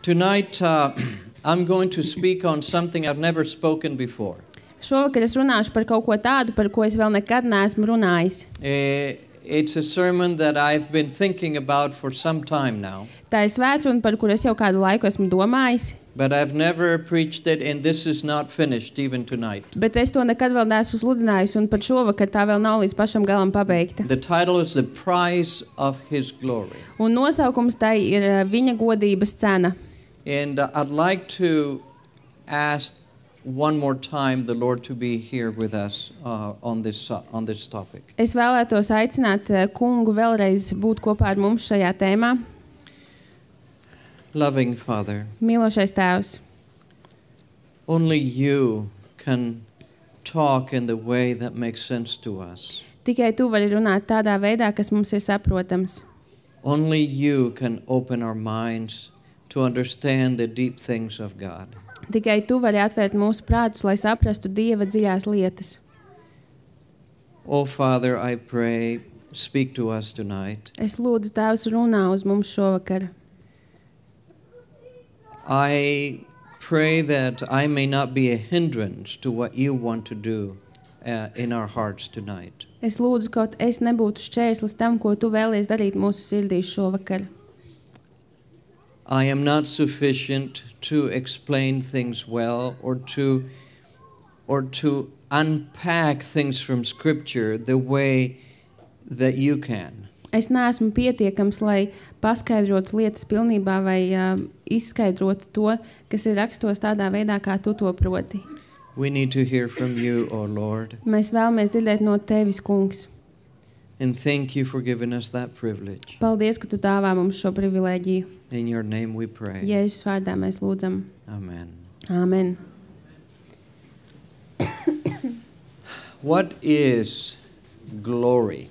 Tonight, I'm going to speak on something I've never spoken before. Šovakar es runāšu par kaut ko tādu, par ko es vēl nekad neesmu runājis. It's a sermon that I've been thinking about for some time now. Tā ir svētruna, par kuru es jau kādu laiku esmu domājis. But I've never preached it, and this is not finished even tonight. Bet es to nekad vēl neesmu sludinājis, un pat šovakar tā vēl nav līdz pašam galam pabeigta. The title is The Price of His Glory. Un nosaukums tai ir Viņa godības cena. And I'd like to ask one more time the Lord to be here with us on this topic. Es vēlētos aicināt kungu vēlreiz būt kopā ar mums šajā tēmā. Loving Father, Mīlošais Tēvs, only you can talk in the way that makes sense to us. tikai tu vari runāt tādā veidā, kas mums ir saprotams. Only you can open our minds to understand the deep things of God. Tikai tu vari atvērt mūsu prātus, lai saprastu Dieva dziļās lietas. Oh Father, I pray, speak to us tonight. Es lūdzu, Tēvs, runā uz mums šovakar. I pray that I may not be a hindrance to what you want to do in our hearts tonight. Es lūdzu, kaut es nebūtu šķērslis tam, ko tu vēlies darīt mūsu sirdīs šovakar. I am not sufficient to explain things well or to unpack things from Scripture the way that you can. Es neesmu pietiekams, lai paskaidrotu lietas pilnībā vai izskaidrotu to, kas ir rakstos tādā veidā, kā tu to proti. We need to hear from you, O Lord. Mēs vēlamies dzirdēt no tevis, kungs. And thank you for giving us that privilege. Paldies, ka tu dāvā mums šo privilēģiju. In your name we pray. Jēzus vārdā mēs lūdzam. Amen. Āmen. What is glory?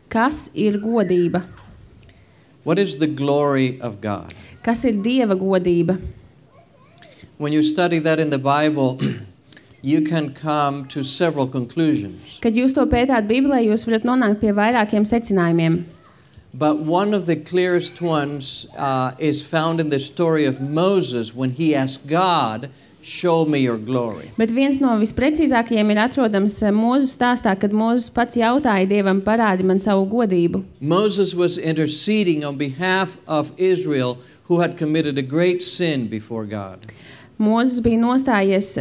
Kas ir godība? What is the glory of God? Kas ir Dieva godība? When you study that in the Bible, you can come to several conclusions. Kad jūs to pētāt Bībelē, jūs varat nonākt pie vairākiem secinājumiem. But one of the clearest ones is found in the story of Moses when he asked God, "Show me your glory." Bet viens no visprecīzākajiem ir atrodams Mūzes stāstā, kad Mūzes pats jautāja Dievam, parādi man savu godību. Moses was interceding on behalf of Israel, who had committed a great sin before God. Mūzes bija nostājies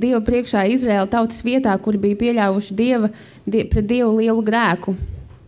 Dieva priekšā Izraēla tautas vietā, kur bija pieļāvuši pret Dievu lielu grēku.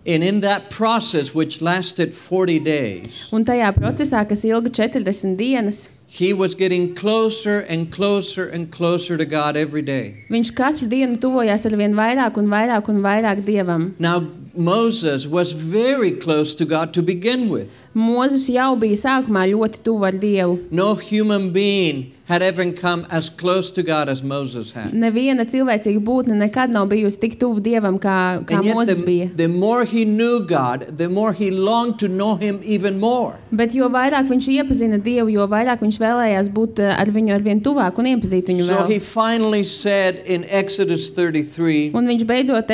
And in that process, which lasted 40 days, Un tajā procesā, kas ilga 40 dienas, he was getting closer and closer and closer to God every day. viņš katru dienu tuvojās ar vien vairāk un vairāk un vairāk Dievam. Now, Moses was very close to God to begin with. Mūzes jau bija sākumā ļoti tuvu ar Dievu. No human being had ever come as close to God as Moses had. Neviena cilvēcīga būtne nekad nav bijusi tik tuvu Dievam, kā And yet Mūzes bija. the more he knew God, the more he longed to know him even more. Bet jo vairāk viņš iepazina Dievu, jo vairāk viņš vēlējās būt ar viņu ar vien tuvāk un iepazīt viņu So vēl. he finally said in Exodus 33, Un viņš beidzot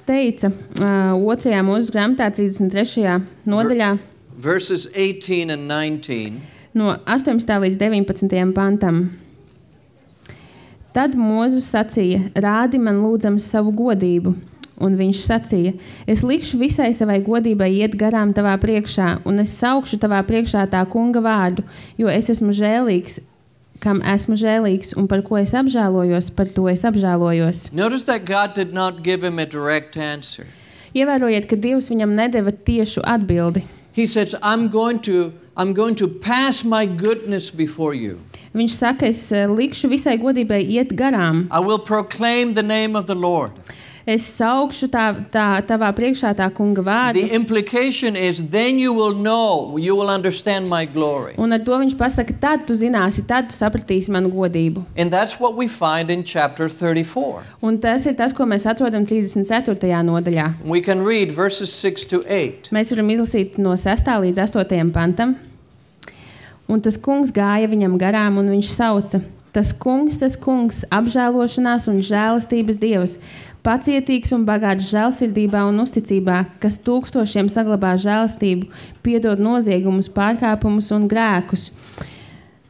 teica 2. Mūzes grāmatā 33. nodaļā verses 18 and 19, no 18. līdz 19. pantam. Tad Mūzes sacīja, rādi man lūdzams savu godību. Un viņš sacīja, es likšu visai savai godībai iet garām tavā priekšā, un es saukšu tavā priekšā tā kunga vārdu, jo es esmu žēlīgs, kam esmu žēlīgs, un par ko es apžēlojos, par to es apžēlojos. notice that God did not give him a direct answer. Ievērojiet, ka Dievs viņam nedeva tiešu atbildi. He says, I'm going to pass my goodness before you. Viņš saka, es likšu visai godībai iet garām. I will proclaim the name of the Lord. Es saukšu tavā priekšā tā kunga vārdu. The implication is, then you will know, you will understand my glory. Un ar to viņš pasaka, tad tu zināsi, tad tu sapratīsi manu godību. And that's what we find in chapter 34. Un tas ir tas, ko mēs atrodam 34. nodaļā. We can read verses 6 to 8. Mēs varam izlasīt no 6. līdz 8. pantam. Un tas kungs gāja viņam garām, un viņš sauca, tas kungs, apžēlošanās un žēlastības Dievs, pacietīgs un bagāts žēlsirdībā un uzticībā, kas tūkstošiem saglabā žēlastību, piedod noziegumus, pārkāpumus un grēkus.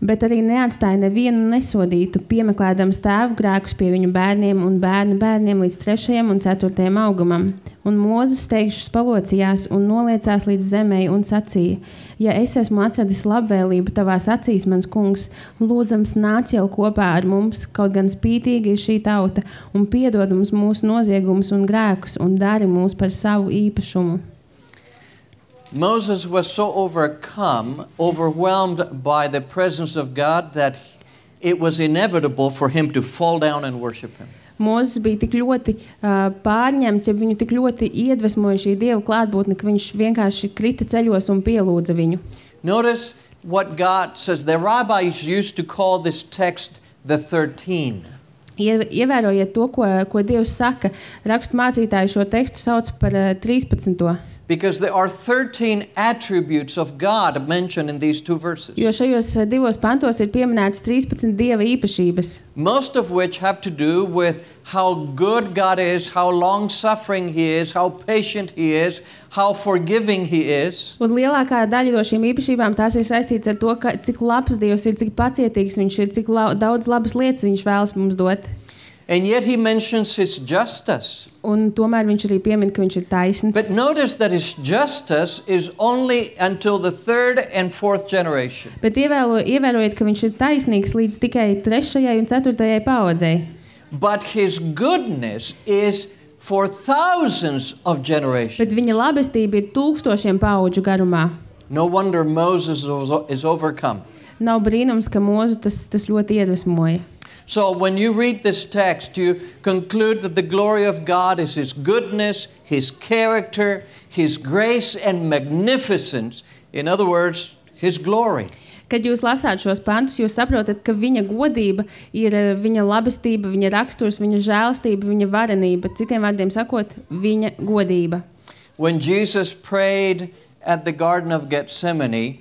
Bet arī neatstāja nevienu nesodītu, piemeklēdams tēvu grēkus pie viņu bērniem un bērnu bērniem līdz 3. un 4. augumam. Un Mūzes steigšus palocījās un noliecās līdz zemei un sacīja: Ja es esmu atradis labvēlību tavās acīs, mans kungs, lūdzams nāc jau kopā ar mums, kaut gan spītīgi ir šī tauta, un piedod mums mūsu noziegumus un grēkus, un dari mūs par savu īpašumu. Moses was so overwhelmed by the presence of God that it was inevitable for him to fall down and worship him. Mūzes bija tik ļoti pārņemts, ja viņu tik ļoti iedvesmoja šī Dieva klātbūtne, ka viņš vienkārši krita ceļos un pielūdza viņu. Notice what God says. The rabbis used to call this text the 13. Ievērojiet to, ko Dievs saka. Rakstmācītāji šo tekstu sauc par 13. Because there are 13 attributes of God mentioned in these two verses. Jo šajos divos pantos ir pieminēts 13 Dieva īpašības. Most of which have to do with how good God is, how long-suffering He is, how patient He is, how forgiving He is. Un lielākā daļa no šīm īpašībām tās ir saistīts ar to, cik labs Dievs ir, cik pacietīgs Viņš ir, cik daudz labas lietas Viņš vēlas mums dot. And yet He mentions His justice. Un tomēr Viņš arī piemin, ka Viņš ir taisns. But notice that His justice is only until the 3rd and 4th generation. Bet ievērojiet, ka Viņš ir taisnīgs līdz tikai 3. un 4. paudzei. But His goodness is for thousands of generations. Bet Viņa labestība ir 1000 paudžu garumā. No wonder Moses is overcome. Nav brīnums, ka Mūzu tas ļoti iedvesmoja. So when you read this text, you conclude that the glory of God is His goodness, His character, His grace and magnificence. In other words, His glory. Kad jūs lasāt šos pantus, jūs saprotat, ka Viņa godība ir Viņa labestība, Viņa raksturs, Viņa žēlastība, Viņa varenība. Citiem vārdiem sakot, Viņa godība. When Jesus prayed at the Garden of Gethsemane,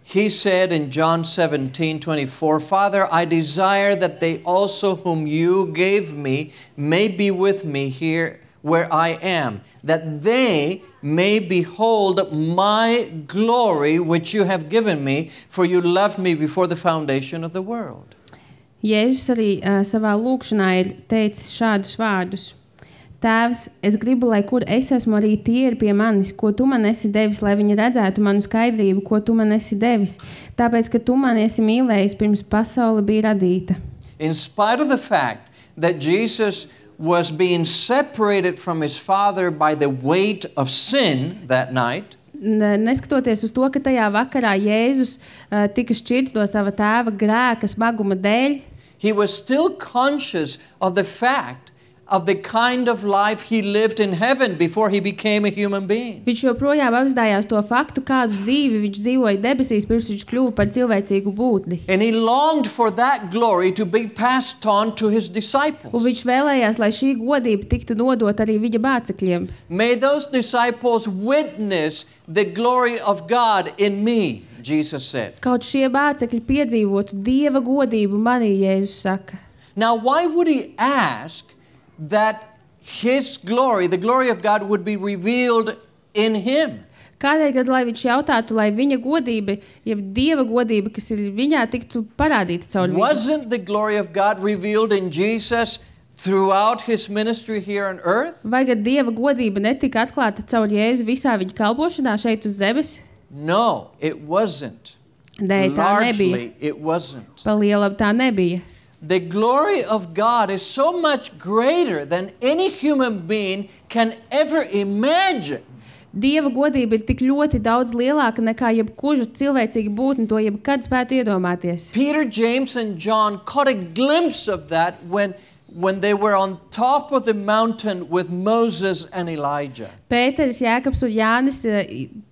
He said in John 17:24, Father, I desire that they also whom you gave me may be with me here where I am, that they may behold my glory which you have given me, for you loved me before the foundation of the world. Jēzus arī savā lūkšanā ir teicis šādus vārdus. Tēvs, es gribu, lai kur es esmu, arī tie ir pie manis, ko tu man esi devis, lai viņi redzētu manu skaidrību, ko tu man esi devis, tāpēc, ka tu man esi mīlējis pirms pasaule bija radīta. In spite of the fact that Jesus was being separated from His Father by the weight of sin that night, neskatoties uz to, ka tajā vakarā Jēzus tika šķirts no sava tēva grēka smaguma dēļ, He was still conscious of the fact of the kind of life He lived in heaven before He became a human being. Viņš joprojām apzinājās to faktu, kādu dzīvi viņš dzīvoja debesīs, pirms viņš kļuva par cilvēcīgu būtni. And He longed for that glory to be passed on to His disciples. Un viņš vēlējās, lai šī godība tiktu nodot arī viņa mācekļiem. May those disciples witness the glory of God in me, Jesus said. Kaut šie mācekļi piedzīvotu Dieva godību manī, Jēzus saka. Now, why would He ask that His glory, the glory of God, would be revealed in Him? Kādēļ, kad lai viņš jautātu, lai viņa godība, jeb Dieva godība, kas ir viņā, tiktu parādīta caur viņu? Wasn't the glory of God revealed in Jesus throughout His ministry here on earth? Vai kad Dieva godība netika atklāta caur Jēzu visā viņa kalpošanā šeit uz zemes? No, it wasn't. Nē, tā nebija. Largely, it wasn't. Pa lielam tā nebija. The glory of God is so much greater than any human being can ever imagine. Dieva godība ir tik ļoti daudz lielāka nekā jebkura cilvēcīga būtne to jebkad spētu iedomāties. Peter, James, and John caught a glimpse of that when they were on top of the mountain with Moses and Elijah. Pēteris, Jēkabs un Jānis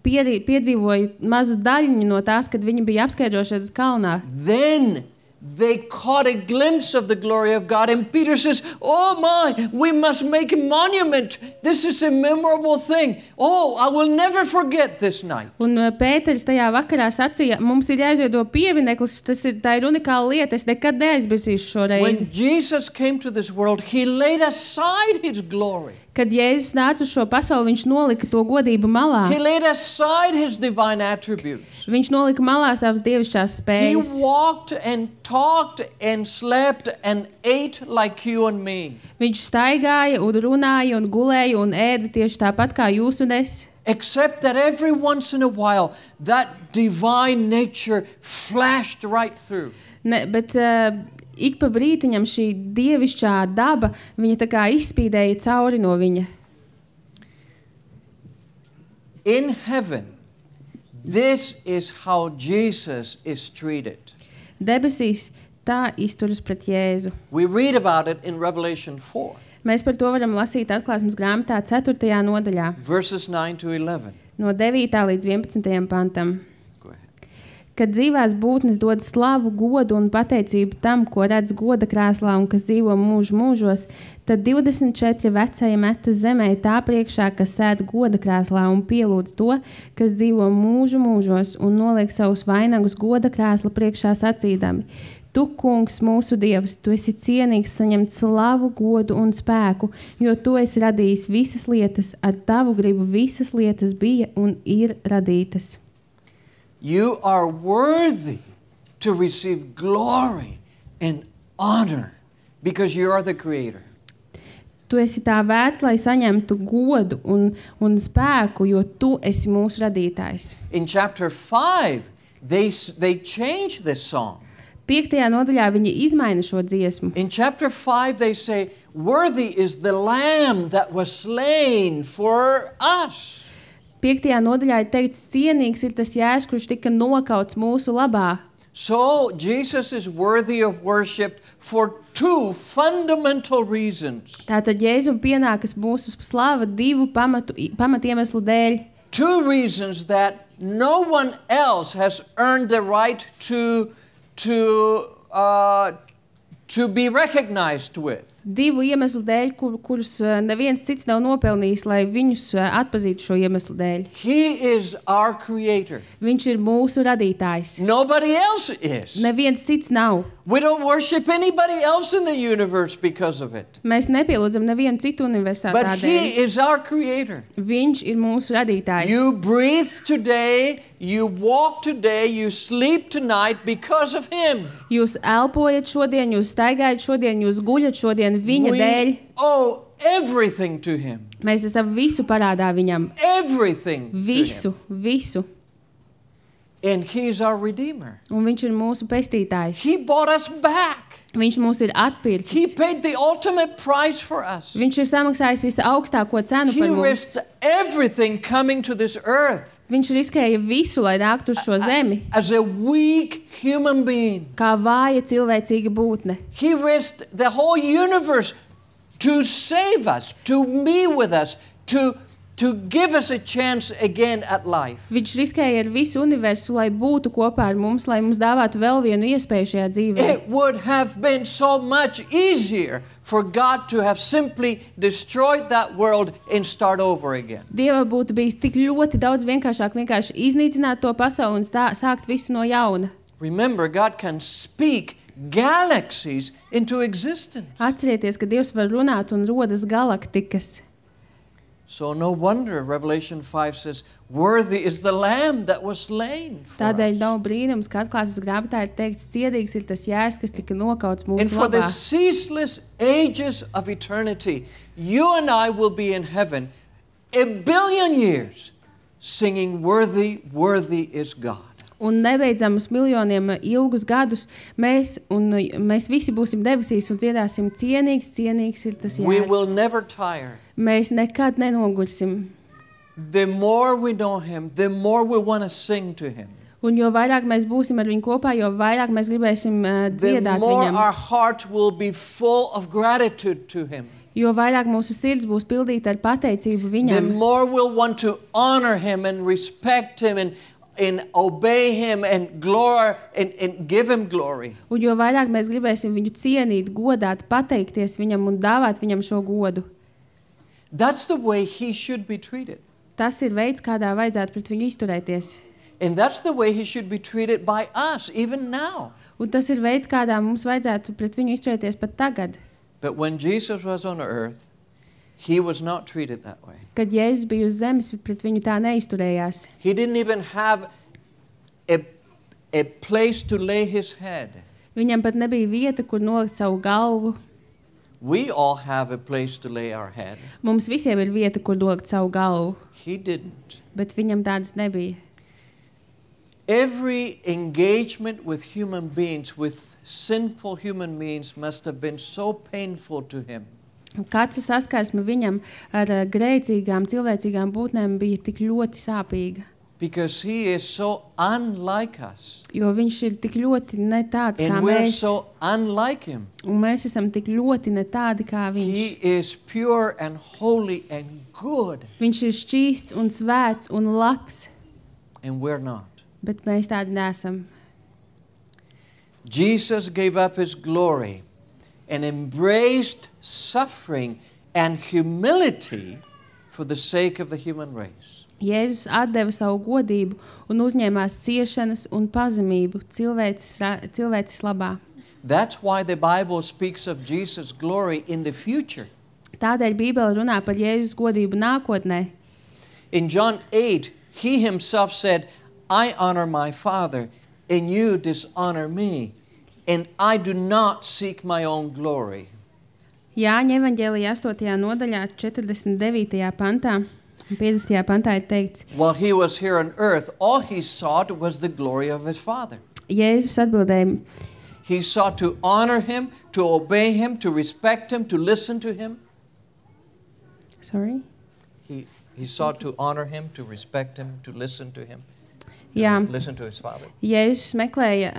piedzīvoja mazu daļiņu no tās, kad viņi bija apskaidrošanas kalnā. Then they caught a glimpse of the glory of God, and Peter says, "Oh my, we must make a monument. This is a memorable thing. Oh, I will never forget this night." Un Pēteris tajā vakarā sacīja, mums ir jāizveido piemineklis, tā ir unikāla lieta, es nekad neaizmirsīšu šo reizi. When Jesus came to this world, He laid aside His glory. Kad Jēzus nāca uz šo pasauli, viņš nolika to godību malā. He laid aside his divine attributes. Viņš nolika malā savas dievišķās He spējas. walked and talked and slept and ate like you and me. Viņš staigāja un runāja un gulēja un ēda tieši tāpat kā jūs un es. Except that every once in a while, that divine nature flashed right through. Ne, bet ik pa brītiņam šī dievišķā daba, viņa tā kā izspīdēja cauri no viņa. In heaven, this is how Jesus is treated. Debesīs tā izturas pret Jēzu. We read about it in Revelation 4, Mēs par to varam lasīt atklāsmes grāmatā 4. nodaļā, verses 9 to 11. no 9. līdz 11. pantam. Go ahead. Kad dzīvās būtnes dod slavu, godu un pateicību tam, ko redz goda krēslā un kas dzīvo mūžu mūžos, tad 24 vecie metas zemē tā priekšā, kas sēd goda krēslā un pielūdz to, kas dzīvo mūžu mūžos un noliek savus vainagus goda krēsla priekšā sacīdami. Tu, kungs, mūsu dievs, tu esi cienīgs saņemt slavu, godu un spēku, jo tu esi radījis visas lietas, ar tavu gribu visas lietas bija un ir radītas. You are worthy to receive glory and honor because you are the creator. Tu esi tā vērts, lai saņemtu godu un spēku, jo tu esi mūsu radītājs. In chapter 5, they change this song. 5. nodaļā viņi izmaina šo dziesmu. In chapter 5, they say, worthy is the lamb that was slain for us. 5. nodaļā ir teikts, cienīgs ir tas Jēzus, kurš tika nokauts mūsu labā. So Jesus is worthy of worship for two fundamental reasons. Tātad Jēzum pienākas mūsu slava divu pamatiemeslu dēļ. Two reasons that no one else has earned the right to be recognized with. Divu iemeslu dēļ, kurus neviens cits nav nopelnījis, lai viņus atpazītu šo iemeslu dēļ. He is our creator. Viņš ir mūsu radītājs. Nobody else is. Neviens cits nav. We don't worship anybody else in the universe because of it. Mēs nepielūdzam nevienu citu universitāti But tādēļ. he is our creator. Viņš ir mūsu radītājs. You breathe today, you walk today, you sleep tonight because of him. Jūs elpojat šodien, jūs staigājat šodien, jūs guļat šodien viņa dēļ. We owe everything to him. Mēs esam visu parādā viņam. Everything Visu, to him. visu. And he's our redeemer. Un viņš ir mūsu pestītājs. He bought us back. Viņš mūs ir He atpircis. paid the ultimate price for us. Viņš ir samaksājis visaugstāko cenu He par mums. risked everything coming to this earth Viņš riskēja visu, lai nāktu uz šo zemi, as a weak human being. kā vāja cilvēcīga būtne. He risked the whole universe to save us, to be with us, to give us a chance again at life. Viņš riskēja ar visu universu, lai būtu kopā ar mums, lai mums dāvātu vēl vienu iespēju šajā dzīvē. It would have been so much easier for God to have simply destroyed that world and start over again. Dievam būtu bijis tik ļoti daudz vienkāršāk vienkārši iznīcināt to pasauli un sākt visu no jauna. Remember, God can speak galaxies into existence. Atcerieties, ka Dievs var runāt un rodas galaktikas. So no wonder Revelation 5 says, worthy is the lamb that was slain for Tādēļ us. nav brīnums, ka atklāsmes grāmatā ir teikts, ciedīgs ir tas Jēzus, kas tika nokauts And mūsu for the labā. ceaseless ages of eternity, you and I will be in heaven 1 billion years singing, worthy, worthy is God. Un nebeidzamus miljoniem ilgus gadus mēs visi būsim debesīs un dziedāsim cienīgs, cienīgs ir tas We will Jēzus. never tire. Mēs nekad nenogursim. The more we know him, the more we want to sing to him. Un jo vairāk mēs būsim ar viņu kopā, jo vairāk mēs gribēsim The dziedāt more viņam. our heart will be full of gratitude to him. Jo vairāk mūsu sirds būs pildīta ar pateicību The viņam. more we'll want to honor him and respect him and obey him and glory and give him glory. Un jo vairāk mēs gribēsim viņu cienīt, godāt, pateikties viņam un dāvāt viņam šo godu. That's the way he should be treated. Tas ir veids, kādā vajadzētu pret viņu izturēties. And that's the way he should be treated by us, even now. Un tas ir veids, kādā mums vajadzētu pret viņu izturēties pat tagad. But when Jesus was on earth, he was not treated that way. Kad Jēzus bija uz zemes, pret viņu tā neizturējās. He didn't even have a place to lay his head. Viņam pat nebija vieta, kur nolikt savu galvu. We all have a place to lay our head. Mums visiem ir vieta, kur nolikt savu galvu, He didn't. bet viņam tādas nebija. Every engagement with human beings, with sinful human beings, must have been so painful to him. Katra saskarsme viņam ar grēcīgām, cilvēcīgām būtnēm bija tik ļoti sāpīga. Because he is so unlike us. Jo viņš ir tik ļoti ne tāds kā And we're mēs, so unlike him. un mēs esam tik ļoti ne tādi kā viņš. He is pure and holy and good. Viņš ir šķīsts un svēts un labs, And we're not. bet mēs tādi neesam. Jesus gave up his glory and embraced suffering and humility for the sake of the human race. Jēzus atdeva savu godību un uzņēmās ciešanas un pazemību cilvēces labā. That's why the Bible speaks of Jesus' glory in the future. Tādēļ Bībele runā par Jēzus godību nākotnē. In John 8, he himself said, I honor my Father, and you dishonor me, and I do not seek my own glory. Jāņa evaņģēlijā 8. nodaļā 49. pantā un 50. pantā ir teikts: While he was here on earth, all he sought was the glory of his Father. Jēzus atbildēja: He sought to honor him, to obey him, to respect him, to listen to him. Sorry? He sought to honor him, to respect him, to listen to him. Jā. Listen to his Father. Jēzus meklēja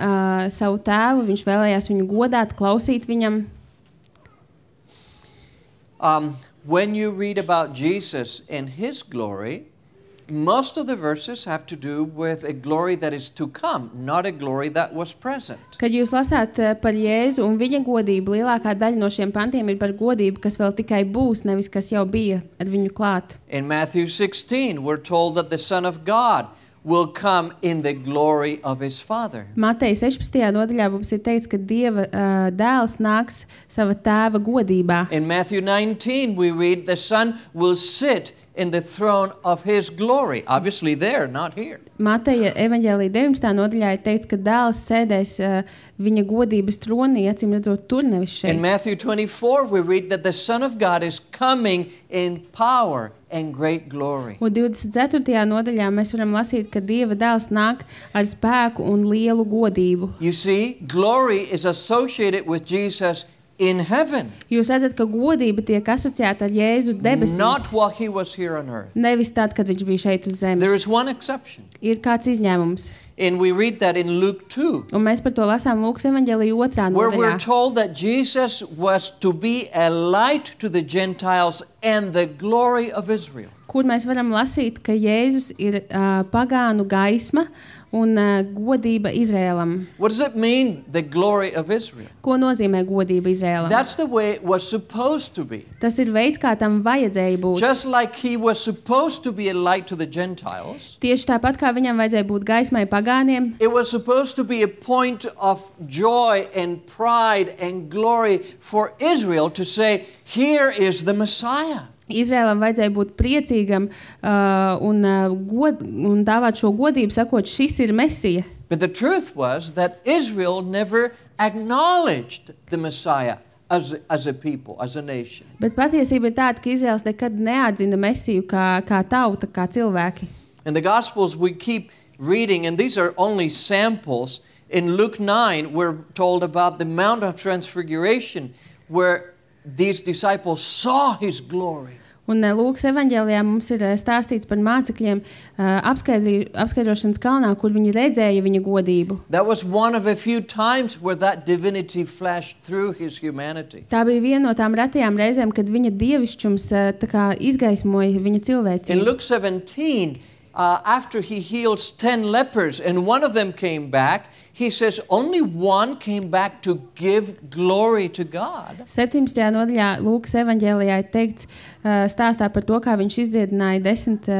savu tēvu, viņš vēlējās viņu godāt, klausīt viņam. When you read about Jesus and his glory, most of the verses have to do with a glory that is to come, not a glory that was present. Kad jūs lasāt par Jēzu un viņa godību, lielākā daļa no šiem pantiem ir par godību, kas vēl tikai būs, nevis kas jau bija ar viņu klāt. In Matthew 16, we're told that the Son of God will come in the glory of his Father. Mateja 16. nodaļā mums ir teikts, ka Dieva dēls nāks sava tēva godībā. In Matthew 19, we read the Son will sit in the throne of his glory. Obviously there, not here. Mateja evaņģēlija 19. nodaļā ir teikts, ka dēls sēdēs viņa godības tronī, acīm redzot, tur nevis In šeit. Matthew 24, we read that the Son of God is coming in power and great glory. Un 24. nodaļā mēs varam lasīt, ka Dieva dēls nāk ar spēku un lielu godību. You see, glory is associated with Jesus in heaven, Jūs redzat, ka godība tiek asociēta ar Jēzu not debesīs, while he was here on earth. nevis tad, kad viņš bija šeit uz There zemes. is one exception, Ir kāds izņēmums. and we read that in Luke 2, Un mēs par to lasām Lūkas evaņģēlija 2. where we're nodaļā, told that Jesus was to be a light to the Gentiles and the glory of Israel. kur mēs varam lasīt, ka Jēzus ir pagānu gaisma un godība Izrēlam. What does it mean, the glory of Israel? Ko nozīmē godība Izrēlam? That's the way it was supposed to be. Tas ir veids, kā tam vajadzēja būt. Just like he was supposed to be a light to the Gentiles, Tieši tāpat, kā viņam vajadzēja būt gaismai pagāniem, it was supposed to be a point of joy and pride and glory for Israel to say, here is the Messiah. Izrēlam vajadzēja būt priecīgam un dāvāt šo godību, sakot, šis ir Mesija. But the truth was that Israel never acknowledged the Messiah as a people, as a nation. Bet patiesība ir tāda, ka Izraels nekad neatzina Mesiju kā tauta, kā cilvēki. In the Gospels, we keep reading, and these are only samples. In Luke 9, we're told about the Mount of Transfiguration, where these disciples saw his glory. Un Lūkas evaņģēlijā mums ir stāstīts par mācekļiem apskaidrošanas kalnā, kur viņi redzēja viņa godību. That was one of a few times where that divinity flashed through his humanity. Tā bija viena no tām retajām reizēm, kad viņa dievišķums tā kā izgaismoja viņa In cilvēcību. Luke 17, after he heals 10 lepers and one of them came back, he says only one came back to give glory to God. 17. nodaļā Lūkas evaņģēlijā ir teikts stāstā par to, kā viņš izdziedināja 10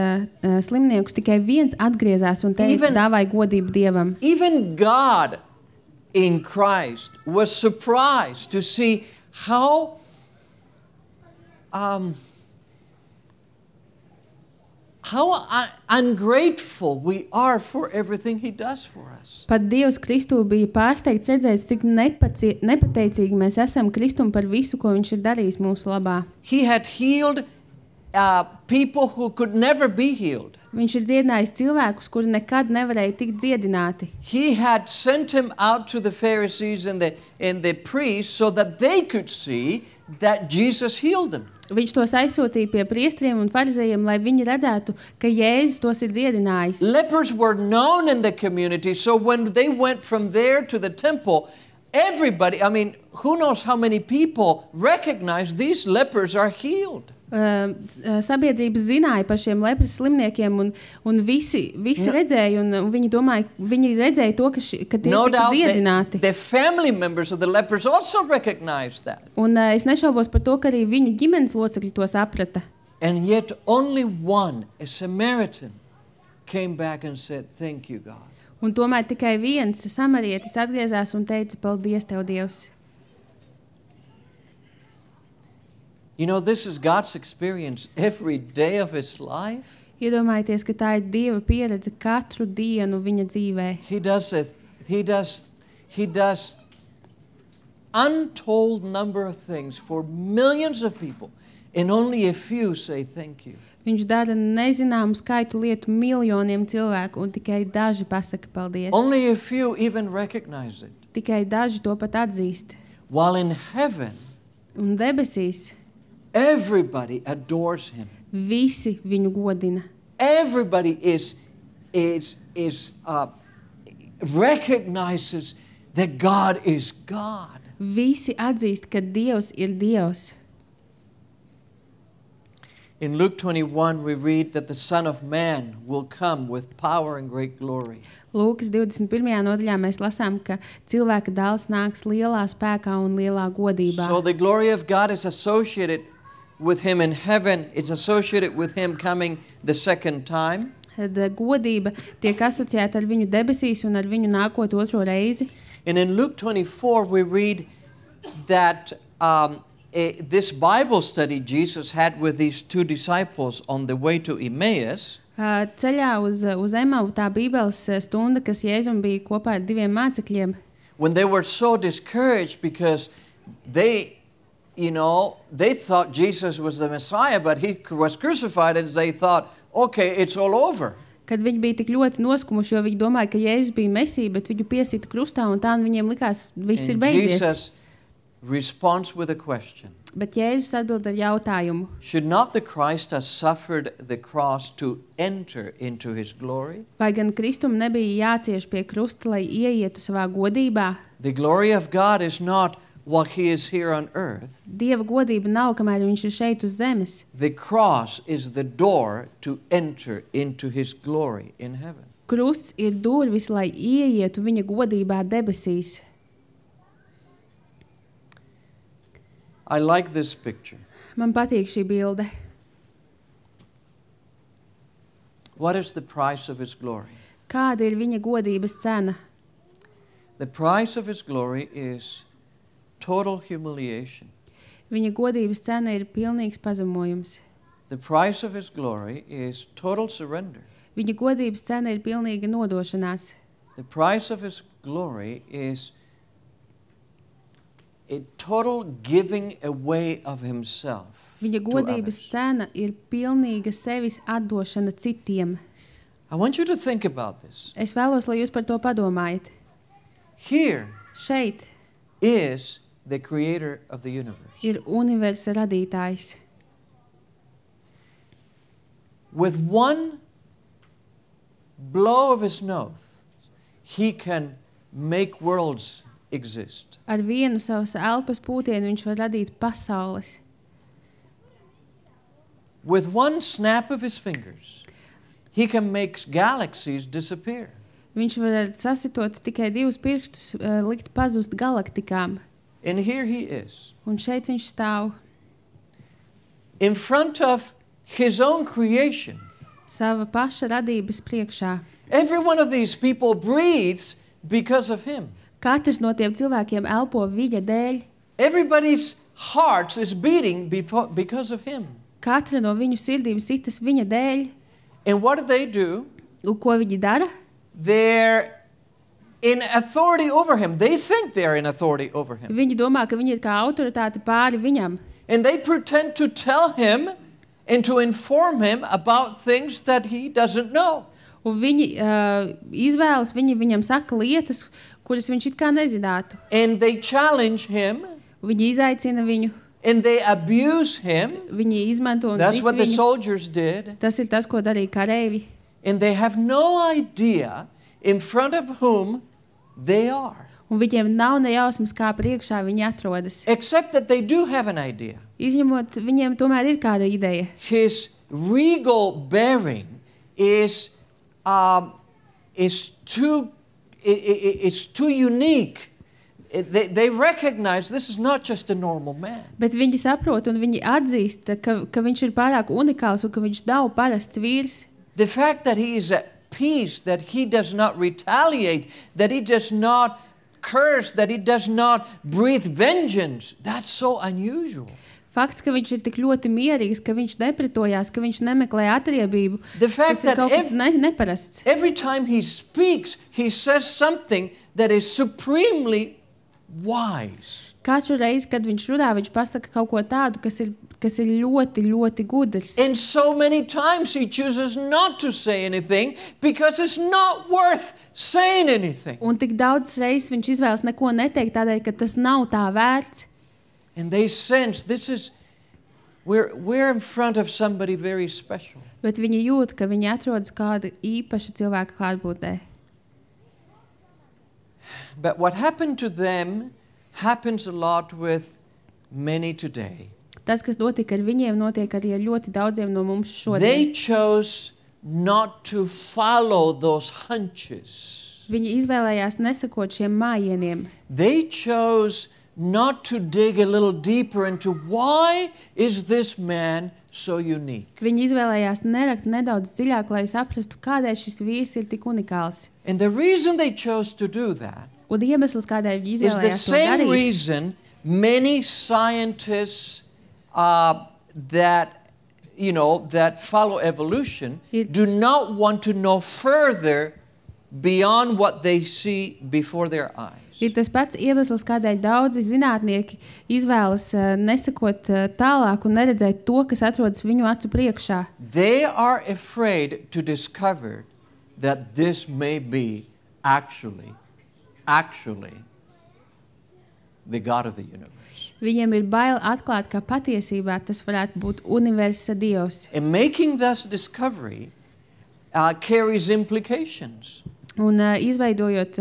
slimniekus, tikai viens atgriezās un dāvāja godību Dievam. Even God in Christ was surprised to see how how ungrateful we are for everything he does for us. Pat Dievs Kristū bija pārsteigts redzēt, cik nepateicīgi mēs esam Kristum par visu, ko viņš ir darījis mūsu labā. He had healed people who could never be healed. Viņš ir dziedinājis cilvēkus, kuri nekad nevarēja tikt dziedināti. He had sent him out to the Pharisees and the priests so that they could see that Jesus healed them. Viņš tos aizsūtīja pie priestriem un farizējiem, lai viņi redzētu, ka Jēzus tos ir dziedinājis. Lepers were known in the community, so when they went from there to the temple, everybody, I mean, who knows how many people recognized these lepers are healed. Sabiedrības zināja par šiem lepras slimniekiem un visi redzēja, un viņi redzēja to, ka tie tika dziedināti. The family members of the lepers also recognized that. Un es nešaubos par to, ka arī viņu ģimenes locekļi to saprata. And yet only one, a Samaritan, came back and said, "Thank you, God." Un tomēr tikai viens samarietis atgriezās un teica, paldies Tev, Dievs. You know, this is God's experience every day of his life. Iedomājieties, ka tā ir Dieva pieredze katru dienu viņa dzīvē. He does untold number of things for millions of people, and only a few say thank you. Viņš dara nezināmu skaitu lietu miljoniem cilvēku, un tikai daži pasaka paldies. Only a few even recognize it. Tikai daži to pat atzīst. While in heaven, un debesīs, everybody adores him. Visi viņu godina. Everybody recognizes that God is God. Visi atzīst, ka Dievs ir Dievs. In Luke 21 we read that the Son of Man will come with power and great glory. Lūkas 21. nodaļā mēs lasām, ka cilvēka dēls nāks lielā spēkā un lielā godībā. So the glory of God is associated with him in heaven. It's associated with him coming the second time. Tad godība tiek asociēta ar viņu debesīs un ar viņu nākot otro reizi. And in Luke 24 we read that this Bible study Jesus had with these two disciples on the way to Emmaus. Ceļā uz Emavu tā Bībeles stunda, kas Jēzum bija kopā ar diviem mācekļiem. When they were so discouraged because they thought Jesus was the Messiah, but he was crucified, and they thought, okay, it's all over. Kad viņi bija tik ļoti noskumuši, jo viņi domāja, ka Jēzus bija Mesija, bet viņu piesita krustā, un tā viņiem likās, viss ir beidzies. Jesus responds with a question. Bet Jēzus atbild ar jautājumu. Should not the Christ have suffered the cross to enter into his glory? Vai gan Kristum nebija jācieš pie krusta, lai ieietu savā godībā? The glory of God is not while he is here on earth. Dieva godība nav, kamēr viņš ir šeit uz zemes. The cross is the door to enter into his glory in heaven. Krusts ir durvis, lai ieietu viņa godībā debesīs. I like this picture. Man patīk šī bilde. What is the price of his glory? Kāda ir viņa godības cena? The price of his glory is total humiliation. Viņa godības cena ir pilnīgs pazemojums. The price of his glory is total surrender. Viņa godības cena ir pilnīga nodošanās. The price of his glory is a total giving away of himself. Viņa godības cena ir pilnīga sevis atdošana citiem. I want you to think about this. Es vēlos, lai jūs par to padomājat. Here Šeit is the creator of the universe. ir universa radītājs. With one blow of his nose, he can make worlds exist. Ar vienu savas elpas pūtienu viņš var radīt pasaules. With one snap of his fingers, he can make galaxies disappear. Viņš var sasitot tikai divus pirkstus, likt pazust galaktikām. And here he is. Un šeit viņš stāv. In front of his own creation. Sava paša radības priekšā. Every one of these people breathes because of him. Katrs no tiem cilvēkiem elpo viņa dēļ. Everybody's heart is beating because of him. Katra no viņu sirdīm sitas viņa dēļ. And what do? Un ko viņi dara? They're in authority over him. They think they're in authority over him. Viņi domā, ka viņi ir kā autoritāte pāri viņam. And they pretend to tell him and to inform him about things that he doesn't know. Un viņi izvēlas, viņi viņam saka lietas, kuras viņš it kā nezinātu. And they challenge him. Viņi izaicina viņu. And they abuse him. Viņi izmanto un That's zit what the viņu. soldiers did. Tas ir tas, ko darīja kareivi. And they have no idea in front of whom they are. Un viņiem nav ne jausmas, kā priekšā viņi atrodas. Except that they do have an idea. Izņemot, viņiem tomēr ir kāda ideja. His regal bearing is too unique. They recognize this is not just a normal man. Bet viņi saprot un viņi atzīst, ka viņš ir pārāk unikāls un ka viņš nav parasts vīrs. The fact that he is at peace, that he does not retaliate, that he does not curse, that he does not breathe vengeance, that's so unusual. Fakts, ka viņš ir tik ļoti mierīgs, ka viņš nepretojās, ka viņš nemeklē atriebību, The fact tas ir that kaut kas neparasts. every time he speaks, he says something that is supremely wise. Katru reizi, kad viņš runā, viņš pasaka kaut ko tādu, kas ir ļoti, ļoti gudrs. And so many times he chooses not to say anything because it's not worth saying anything. Un tik daudz reizes viņš izvēlas neko neteikt tādēļ, ka tas nav tā vērts. And they sense we're in front of somebody very special. Bet viņi jūt, ka viņi atrodas kāda īpaša cilvēka klātbūtnē. But what happened to them happens a lot with many today. Tas, kas notika ar viņiem, notiek arī ar ļoti daudziem no mums šodien. They chose not to follow those hunches. Viņi izvēlējās nesakot šiem mājieniem. They chose not to dig a little deeper into why is this man so unique. Viņi izvēlējās nerakt nedaudz dziļāk, lai saprastu, kādēļ šis vīrs ir tik unikāls. And the reason they chose to do that Un iemesls, kādēļ viņi is the izvēlējās to same darīt, reason many scientists that follow evolution do not want to know further beyond what they see before their eyes. ir tas pats iemesls, kādēļ daudzi zinātnieki izvēlas nesakot tālāk un neredzēt to, kas atrodas viņu acu priekšā. They are afraid to discover that this may be actually the God of the universe. Viņiem ir bail atklāt, ka patiesībā tas varētu būt universa Dievs. And making this discovery carries implications. Un izveidojot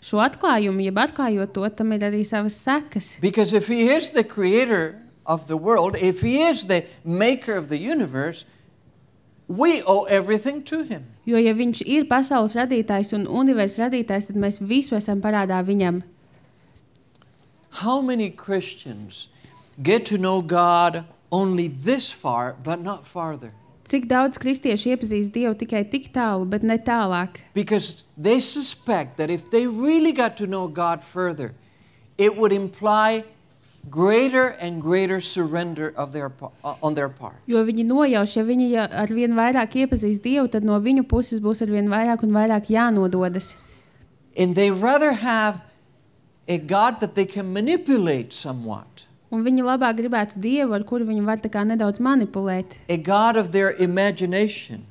šo atklājumu, jeb atklājot to, tam ir arī savas sekas. Because if he is the creator of the world, if he is the maker of the universe, we owe everything to him. Jo, ja viņš ir pasaules radītājs un universa radītājs, tad mēs visu esam parādā viņam. How many Christians get to know God only this far, but not farther? Cik daudz kristiešu iepazīst Dievu tikai tik tālu, bet ne tālāk? Because they suspect that if they really got to know God further, it would imply greater and greater surrender on their part. Jo viņi nojauš, ja viņi arvien vairāk iepazīst Dievu, tad no viņu puses būs arvien vairāk un vairāk jānododas. And they rather have a God that they can manipulate somewhat. Un viņi labāk gribētu Dievu, ar kuru viņi var tā kā nedaudz manipulēt. A God of their imagination.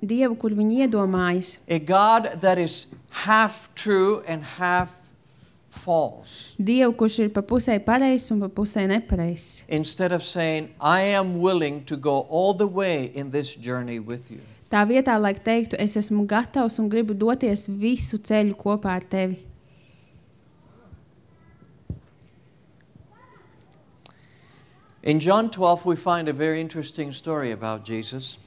Dievu, kur viņi iedomājas. A God that is half true and half false. Dievu, kurš ir pa pusē pareizs un pa pusē nepareizs. Instead of saying, I am willing to go all the way in this journey with you. Tā vietā, lai teiktu, es esmu gatavs un gribu doties visu ceļu kopā ar tevi. In John 12, we find a very interesting story about Jesus.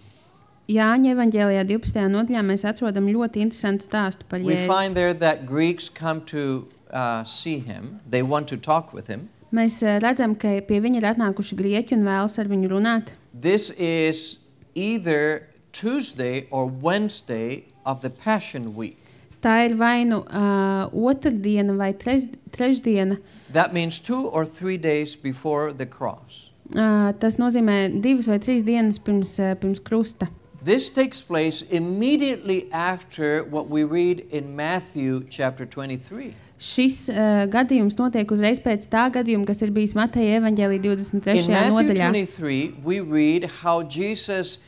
Jāņa evaņģēlijā 12. nodaļā mēs atrodam ļoti interesantu stāstu par We Jēzu. find there that Greeks come to see him. They want to talk with him. Mēs redzam, ka pie viņa ir atnākuši grieķi un vēlas ar viņu runāt. This is either Tuesday or Wednesday of the Passion Week. Tā ir vai nu otrdiena vai trešdiena. That means 2 or 3 days before the cross. Tas nozīmē 2 vai 3 dienas pirms krusta. This takes place immediately after what we read in Matthew chapter 23. Šis gadījums notiek uzreiz pēc tā gadījuma, kas ir bijis Mateja evaņģēlī 23. In Matthew nodaļā. 23, we read how Jesus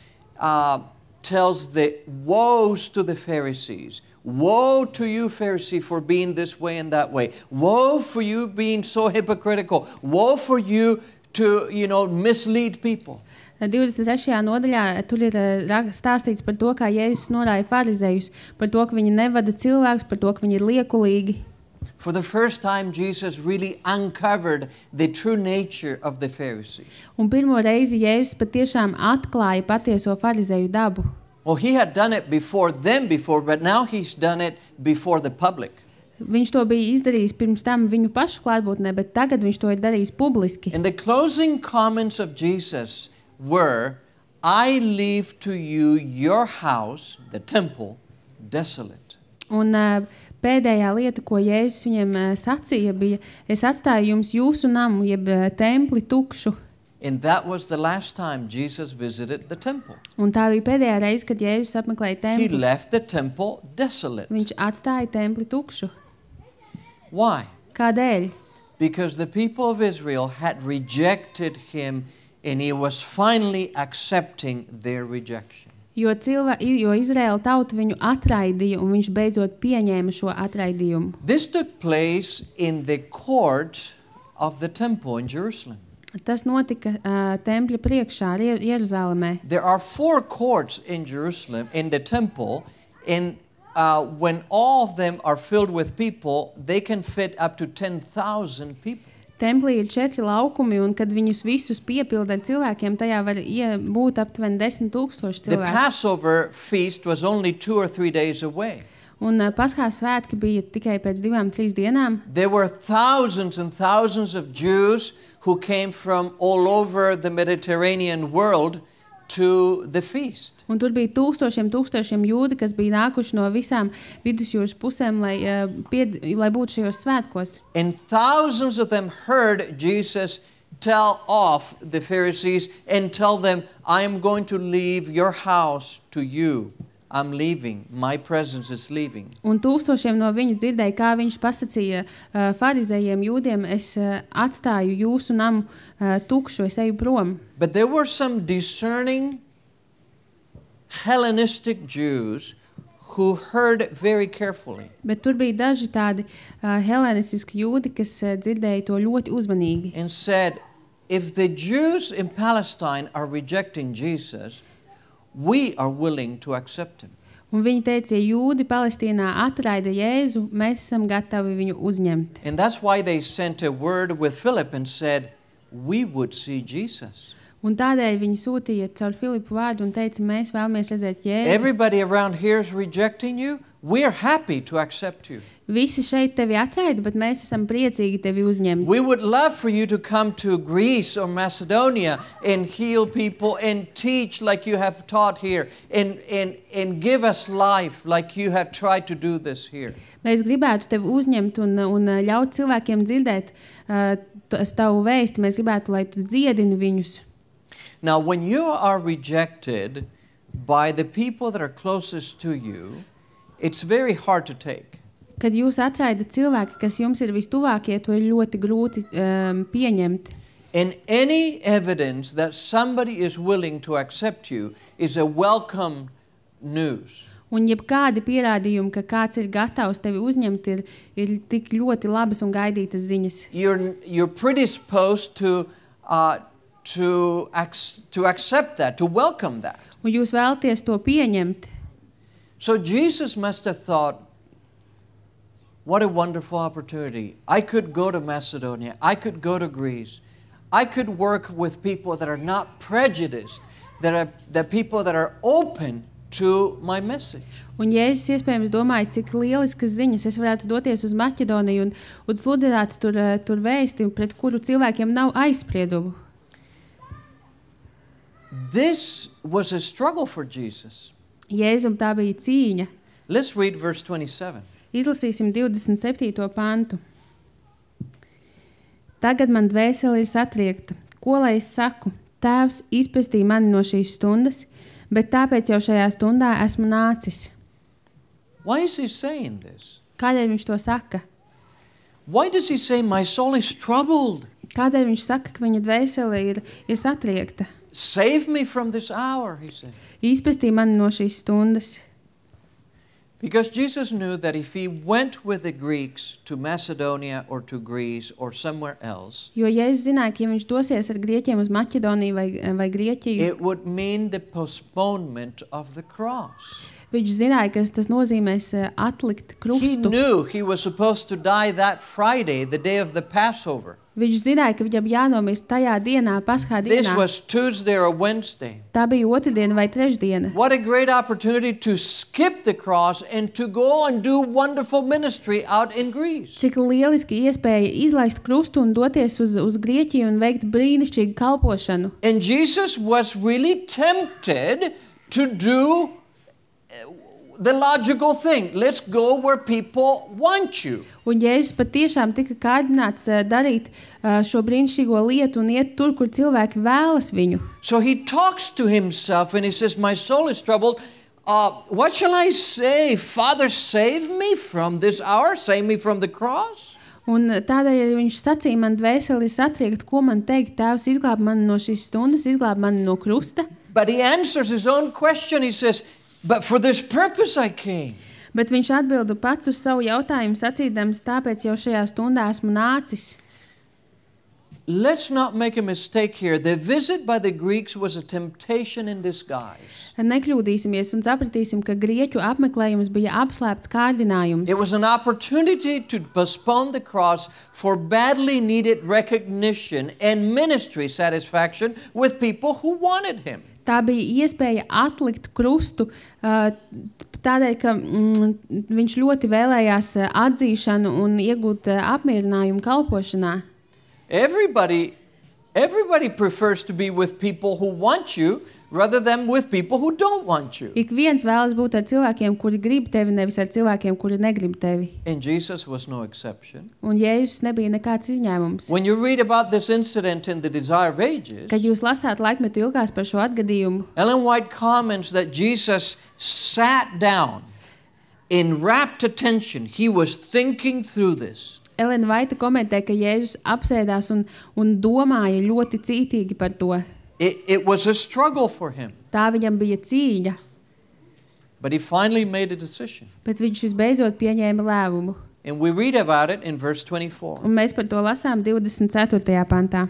tells the woes to the Pharisees. Woe to you, Pharisee, for being this way and that way. Woe for you being so hypocritical. Woe for you to, mislead people. 23. nodaļā tur ir stāstīts par to, kā Jēzus norāja farizejus, par to, ka viņi nevada cilvēkus, par to, ka viņi ir liekulīgi. For the first time, Jesus really uncovered the true nature of the Pharisees. Un pirmo reizi Jēzus patiešām atklāja patieso farizeju dabu. Well, he had done it before, but now he's done it before the public. Viņš to bija izdarījis pirms tam viņu pašu klātbūtnē, bet tagad viņš to ir darījis publiski. And the closing comments of Jesus were, I leave to you your house, the temple, desolate. Un pēdējā lieta, ko Jēzus viņiem sacīja, bija, es atstāju jums jūsu namu, jeb templi tukšu. And that was the last time Jesus visited the temple. Un tā bija pēdējā reize, kad Jēzus apmeklēja He templi. left the temple desolate. Viņš atstāja templi tukšu. Why? Kādēļ? Because the people of Israel had rejected him and he was finally accepting their rejection. Jo Izraēla tauta viņu atraidīja, un viņš beidzot pieņēma šo atraidījumu. This took place in the court of the temple in Jerusalem. Tas notika tempļa priekšā Jeruzālēmē. There are 4 courts in Jerusalem, in the temple, and when all of them are filled with people, they can fit up to 10,000 people. Templī ir 4 laukumi, un kad viņus visus piepilda ar cilvēkiem, tajā var būt aptuveni 10,000 The cilvēku. Passover feast was only 2 or 3 days away. Un Paskās svētki bija tikai pēc 2-3 dienām. There were thousands and thousands of Jews who came from all over the Mediterranean world to the feast. Un tur bija tūkstošiem jūdi, kas bija nākuši no visām vidusjūras pusēm, lai būtu šajos svētkos. And thousands of them heard Jesus tell off the Pharisees and tell them, I am going to leave your house to you. I'm leaving. My presence is leaving. Un tūkstošiem no viņu dzirdēja, kā viņš pasacīja farizejiem jūdiem, es atstāju jūsu namu tukšu, es eju prom. But there were some discerning Hellenistic Jews who heard very carefully. Bet tur bija daži tādi helenistiski jūdi, kas dzirdēja to ļoti uzmanīgi. And said, if the Jews in Palestine are rejecting Jesus, we are willing to accept him. Un viņi teica, ja jūdi Palestīnā atraida Jēzu, mēs esam gatavi viņu uzņemt. And that's why they sent a word with Philip and said, we would see Jesus. Un tādēļ viņi sūtīja caur Filipu vārdu un teica, mēs vēlamies redzēt Jēzu. Everybody around here is rejecting you. We are happy to accept you. Visi šeit tevi atraida, bet mēs esam priecīgi tevi uzņemt. We would love for you to come to Greece or Macedonia and heal people and teach like you have taught here and give us life like you have tried to do this here. Mēs gribētu tevi uzņemt un ļaut cilvēkiem dzirdēt tavu vēsti. Mēs gribētu, lai tu dziedini viņus. Now, when you are rejected by the people that are closest to you, it's very hard to take. Kad jūs atraidat cilvēki, kas jums ir vistuvākie, to ir ļoti grūti pieņemt. And any evidence that somebody is willing to accept you is a welcome news. Un jebkādi pierādījumi, ka kāds ir gatavs tevi uzņemt, ir tik ļoti labas un gaidītas ziņas. You're predisposed to accept that, to welcome that. Un jūs vēlaties to pieņemt. So Jesus must have thought, what a wonderful opportunity. I could go to Macedonia. I could go to Greece. I could work with people that are not prejudiced, that people that are open to my message. Un Jēzus iespējams domāja, cik lieliskas ziņas es varētu doties uz Maķedoniju un sludināt tur vēsti, pret kuru cilvēkiem nav aizspriedumu. This was a struggle for Jesus. Jēzum tā bija cīņa. Let's read verse 27. Izlasīsim 27. pantu. Tagad man dvēsele ir satriekta. Ko lai es saku? Tēvs izpestī mani no šīs stundas, bet tāpēc jau šajā stundā esmu nācis. Why is he saying this? Kādēļ viņš to saka? Why does he say, my soul is troubled? Kādēļ viņš saka, ka viņa dvēsele ir satriekta? Save me from this hour, he said. Izpestī mani no šīs stundas. Because Jesus knew that if he went with the Greeks to Macedonia or to Greece or somewhere else, Jo Jēzus zināja, ka ja viņš dosies ar grieķiem uz Maķedoniju vai Grieķiju, it would mean the postponement of the cross. viņš zināja, ka tas nozīmēs atlikt He krustu. knew he was supposed to die that Friday, the day of the Passover. Viņš zināja, ka viņam jānomirst tajā dienā, Paskā This dienā. was Tuesday or Wednesday. Tā bija otrdiena vai trešdiena. What a great opportunity to skip the cross and to go and do wonderful ministry out in Greece. Cik lieliski iespēja izlaist krustu un doties uz Grieķiju un veikt brīnišķīgu kalpošanu. And Jesus was really tempted to do the logical thing. Let's go where people want you. Un Jēzus patiešām tika kārdināts darīt šo brīnišķīgo lietu un iet tur, kur cilvēki vēlas viņu. So he talks to himself and he says, my soul is troubled. What shall I say? Father, save me from this hour. Save me from the cross. Un tādēļ viņš sacīja, man dvēseli ir satriekta, ko man teikt, Tēvs, izglāb mani no šīs stundas, izglāb mani no krusta. But he answers his own question. He says, but for this purpose I came. Bet viņš atbilda pats uz savu jautājumu, sacīdams, tāpēc jau šajā stundā esmu nācis. Let's not make a mistake here. The visit by the Greeks was a temptation in disguise. Nekļūdīsimies un sapratīsim, ka grieķu apmeklējums bija apslēpts kārdinājums. It was an opportunity to postpone the cross for badly needed recognition and ministry satisfaction with people who wanted him. Tā bija iespēja atlikt krustu tādēļ, ka viņš ļoti vēlējās atzīšanu un iegūt apmierinājumu kalpošanā. Everybody prefers to be with people who want you rather than with people who don't want you. Ik viens vēlas būt ar cilvēkiem, kuri grib tevi, nevis ar cilvēkiem, kuri negrib tevi. And Jesus was no exception. Un Jēzus nebija nekāds izņēmums. When you read about this incident in the Desire of Ages, Kad jūs lasāt laikmetu ilgās par šo atgadījumu, Ellen White comments that Jesus sat down in rapt attention. He was thinking through this. Elena Vaita komentē, ka Jēzus apsēdās un domāja ļoti cītīgi par to. It was a struggle for him. Tā viņam bija cīņa, But he finally made a decision. bet viņš visbeidzot pieņēma lēmumu. And we read about it in verse 24. Un mēs par to lasām 24. pantā.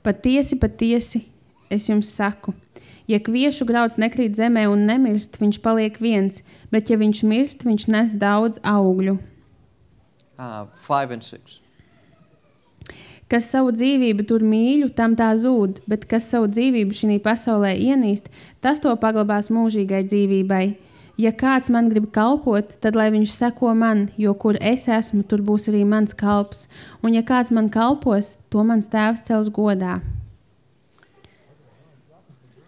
Patiesi, patiesi, es jums saku, ja kviešu grauds nekrīt zemē un nemirst, viņš paliek viens, bet ja viņš mirst, viņš nes daudz augļu. 5 and 6. Kas savu dzīvību tur mīļu, tam tā zūd, bet kas savu dzīvību šī pasaulē ienīst, tas to paglabās mūžīgai dzīvībai. Ja kāds man grib kalpot, tad lai viņš seko man, jo kur es esmu, tur būs arī mans kalps. Un ja kāds man kalpos, to mans tēvs cels godā.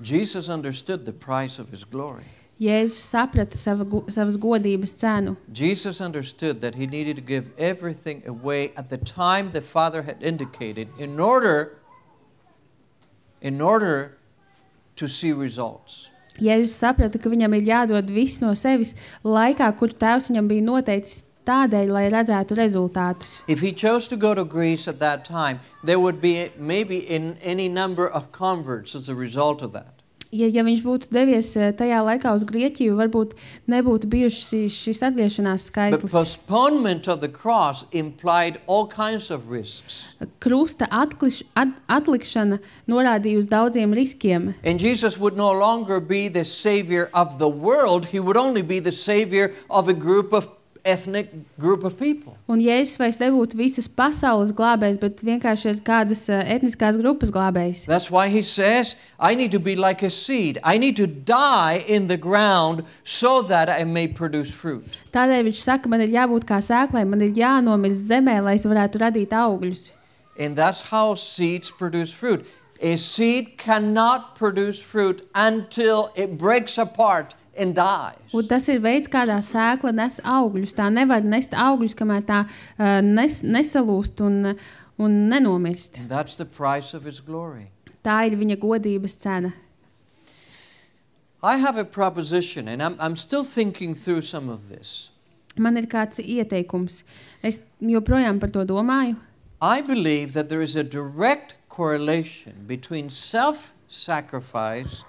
Jesus understood the price of his glory. Jēzus saprata savas godības cenu. Jesus understood that he needed to give everything away at the time the Father had indicated in order to see results. Jēzus saprata, ka viņam ir jādod viss no sevis laikā, kur tēvs viņam bija noteicis tādēļ, lai redzētu rezultātus. If he chose to go to Greece at that time, there would be maybe any number of converts as a result of that. Ja viņš būtu devies tajā laikā uz Grieķiju, varbūt nebūtu bijuši šis atgriešanās But skaitlis. postponement of the cross implied all kinds of risks. Krusta atlikšana norādīja uz daudziem riskiem. And Jesus would no longer be the savior of the world. He would only be the savior of a ethnic group of people. Un Jēzus vairs nebūtu visas pasaules glābējs, bet vienkārši ir kādas etniskās grupas glābējs. That's why he says, I need to be like a seed. I need to die in the ground so that I may produce fruit. Tādēļ viņš saka, man ir jābūt kā sēklai, man ir jānomirst zemē, lai es varētu radīt augļus. And that's how seeds produce fruit. A seed cannot produce fruit until it breaks apart and dies. Un tas ir veids, kādā sēkla nes augļus. Tā nevar nest augļus, kamēr tā nesalūst un nenomirst. And that's the price of his glory. Tā ir viņa godības cena. I have a proposition, and I'm still thinking through some of this. Man ir kāds ieteikums. Es joprojām par to domāju. I believe that there is a direct correlation between self-sacrifice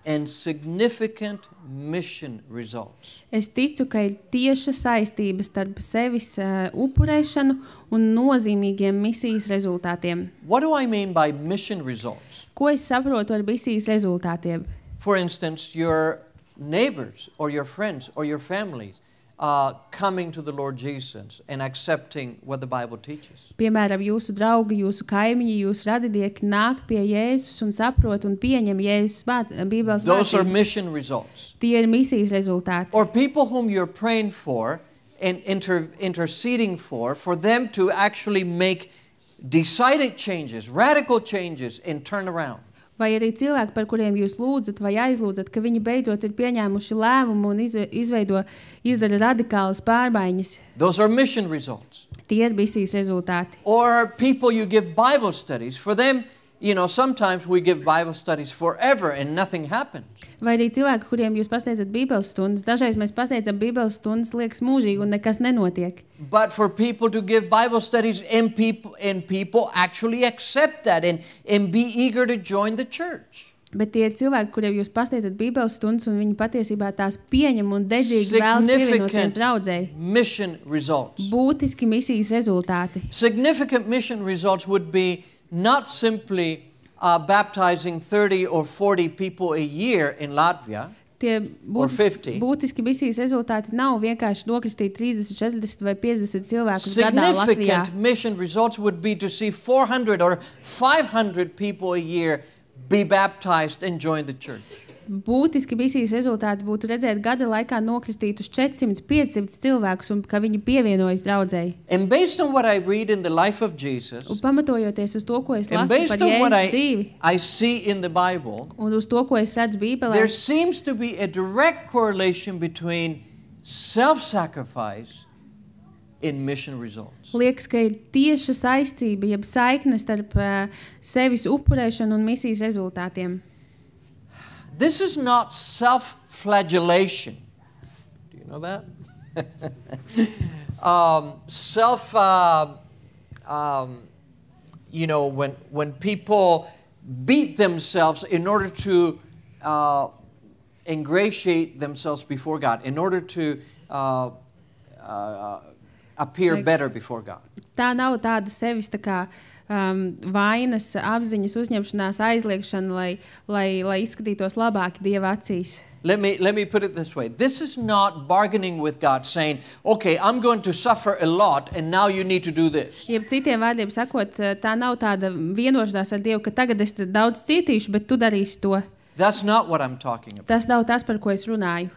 and significant mission results. Es ticu, ka ir tieša saistība starp sevis upurēšanu un nozīmīgiem misijas rezultātiem. What do I mean by mission results? Ko es saprotu ar misijas rezultātiem? For instance, your neighbors or your friends or your families coming to the Lord Jesus and accepting what the Bible teaches. Piemēram, jūsu draugi, jūsu kaimiņi, jūsu radinieki nāk pie Jēzus un saprot un pieņem Jēzus Bībeles Those are mācības. mission results. Tie ir misijas rezultāti. Or people whom you're praying for and interceding for them to actually make decided changes, radical changes, and turn around. Vai arī cilvēki, par kuriem jūs lūdzat vai aizlūdzat, ka viņi beidzot ir pieņēmuši lēmumu un izdara radikālas pārmaiņas. Those are mission results. Tie ir misijas rezultāti. Or people you give Bible studies. For them, sometimes we give Bible studies forever and nothing happens. Vai arī cilvēki, kuriem jūs pasniedzat Bībeles stundas, dažreiz mēs pasniedzam Bībeles stundas, liekas mūžīgi un nekas nenotiek. But for people to give Bible studies and people actually accept that and be eager to join the church. Bet tie ir cilvēki, kuriem jūs pasniedzat Bībeles stundas un viņi patiesībā tās pieņem un dedzīgi vēlas pievienoties draudzei. Mission results. Būtiski misijas rezultāti. Significant mission results would be not simply baptizing 30 or 40 people a year in Latvia. Tie or 50. Būtiski misijas rezultāti nav vienkārši nokristīt 30, 40 vai 50 cilvēkus gadā Latvijā. Significant mission results would be to see 400 or 500 people a year be baptized and join the church. Būtiski misijas rezultāti būtu redzēt gada laikā nokristītus 400, 500 cilvēkus un ka viņi pievienojas draudzei. And based on what I read in the life of Jesus, Un pamatojoties uz to, ko es and lasu based par on what Jēzus dzīvi, I see in the Bible, un uz to, ko es redzu Bībelē, there seems to be a direct correlation between self-sacrifice in mission results. liekas, ka ir tieša saistība, jeb saikne starp sevis upurēšanu un misijas rezultātiem. This is not self-flagellation. Do you know that? When people beat themselves in order to ingratiate themselves before God, in order to appear better before God. Tā nav tāda sevis tā kā vainas apziņas uzņemšanās aizliekšana, lai izskatītos labāk Dieva acīs. Let me put it this way. This is not bargaining with God saying, okay, I'm going to suffer a lot and now you need to do this. Jeb citiem vārdiem sakot, tā nav tāda vienošanās ar Dievu, ka tagad es daudz cietīšu, bet tu darīsi to. That's not what I'm talking about. Tas nav tas, par ko es runāju.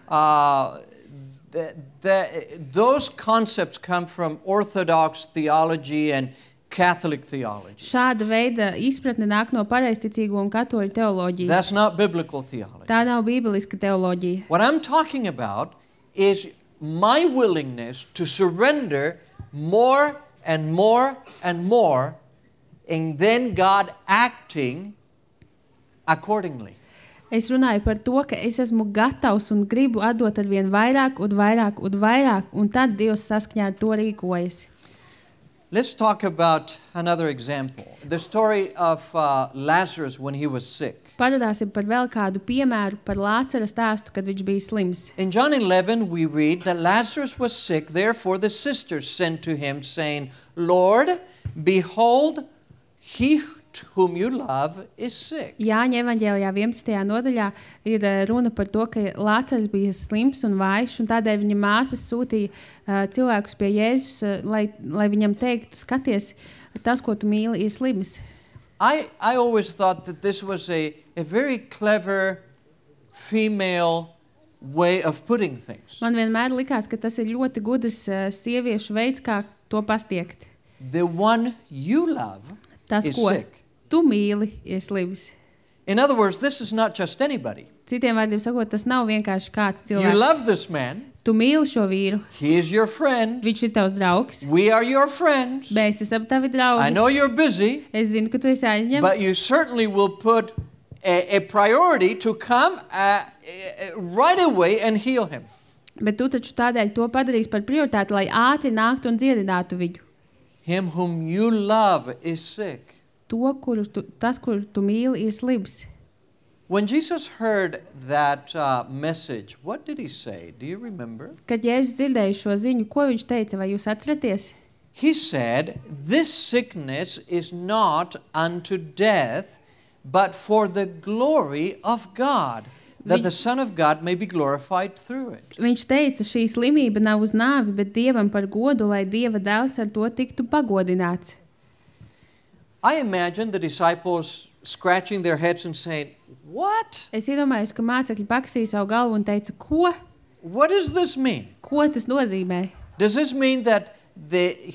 Those concepts come from Orthodox theology and Catholic theology. Šāda veida izpratne nāk no pareizticīgo un katoļu teoloģijas. That's not biblical theology. Tā nav bībeliska teoloģija. What I'm talking about is my willingness to surrender more and more and more, and then God acting accordingly. Es runāju par to, ka es esmu gatavs un gribu atdot ar vien vairāk un vairāk un vairāk, un tad Dievs saskaņā ar to rīkojas. Let's talk about another example. The story of Lazarus when he was sick. Parunāsim par vēl kādu piemēru par Lācara stāstu, kad viņš bija slims. In John 11 we read that Lazarus was sick, therefore the sisters sent to him saying, Lord, behold, he whom you love is sick. Jāņa evaņģēlijā 11. nodaļā ir runa par to, ka Lācars bija slims un vājš, un tādēļ viņa māsas sūtīja cilvēkus pie Jēzus, lai viņam teiktu, skaties, tas, ko tu mīli, ir slims. I always thought that this was a very clever female way of putting things. Man vienmēr likās, ka tas ir ļoti gudrs sieviešu veids, kā to pastiekt. The one you love Tas, is ko sick. tu mīli, ir slims. In other words, this is not just anybody. Citiem vārdiem sakot, tas nav vienkārši kāds You cilvēks. love this man. Tu mīli šo vīru. He is your friend. Viņš ir tavs draugs. We are your friends. Mēs esam tavi draugi. I know you're busy, Es zinu, ka tu esi aizņemts. but you certainly will put a priority to come right away and heal him. Bet tu taču tādēļ to padarīsi par prioritāti, lai ātri nāktu un dziedinātu viņu. Him whom you love is sick. Tas, kuru tu mīli, ir slims. When Jesus heard that message, what did he say? Do you remember? Kad Jēzus dzirdēja šo ziņu, ko viņš teica, vai jūs atceraties? He said, "This sickness is not unto death, but for the glory of God, that the Son of God may be glorified through it." Viņš teica, šī slimība nav uz nāvi, bet Dievam par godu, lai Dieva dēls ar to tiktu pagodināts. I imagine the disciples scratching their heads and saying, "What? Es iedomājos, ka mācekļi paksīja savu galvu un teica, ko? What does this mean? Ko tas nozīmē? Does this mean that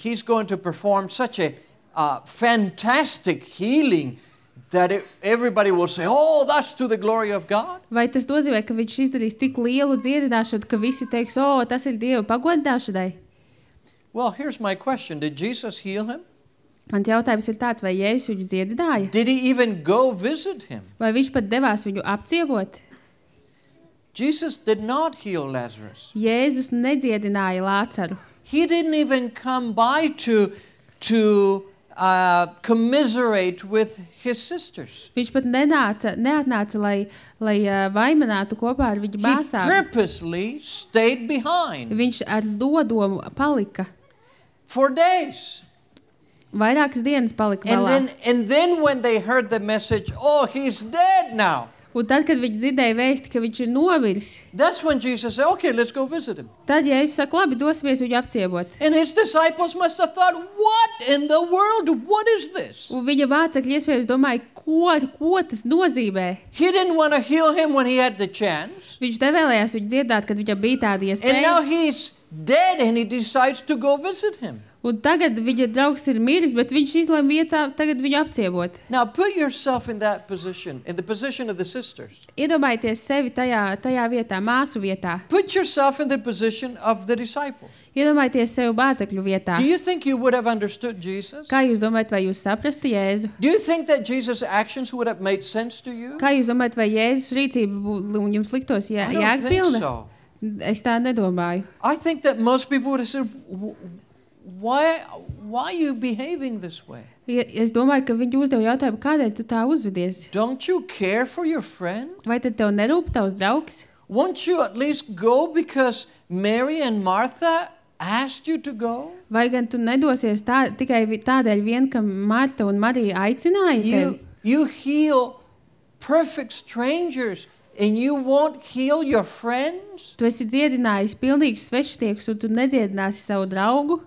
he's going to perform such a fantastic healing that everybody will say, "Oh, that's to the glory of God"? Vai tas nozīmē, ka viņš izdarīs tik lielu dziedināšanu, ka visi teiks, tas ir Dieva pagodināšanai? Well, here's my question. Did Jesus heal him? Mans jautājums ir tāds, vai Jēzus viņu dziedināja? Did he even go visit him? Vai viņš pat devās viņu apciemot? Jesus did not heal Lazarus. Jēzus nedziedināja Lācaru. He didn't even come by to commiserate with his sisters. Viņš pat neatnāca, lai vaininātu kopā ar viņu He māsām. purposely stayed behind Viņš ar dodomu palika. for days. Vairākas dienas palika malā. And then when they heard the message, "Oh, he's dead now." Un tad, kad viņi dzirdēja vēsti, ka viņš ir nomiris, That's when Jesus said, "Okay, let's go visit him." tad Jēzus saka, labi, dosimies viņu apciemot. And his disciples must have thought, "What in the world? What is this?" Un viņa mācekļi iespējams domāja, ko tas nozīmē. He didn't want to heal him when he had the chance. Viņš nevēlējās viņu dziedāt, kad viņam bija tāda And now iespēja. he's dead and he decides to go visit him. Un tagad viņa draugs ir miris, bet viņš izlēma tagad viņu apciemot. Now put yourself in that position, in the position of the sisters. Iedomājieties sevi tajā vietā, māsu vietā. Put yourself in the position of the disciples. Iedomājieties sevi mācekļu vietā. Do you think you would have understood Jesus? Kā jūs domājat, vai jūs saprastu Jēzu? Do you think that Jesus' actions would have made sense to you? Kā jūs domājat, vai Jēzus rīcība jums liktos I don't think jēgpilna? so. Es tā nedomāju. I think that most people would have said, why are you behaving this way? Es domāju, ka viņi uzdeva jautājumu, kādēļ tu tā uzvedies? Don't you care for your friend? Vai tad tev nerūp tavs draugs? Won't you at least go because Mary and Martha asked you to go? Vai gan tu nedosies tikai tādēļ vien, ka Marta un Marija aicināja tevi? You heal perfect strangers and you won't heal your friends? Tu esi dziedinājis pilnīgus svešinieks un tu nedziedināsi savu draugu?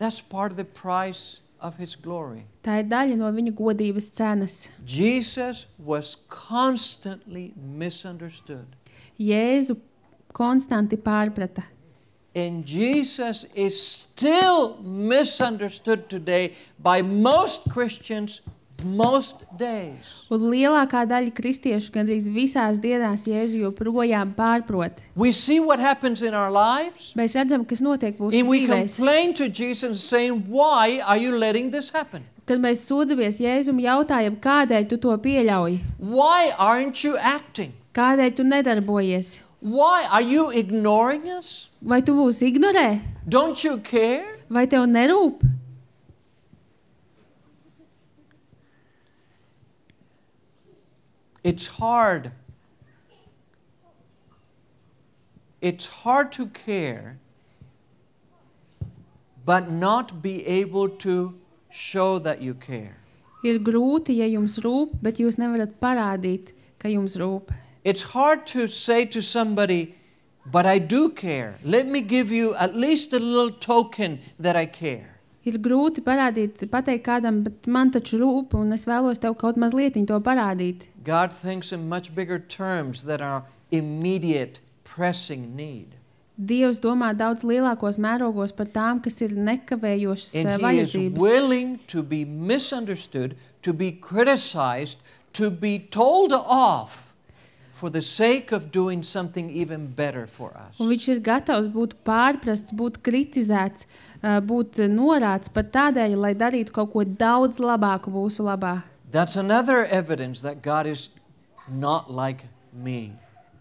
That's part of the price of his glory. Tā ir daļa no viņa godības cenas. Jesus was constantly misunderstood. Jēzu konstanti pārprata. And Jesus is still misunderstood today by most Christians most days. Un lielākā daļa kristiešu gandrīz visās dienās Jēzu joprojām pārprot. We see what happens in our lives, Mēs redzam, kas notiek mūsu and we dzīvēs. complain to Jesus saying, "Why are you letting this happen? Kad mēs sūdzamies Jēzum, jautājam, kādēļ tu to pieļauj? Why aren't you acting? Kādēļ tu nedarbojies? Why are you ignoring us? Vai tu mūs ignorē? Don't you care?" Vai tev nerūp? It's hard. It's hard to care, but not be able to show that you care. Ir grūti, ja jums rūp, bet jūs nevarat parādīt, ka jums rūp. It's hard to say to somebody, "But I do care. Let me give you at least a little token that I care." Ir grūti pateikt kādam, bet man taču rūp, un es vēlos tev kaut mazliet to parādīt. God thinks in much bigger terms than our immediate pressing need. Dievs domā daudz lielākos mērogos par tām, kas ir nekavējošas And he is vajadzības. willing to be misunderstood, to be criticized, to be told off for the sake of doing something even better for us. Un viņš ir gatavs būt pārprasts, būt kritizēts, būt norāds pat tādēļ, lai darītu kaut ko daudz labāku mūsu labā. That's another evidence that God is not like me.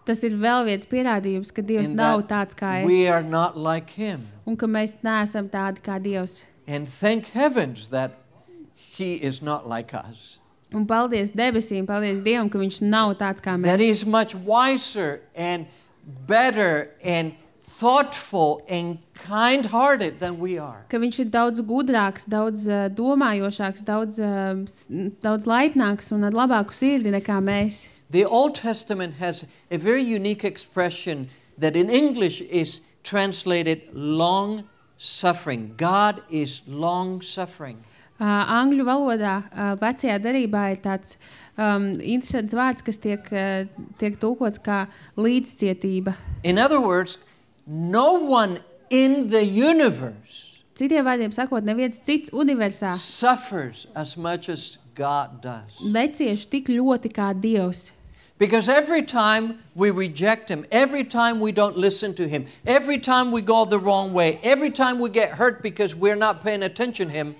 Tas ir vēl viens pierādījums, ka Dievs In nav that tāds kā we es, are not like him. un ka mēs neesam tādi kā Dievs. And thank heavens that he is not like us. Un paldies debesīm, paldies Dievam, ka viņš nav tāds kā That mēs. he is much wiser and better and thoughtful and kind-hearted than we are. Ka viņš ir daudz gudrāks, daudz domājošāks, daudz laipnāks un ar labāku sirdi nekā mēs. The Old Testament has a very unique expression that in English is translated long-suffering. God is long-suffering. Angļu valodā vecajā derībā ir tāds interesants vārds, kas tiek tulkots kā līdzcietība. In other words, no one in the universe Citiem vārdiem sakot, neviens cits universā suffers as much as God does. necieš tik ļoti kā Dievs. Because every time we reject him, every time we don't listen to him, every time we go the wrong way, every time we get hurt because we're not paying attention to him,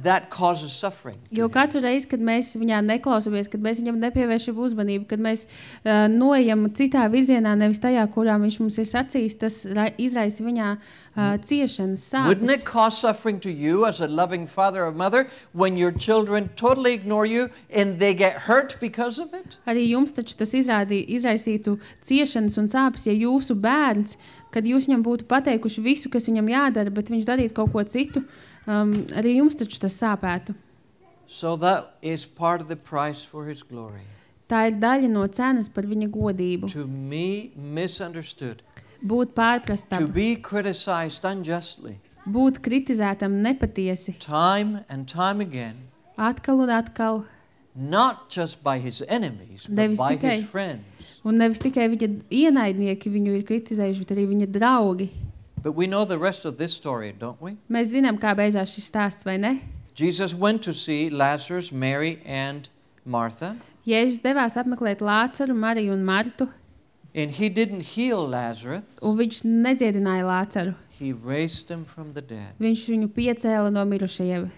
that causes suffering. Jo katru reizi, kad mēs viņā neklausāmies, kad mēs viņam nepievēršam uzmanību, kad mēs noejam citā virzienā, nevis tajā, kurā viņš mums ir sacījis, tas izraisa viņā ciešanas, Wouldn't sāpes. it cause suffering to you as a loving father or mother when your children totally ignore you and they get hurt because of it? Arī jums taču tas izraisītu ciešanas un sāpes, ja jūsu bērns, kad jūs viņam būtu pateikuši visu, kas viņam jādara, bet viņš darītu kaut ko citu, arī jums taču tas sāpētu. So that is part of the price for his glory. Tā ir daļa no cenas par viņa godību. To be misunderstood, Būt to pārprastam, be criticized unjustly, būt kritizētam nepatiesi, time and time again, atkal un atkal, not just by his enemies, but Nevis by tikai- his friends. un nevis tikai viņa ienaidnieki viņu ir kritizējuši, bet arī viņa draugi. But we know the rest of this story, don't we? Mēs zinām, kā beidzās šis stāsts, vai ne? Jesus went to see Lazarus, Mary, and Martha, Jēzus devās apmeklēt Lācaru, Mariju un Martu, and he didn't heal Lazarus. un viņš nedziedināja Lācaru. He raised him from the dead. Viņš viņu piecēla no mirušajiem.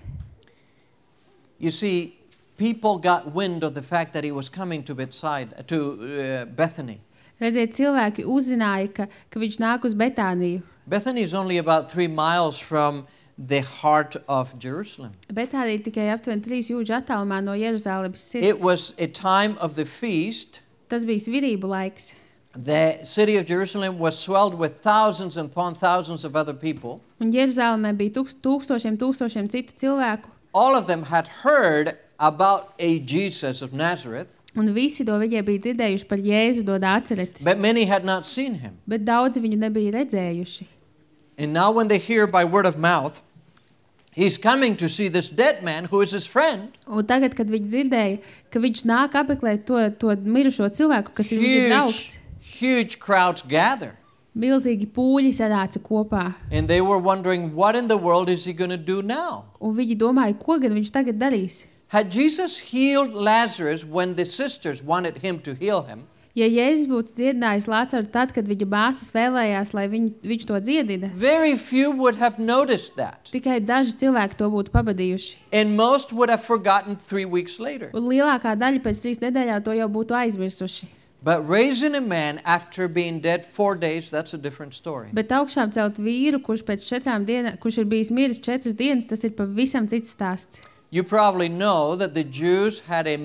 You see, people got wind of the fact that he was coming to Bethany. Redziet, cilvēki uzzināja, ka viņš nāk uz Betāniju. Bethany is only about 3 miles from the heart of Jerusalem. Betānija ir tikai aptuveni 3 jūdžu attālumā no Jeruzalemes It sirds. was a time of the feast. Tas bija svirību laiks. The city of Jerusalem was swelled with thousands upon thousands of other people. Un Jeruzalemē bija tūkstošiem citu cilvēku. All of them had heard about a Jesus of Nazareth, Un visi to viņiem bija dzirdējuši par Jēzu no Nāceretes. but many had not seen him. Bet daudzi viņu nebija redzējuši. And now when they hear by word of mouth, he's coming to see this dead man who is his friend, Un tagad, kad viņi dzirdēja, ka viņš nāk apmeklēt to mirušo cilvēku, kas ir viņa draugs, huge crowds gather. milzīgi pūļi sanāca kopā. And they were wondering, what in the world is he going to do now? Un viņi domāja, ko gan viņš tagad darīs. Had Jesus healed Lazarus when the sisters wanted him to heal him, Ja Jēzus būtu dziedinājis Lācaru tad, kad viņa māsas vēlējās, lai viņš to dziedina, very few would have noticed that. tikai daži cilvēki to būtu pavadījuši. And most would have forgotten 3 weeks later. Un lielākā daļa pēc 3 nedēļām to jau būtu aizmirsuši. But raising a man after being dead 4 days, that's a different story. Bet augšām celt vīru, kurš kurš ir bijis miris 4 dienas, tas ir pavisam cits stāsts. You probably know that the Jews had a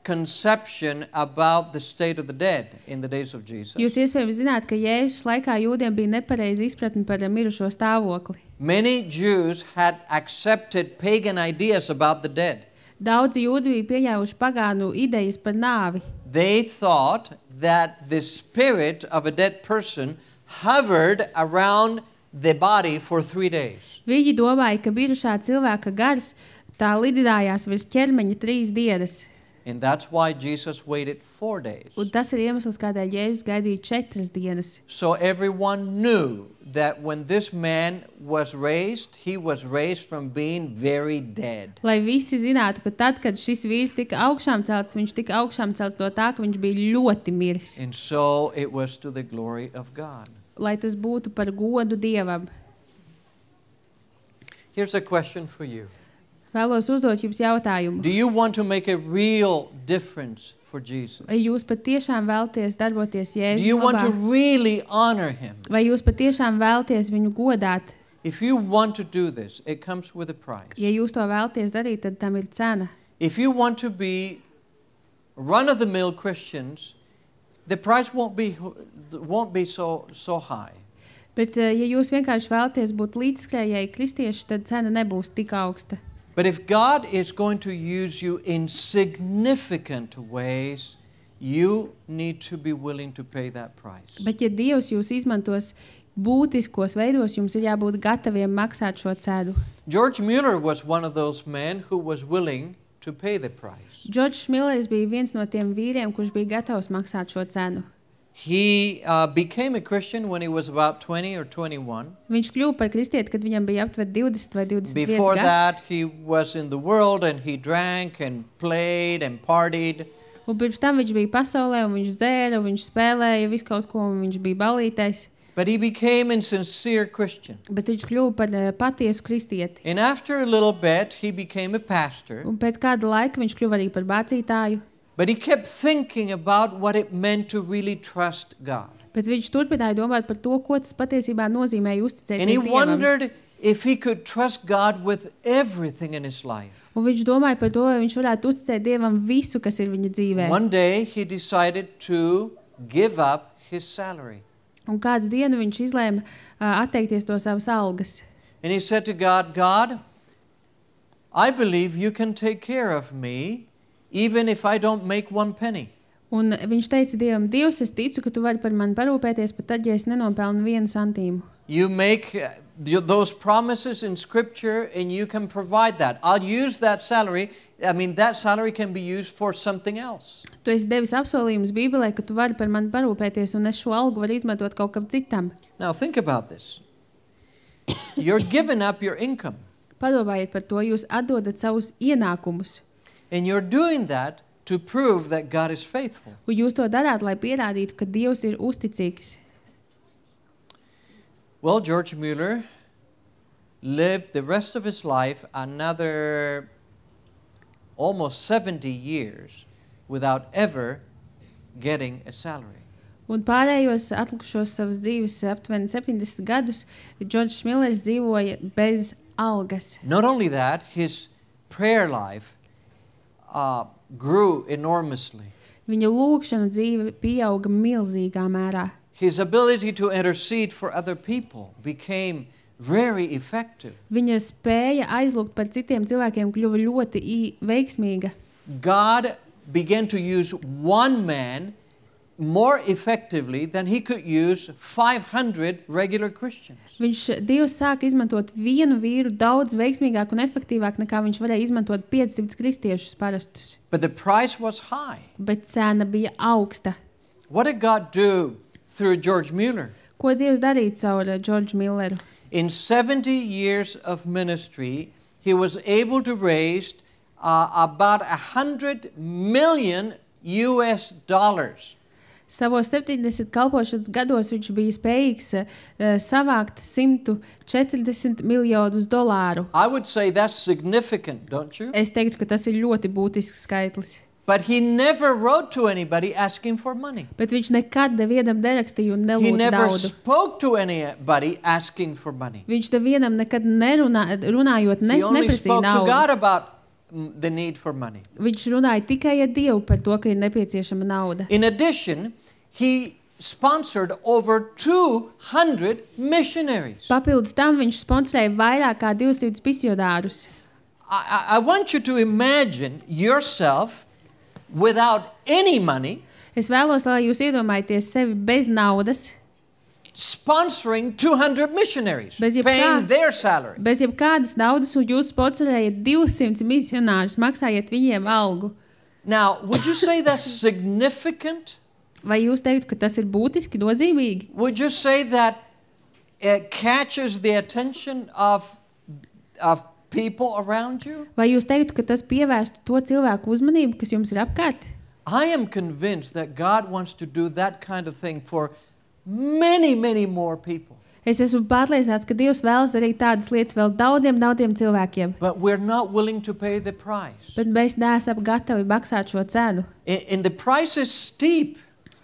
misconception about the state of the dead in the days of Jesus. Jūs iespējams zināt, ka Jēzus laikā jūdiem bija nepareiza izpratne par mirušo stāvokli. Many Jews had accepted pagan ideas about the dead. Daudzi jūdi bija pieņēmuši pagānu idejas par nāvi. They thought that the spirit of a dead person hovered around the body for 3 days. Viņi domāja, ka mirušā cilvēka gars tā lidinājās virs ķermeņa 3 dienas. And that's why Jesus waited 4 days. Un tas ir iemesls, kādēļ Jēzus gaidīja 4 dienas. So everyone knew that when this man was raised, he was raised from being very dead. Lai visi zinātu, ka tad, kad šis vīrs tika augšām celts, viņš tika augšām celts no tā, ka viņš bija ļoti miris. And so it was to the glory of God. Lai tas būtu par godu Dievam. Here's a question for you. Vēlos uzdot jums jautājumu. Do you want to make a real difference for Jesus? Vai jūs patiešām vēlties darboties Do Jēzus you want to labā? really honor him? Vai jūs patiešām vēlties viņu godāt? If you want to do this, it comes with a price. Ja jūs to vēlties darīt, tad tam ir cena. If you want to be run-of-the-mill Christians, the price won't be so high. Bet, ja jūs vienkārši vēlties būt līdzskrējēji kristieši, tad cena nebūs tik augsta. But if God is going to use you in significant ways, you need to be willing to pay that price. Bet, ja Dievs jūs izmantos būtiskos veidos, jums ir jābūt gataviem maksāt šo cenu. George Mueller was one of those men who was willing to pay the price. Džordžs Millers bija viens no tiem vīriem, kurš bija gatavs maksāt šo cenu. He became a Christian when he was about 20 or 21. Viņš kļuva par kristieti, kad viņam bija aptuveni 20 vai 21 Before gads. that, he was in the world and he drank and played and partied. Un pirms tam viņš bija pasaulē, un viņš dzēra, un viņš spēlēja visu kaut ko, un viņš bija ballītais. But he became a sincere Christian. Bet viņš kļuva par patiesu kristieti. And after a little bit, he became a pastor. Un pēc kāda laika viņš kļuva arī par mācītāju. But he kept thinking about what it meant to really trust God. Bet viņš turpināja domāt par to, ko tas patiesībā nozīmēja uzticēties And he Dievam. wondered if he could trust God with everything in his life. Un viņš domāja par to, vai viņš varētu uzticēt Dievam visu, kas ir viņa dzīvē. One day, he decided to give up his salary. Un kādu dienu viņš izlēma atteikties no savas algas. And he said to God, God, I believe you can take care of me even if I don't make one penny. Un viņš teica Dievam, Dievs, es ticu, ka tu vari par mani parūpēties, pat tad, ja es nenopelnu vienu santīmu. You make those promises in Scripture and you can provide that. I'll use that salary. I mean, that salary can be used for something else. Tu esi devis apsolījumus Bībelē, ka tu vari par mani parūpēties, un es šo algu varu izmantot kaut kam citam. Now, think about this. You're giving up your income. Padomājiet par to, jūs atdodat savus ienākumus. And you're doing that to prove that God is faithful. Un jūs to darāt, lai pierādītu, ka Dievs ir uzticīgs. Well, George Mueller lived the rest of his life another almost 70 years without ever getting a salary. Un pārējos atlikušos savas dzīves aptuveni 70 gadus, Džordžs Millers dzīvoja bez algas. Not only that, his prayer life grew enormously. Viņa lūgšanu dzīve pieauga milzīgā mērā. His ability to intercede for other people became very effective. Viņa spēja aizlūgt par citiem cilvēkiem kļuva ļoti veiksmīga. God began to use one man more effectively than he could use 500 regular Christians. Dievs sāka izmantot vienu vīru daudz veiksmīgāk un efektīvāk nekā viņš varēja izmantot 500 kristiešus parastus. But the price was high. Bet cena bija augsta. What did God do through George Mueller? Ko Dievs darīja caur Džordžu Milleru? In 70 years of ministry, he was able to raise about $100 million. Savos 70 kalpošanas gados viņš bija spējīgs savākt $140 miljonus. I would say that's significant, don't you? Es teiktu, ka tas ir ļoti būtisks skaitlis. But he never wrote to anybody asking for money. Bet viņš nekad nevienam nerakstīja un He nelūdza never naudu. spoke to anybody asking for money. Viņš nevienam nekad runājot He only neprasīja spoke to naudu. God about the need for money. Viņš runāja tikai ar Dievu par to, ka ir nepieciešama nauda. In addition, he sponsored over 200 missionaries. Papildus tam viņš sponsorēja vairāk kā 200 misionārus. I want you to imagine yourself without any money Es vēlos, lai jūs iedomājaties sevi bez naudas, sponsoring 200 missionaries, Bez jebkā- paying their salary. bez jebkādas naudas, un jūs sponsorējat 200 misionārus, maksājat viņiem algu. Now, would you say that's significant? Vai jūs teiktu, ka tas ir būtiski nozīmīgi? Would you say that catches the attention of people around you? Vai jūs teiktu, ka tas pievērstu to cilvēku uzmanību, kas jums ir apkārt? I am convinced that God wants to do that kind of thing for many, many more people. Es esmu pārliecināts, ka Dievs vēlas darīt tādas lietas vēl daudziem cilvēkiem. But we're not willing to pay the price. Bet mēs neesam gatavi maksāt šo cenu. And the price is steep.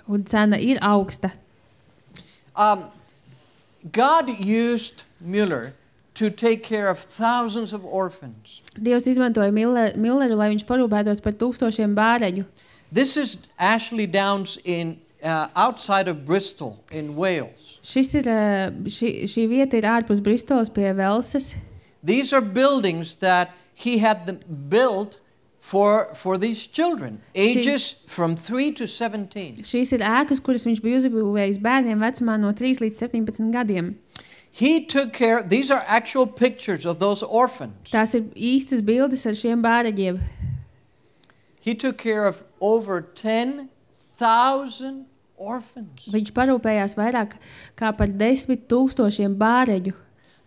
Un cena ir augsta. God used Mueller to take care of thousands of orphans. Dievs izmantoja Milleru, lai viņš parūpētos par tūkstošiem bāreņu. This is Ashley Downs in outside of Bristol in Wales. Šī vieta ir ārpus Bristolas pie Velses. These are buildings that he had them built for these children, ages from 3 to 17. Šīs ir ēkas, kuras viņš bija uzbūvējis bērniem vecumā no 3 līdz 17 gadiem. He took care, these are actual pictures of those orphans. Tās ir īstas bildes ar šiem bāreņiem. He took care of over 10,000 orphans. Viņš parūpējās vairāk kā par 10,000 bāreņu.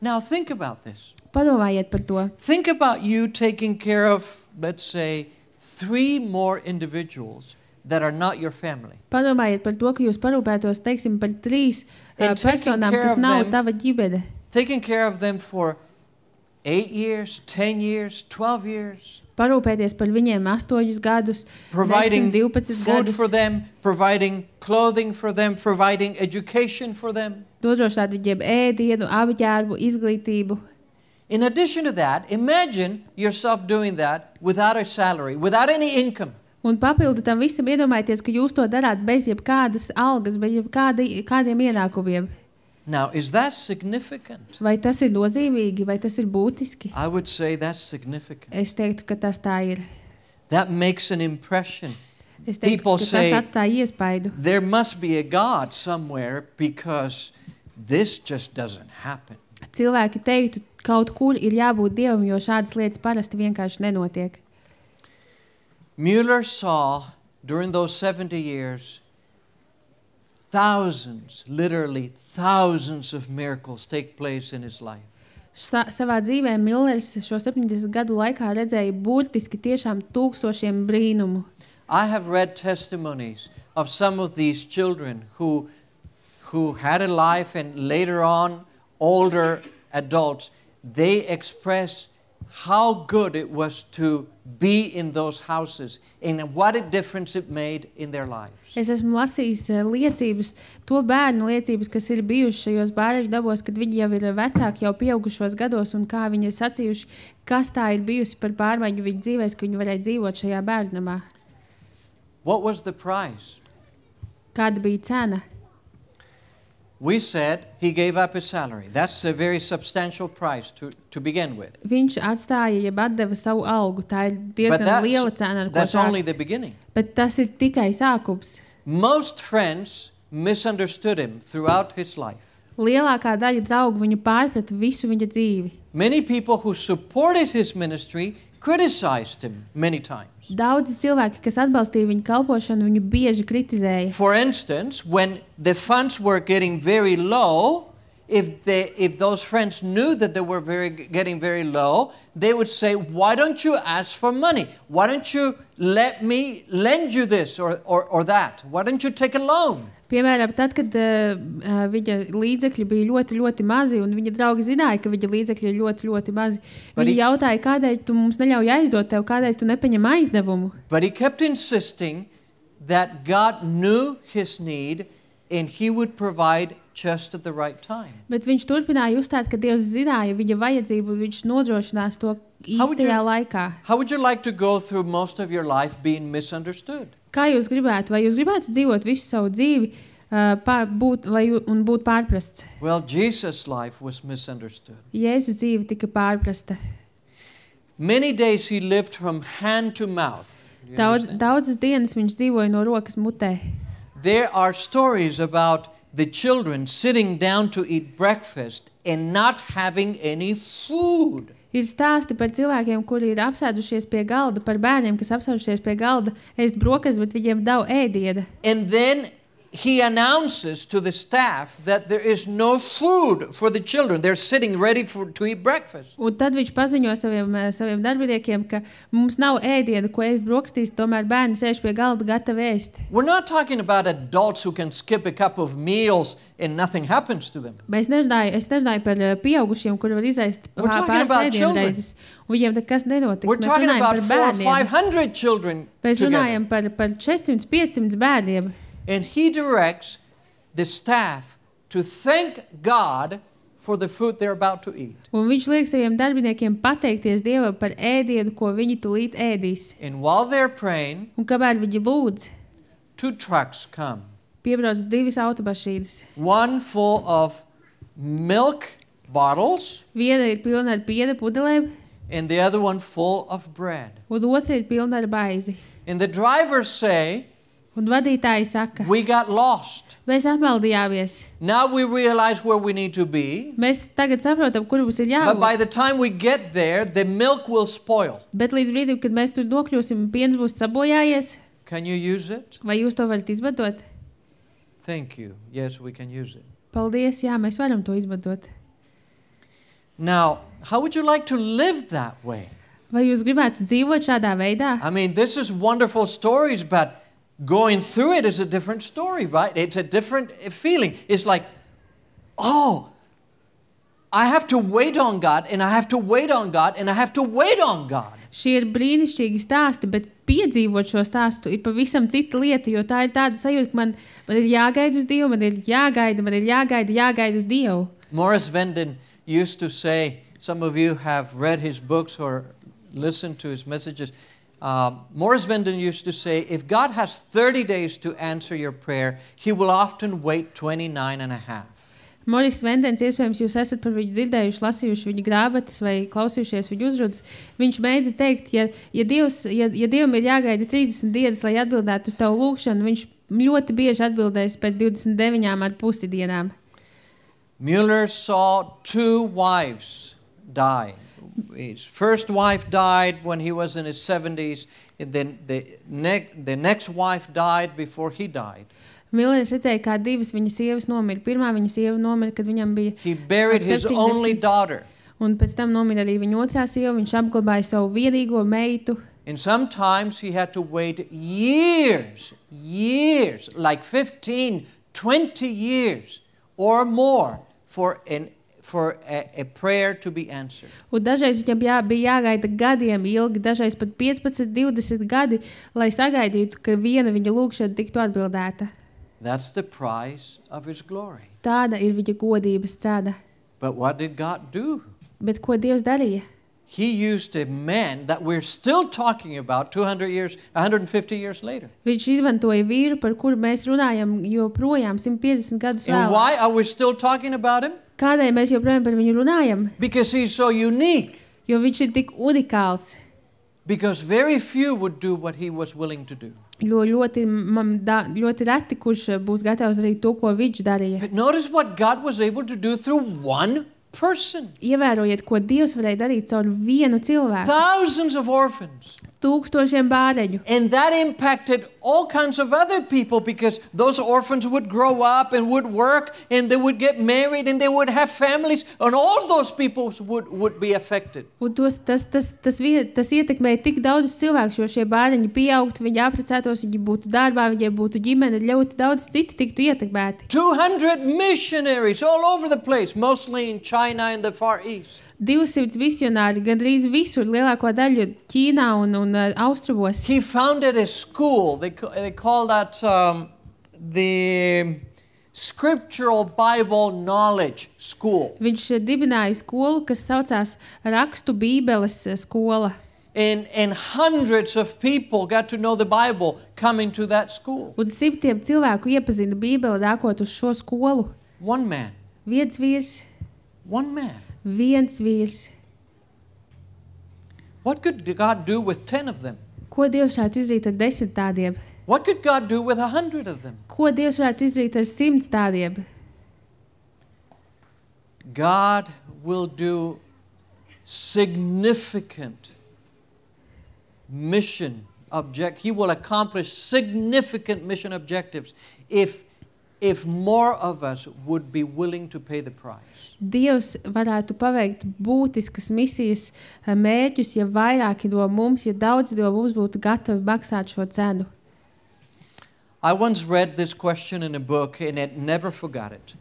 Now think about this. Padomājiet par to. Think about you taking care of, let's say, 3 more individuals that are not your family. Padomājiet par to, ka jūs parūpētos, teiksim, par 3 personām, kas nav tava ģimene. Taking care of them for 8 years, 10 years, 12 years. Parūpēties par viņiem 8 gadus, 10, 12 food gadus. for them, providing clothing for them, providing education for them. Nodrošināt viņiem ēdienu, apģērbu, izglītību. In addition to that, imagine yourself doing that without a salary, without any income. Un papildu tam visam iedomājieties, ka jūs to darāt bez jebkādas algas, bez kādiem ienākumiem. Now, is that significant? Vai tas ir nozīmīgi, vai tas ir būtiski? I would say that's significant. Es teiktu, ka tas tā ir. That makes an impression. Es teiktu, People ka say, tas atstāja iespaidu. there must be a God somewhere because this just doesn't happen. Cilvēki teiktu, kaut kur ir jābūt Dievam, jo šādas lietas parasti vienkārši nenotiek. Mueller saw during those 70 years thousands, literally thousands of miracles take place in his life. Savā dzīvē Millers šo 70 gadu laikā redzēja burtiski tiešām tūkstošiem brīnumu. I have read testimonies of some of these children who had a life and later on older adults, they express how good it was to be in those houses and what a difference it made in their lives. Es esmu lasījis liecības, to bērnu liecības, kas ir bijuši šajos bērnu dabos, kad viņi jau ir vecāki, jau pieaugušos gados, un kā viņi ir sacījuši, kas tā ir bijusi par pārmaiņu viņu dzīvēs, ka viņi varēja dzīvot šajā bērnamā. What was the price? Kāda bija cena? We said he gave up his salary. That's a very substantial price to begin with. Viņš atstāja, jeb atdeva savu algu. Tā ir diezgan liela cena, ar ko that's only the beginning. Bet tas ir tikai sākums. Most friends misunderstood him throughout his life. Lielākā daļa draugu viņu pārprata visu viņa dzīvi. Many people who supported his ministry criticized him many times. Daudzi cilvēki, kas atbalstīja viņa kalpošanu, viņu bieži kritizēja. For instance, when the funds were getting very low, if those friends knew that they were getting very low, they would say, "Why don't you ask for money? Why don't you let me lend you this or that? Why don't you take a loan?" Piemēram, tad, kad viņa līdzekļi bija ļoti, ļoti mazi, un viņa draugi zināja, ka viņa līdzekļi ir ļoti, ļoti mazi, viņi jautāja, kādēļ tu mums neļauj aizdot tev, kādēļ tu nepaņem aizdevumu. But he kept insisting that God knew his need and he would provide just at the right time. Bet viņš turpināja uzstāt, ka Dievs zināja viņa vajadzību, un viņš nodrošinās to īstajā laikā. How would you like to go through most of your life being misunderstood? Kā jūs gribētu? Vai jūs gribētu dzīvot visu savu dzīvi un būt pārprasts? Well, Jesus' life was misunderstood. Jēzus dzīve tika pārprasta. Many days he lived from hand to mouth. Daudzas dienas viņš dzīvoja no rokas mutē. There are stories about the children sitting down to eat breakfast and not having any food. Ir stāsti par cilvēkiem, kuri ir apsēdušies pie galda, par bērniem, kas apsēdušies pie galda, ēst brokastis, bet viņiem nav ēdiena. And then he announces to the staff that there is no food for the children. They're sitting ready to eat breakfast. Un tad viņš paziņo saviem darbiniekiem, ka mums nav ēdiena, ko ēst brokastīs, tomēr bērni sēž pie galda gatavi ēst. We're not talking about adults who can skip a couple of meals and nothing happens to them. Es nerunāju par pieaugušiem, kuri var izaist pāris ēdienreizes, un viņiem nekas nenotiks. We're talking about 400 or 500 children Mēs together. runājam par 400-500 bērniem. And he directs the staff to thank God for the food they're about to eat. Un viņš liek saviem darbiniekiem pateikties Dievam par ēdienu, ko viņi tūlīt ēdīs. And while they're praying, Un kamēr viņi lūdz, 2 trucks come. piebrauc 2 automašīnas. One full of milk bottles Viena ir pilna ar piena pudelēm, and the other one full of bread. un otra ir pilna ar maizi. And the drivers say, Un vadītāji saka, we got lost. mēs apmaldījāmies. Now we realize where we need to be. Mēs tagad saprotam, kur mums ir But by jābūt. the time we get there, the milk will spoil. Bet līdz brīdim, kad mēs tur nokļūsim, piens būs sabojājies. Can you use it? Vai jūs to varat izmantot? Thank you. Yes, we can use it. Paldies, jā, mēs varam to izmantot. Now, how would you like to live that way? Vai jūs gribētu dzīvot šādā veidā? I mean, this is wonderful stories, but going through it is a different story, right? It's a different feeling. It's like, oh, I have to wait on God, and I have to wait on God, and I have to wait on God. Šie ir brīnišķīgi stāsti, bet piedzīvot šo stāstu ir pavisam cita lieta, jo tā ir tāda sajūta, ka man ir jāgaida uz Dievu, man ir jāgaida uz Dievu. Morris Venden used to say, some of you have read his books or listened to his messages. Morris Venden used to say, if God has 30 days to answer your prayer, he will often wait 29 and a half. Moris Vendens, iespējams, jūs esat par viņu dzirdējuši, lasījuši viņa grāmatas vai klausījušies viņa uzrunas. Viņš mēdz teikt, ja Dievam ir jāgaida 30 dienas, lai atbildētu uz tavu lūgšanu, viņš ļoti bieži atbildēs pēc 29,5 dienām. Mueller saw 2 wives die. His first wife died when he was in his 70s, and then the next wife died before he died. Millers redzēja, kā 2 viņa sievas nomira. Pirmā viņa sieva nomira, kad viņam bija He buried his 70. only daughter. Un pēc tam nomira arī viņa otrā sieva. Viņš apglabāja savu vienīgo meitu. And sometimes he had to wait years, like 15, 20 years or more for a prayer to be answered. Un dažreiz viņam bija jāgaida gadiem ilgi, dažreiz pat 15, 20 gadi, lai sagaidītu, ka viena viņa lūgšana tiktu atbildēta. That's the price of his glory. Tāda ir viņa godības cena. But what did God do? Bet ko Dievs darīja? He used a man that we're still talking about 200 years, 150 years later. Viņš izmantoja vīru, par kuru mēs runājam joprojām 150 gadus And vēlāk. why are we still talking about him? Kādēļ mēs joprojām par viņu runājam? Because he's so unique. Jo viņš ir tik unikāls. Because very few would do what he was willing to do. Jo ļoti reti, kurš būs gatavs darīt to, ko viņš darīja. But notice what God was able to do through one person. Ievērojiet, ko Dievs varēja darīt caur vienu cilvēku. Thousands of orphans. Tūkstošiem bāreņu. And that impacted all kinds of other people because those orphans would grow up and would work and they would get married and they would have families and all those people would be affected. Un tas ietekmēja tik daudz cilvēkus, jo šie bāreņi pieaugtu, viņi apprecētos, viņi būtu darbā, viņiem būtu ģimene, ļoti daudz citi tiktu ietekmēti. 200 missionaries all over the place, mostly in China and the Far East. 200 misionāri gandrīz visur, lielāko daļu Ķīnā un Austrumos. He founded a school. They call that the Scriptural Bible Knowledge School. Viņš dibināja skolu, kas saucās Rakstu Bībeles skola. And hundreds of people got to know the Bible coming to that school. Un simtiem cilvēku iepazina Bībeli nākot uz šo skolu. One man. Viens vīrs. One man. Viens vīrs. What could God do with 10 of them? Ko Dievs varētu izdarīt ar 10 tādiem? What could God do with 100 of them? Ko Dievs varētu izdarīt ar 100 tādiem? God will do significant mission object. He will accomplish significant mission objectives if if more of us would be willing to pay the price. Dievs varētu paveikt būtiskas misijas mērķus, ja vairāki no mums, ja daudzi no mums būtu gatavi maksāt šo cenu. I once read this question in a book and it never forgot it.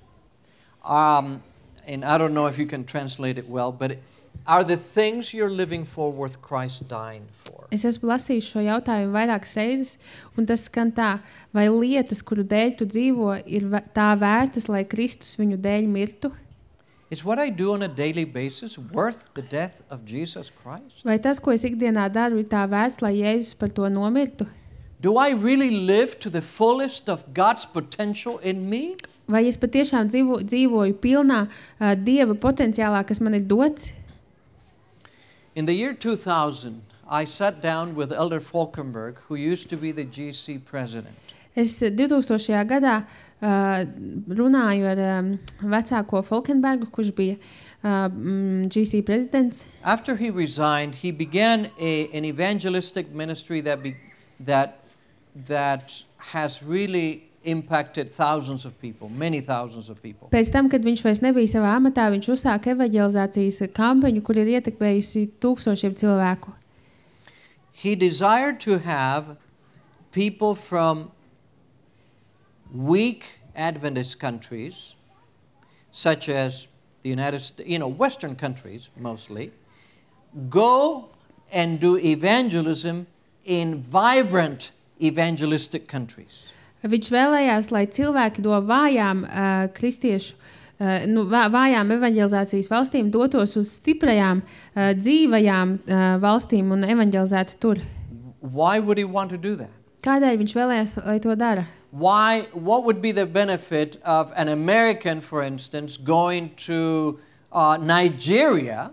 And I don't know if you can translate it well, but are the things you're living for worth Christ dying for? Es esmu lasījis šo jautājumu vairākas reizes, un tas skan tā, vai lietas, kuru dēļ tu dzīvo, ir tā vērtas, lai Kristus viņu dēļ mirtu? Is what I do on a daily basis worth the death of Jesus Christ? Vai tas, ko es ikdienā daru, ir tā vērts, lai Jēzus par to nomirtu? Do I really live to the fullest of God's potential in me? Vai es patiešām dzīvoju pilnā Dieva potenciālā, kas man ir dots? In the year 2000, I sat down with Elder Falkenberg, who used to be the GC president. Es 2000. gadā runāju ar vecāko Falkenbergu, kurš bija GC prezidents. After he resigned, he began an evangelistic ministry that has really impacted thousands of people, many thousands of people. Pēc tam, kad viņš vairs nebija savā amatā, viņš uzsāka evaņģelizācijas kampaņu, kur ir ietekmējusi tūkstošiem cilvēku. He desired to have people from weak Adventist countries, such as the United States, Western countries mostly, go and do evangelism in vibrant evangelistic countries. Viņš vēlējās, lai cilvēki no vājām vājām evaņģelizācijas valstīm dotos uz stiprajām, dzīvajām valstīm un evaņģelizētu tur. Why would he want to do that? Kādēļ viņš vēlējās, lai to dara? What would be the benefit of an American, for instance, going to Nigeria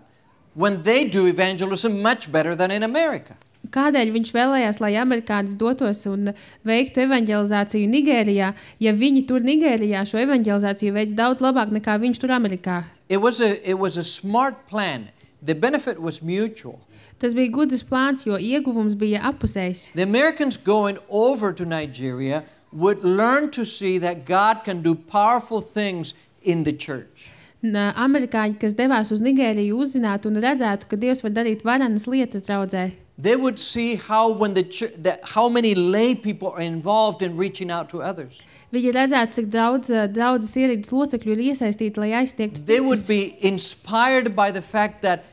when they do evangelism much better than in America? Kādēļ viņš vēlējās, lai amerikānis dotos un veiktu evaņģelizāciju Nigērijā, ja viņi tur Nigērijā šo evaņģelizāciju veids daudz labāk nekā viņš tur Amerikā? It was a smart plan. The benefit was mutual. Tas bija gudrs plāns, jo ieguvums bija appusējs. The Americans going over to Nigeria would learn to see that God can do powerful things in the church. Amerikāņi, kas devās uz Nigēriju, uzzinātu un redzētu, ka Dievs var darīt varenas lietas draudzē. They would see how how many lay people are involved in reaching out to others. Viņi redzētu, cik draudzes ierīces locekļu ir iesaistīti, lai aizsniegtu citus. They would be inspired by the fact that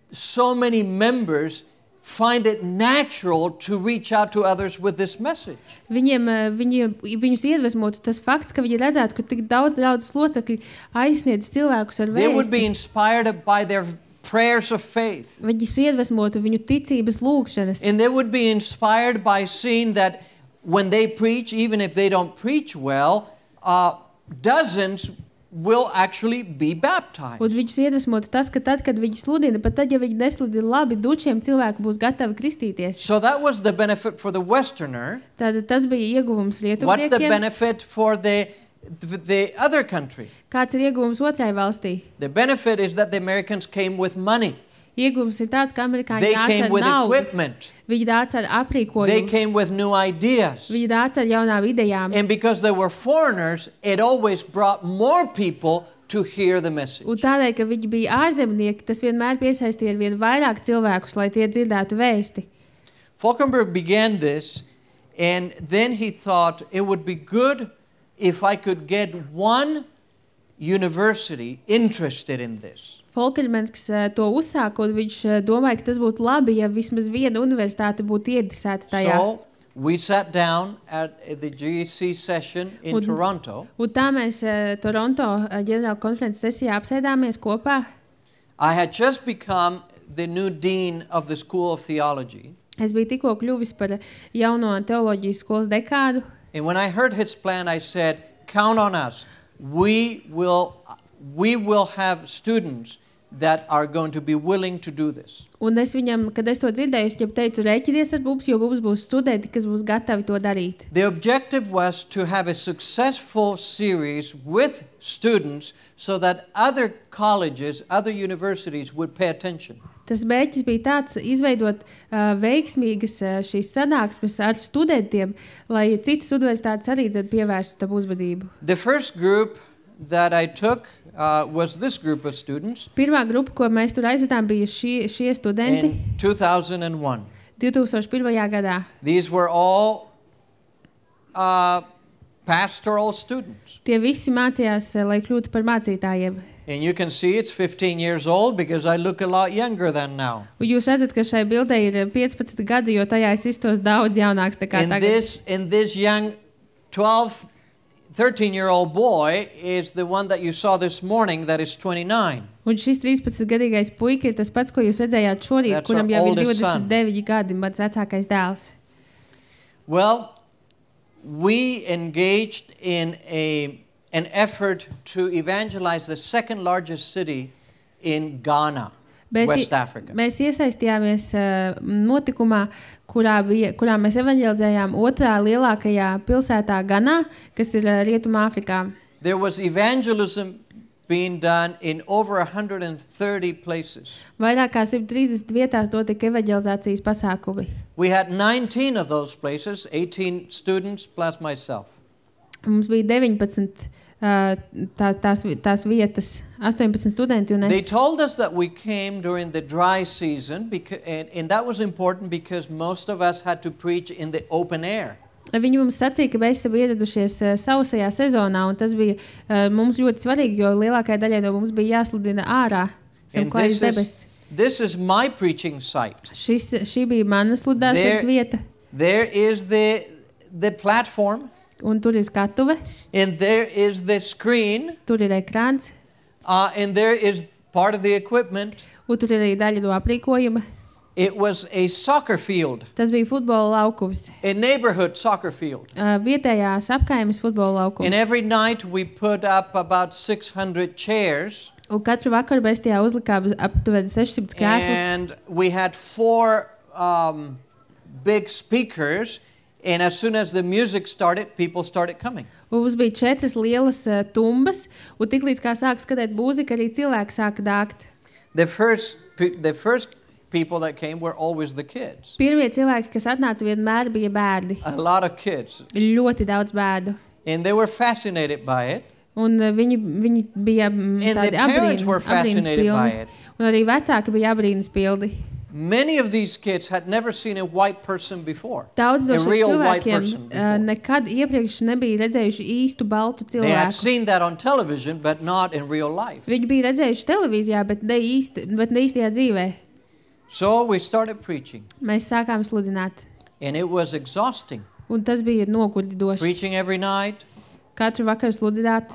so many members find it natural to reach out to others with this message. Viņus iedvesmotu tas fakts, ka viņi redzētu, ka tik daudz draudzes locekļi aizsniedz cilvēkus ar vēsti. They would be inspired by their prayers of faith. Viņus iedvesmotu viņu ticības lūgšanas. And they would be inspired by seeing that when they preach, even if they don't preach well, dozens will actually be baptized. Un viņus iedvesmotu tas, ka tad, kad viņi sludina, pat tad, ja viņi nesludina labi, dučiem cilvēki būs gatavi kristīties. So that was the benefit for the Westerner. Tātad tas bija ieguvums rietumniekiem. What's the benefit for the other country? Kāds ir ieguvums otrai valstī? The benefit is that the Americans came with money. Ieguvums ir tāds, ka amerikāņi They nāca came ar with naudu. equipment. Viņi nāca ar They aprīkojumu. came with new ideas. Viņi nāca ar jaunām idejām. And because they were foreigners, it always brought more people to hear the message. Un tādēļ, ka viņi bija ārzemnieki, tas vienmēr piesaistīja ar vien vairāk cilvēkus, lai tie dzirdētu vēsti. Falkenberg began this, and then he thought it would be good if I could get one university interested in this. Falkenbergs to uzsāka, un viņš domāja, ka tas būtu labi, ja vismaz viena universitāte būtu ieinteresēta tajā. So we sat down at the GEC session in Toronto. Un tā mēs Toronto ģenerāla konferences sesijā apsēdāmies kopā. I had just become the new dean of the School of Theology. Es biju tikko kļuvis par jauno teoloģijas skolas dekādu. And when I heard his plan, I said, count on us. We will have students that are going to be willing to do this. Un es viņam, kad es to dzirdēju, es teicu, rēķinies ar mums, jo mums būs studenti, kas būs gatavi to darīt. The objective was to have a successful series with students so that other colleges, other universities would pay attention. Tas mērķis bija tāds, izveidot veiksmīgas šīs sanāksmes ar studentiem, lai citas universitātes arī pievērstu tam uzmanību. The first group that I took was this group of students Pirmā grupa, ko mēs tur aizvedām, bija šie studenti in 2001. 2001. gadā. These were all pastoral students. Tie visi mācījās, lai kļūtu par mācītājiem. And you can see it's 15 years old because I look a lot younger than now. Un jūs redzat, ka šai bildē ir 15 gadu, jo tajā es iztos daudz jaunāks nekā tagad. And this young 13-year-old boy is the one that you saw this morning that is 29. Un šis 13-gadīgais puika ir tas pats, ko jūs redzējāt šorīt, That's kuram our jau ir oldest son. 29 gadi, mans vecākais dēls. Well, we engaged in an effort to evangelize the second largest city in Ghana, West Africa. Mēs iesaistījāmies notikumā, kurā mēs evanģelizējām otrā lielākajā pilsētā Ganā, kas ir Rietumā Afrikā. There was evangelism being done in over 130 places. Vairāk kā 130 vietās notika evanģelizācijas pasākumi. We had 19 of those places, 18 students plus myself. Mums bija 19 tās vietas, 18 studenti un They es. told us that we came during the dry season, and that was important because most of us had to preach in the open air. Viņi mums sacīja, ka mēs esam ieradušies sausajā sezonā, un tas bija mums ļoti svarīgi, jo lielākajai daļai no mums bija jāsludina ārā. And this is my preaching site. Šī bija mana sludināšanas vieta. There is the platform. Un tur ir skatuve. And there is the screen. Tur ir ekrāns. And there is part of the equipment. Un tur ir arī daļa no aprīkojuma. It was a soccer field. Tas bija futbola laukums. A neighborhood soccer field. Vietējās apkaimes futbola laukums. And every night we put up about 600 chairs. Un katru vakaru mēs tajā uzlikām aptuveni 600 krēslus. And we had 4 big speakers. And as soon as the music started, people started coming. Un mums bija 4 lielas tumbas, un tiklīdz kā sāka skatēt mūziku, arī cilvēki sāka dāgt. The first people that came were always the kids. Pirmie cilvēki, kas atnāca, vienmēr bija bērni. A lot of kids. Ļoti daudz bērnu. And they were fascinated by it. Un viņi bija tādi apbrīnas. Un arī vecāki bija apbrīnas pildi. Many of these kids had never seen a white person before. Daudz no šiem cilvēkiem before. Nekad iepriekš nebija redzējuši īstu baltu cilvēku. They had seen that on television, but not in real life. Viņi bija redzējuši televīzijā, bet ne īstajā dzīvē. So we started preaching. Mēs sākām sludināt. And it was exhausting. Un tas bija nogurdoši. Preaching every night. Katru vakaru sludināt.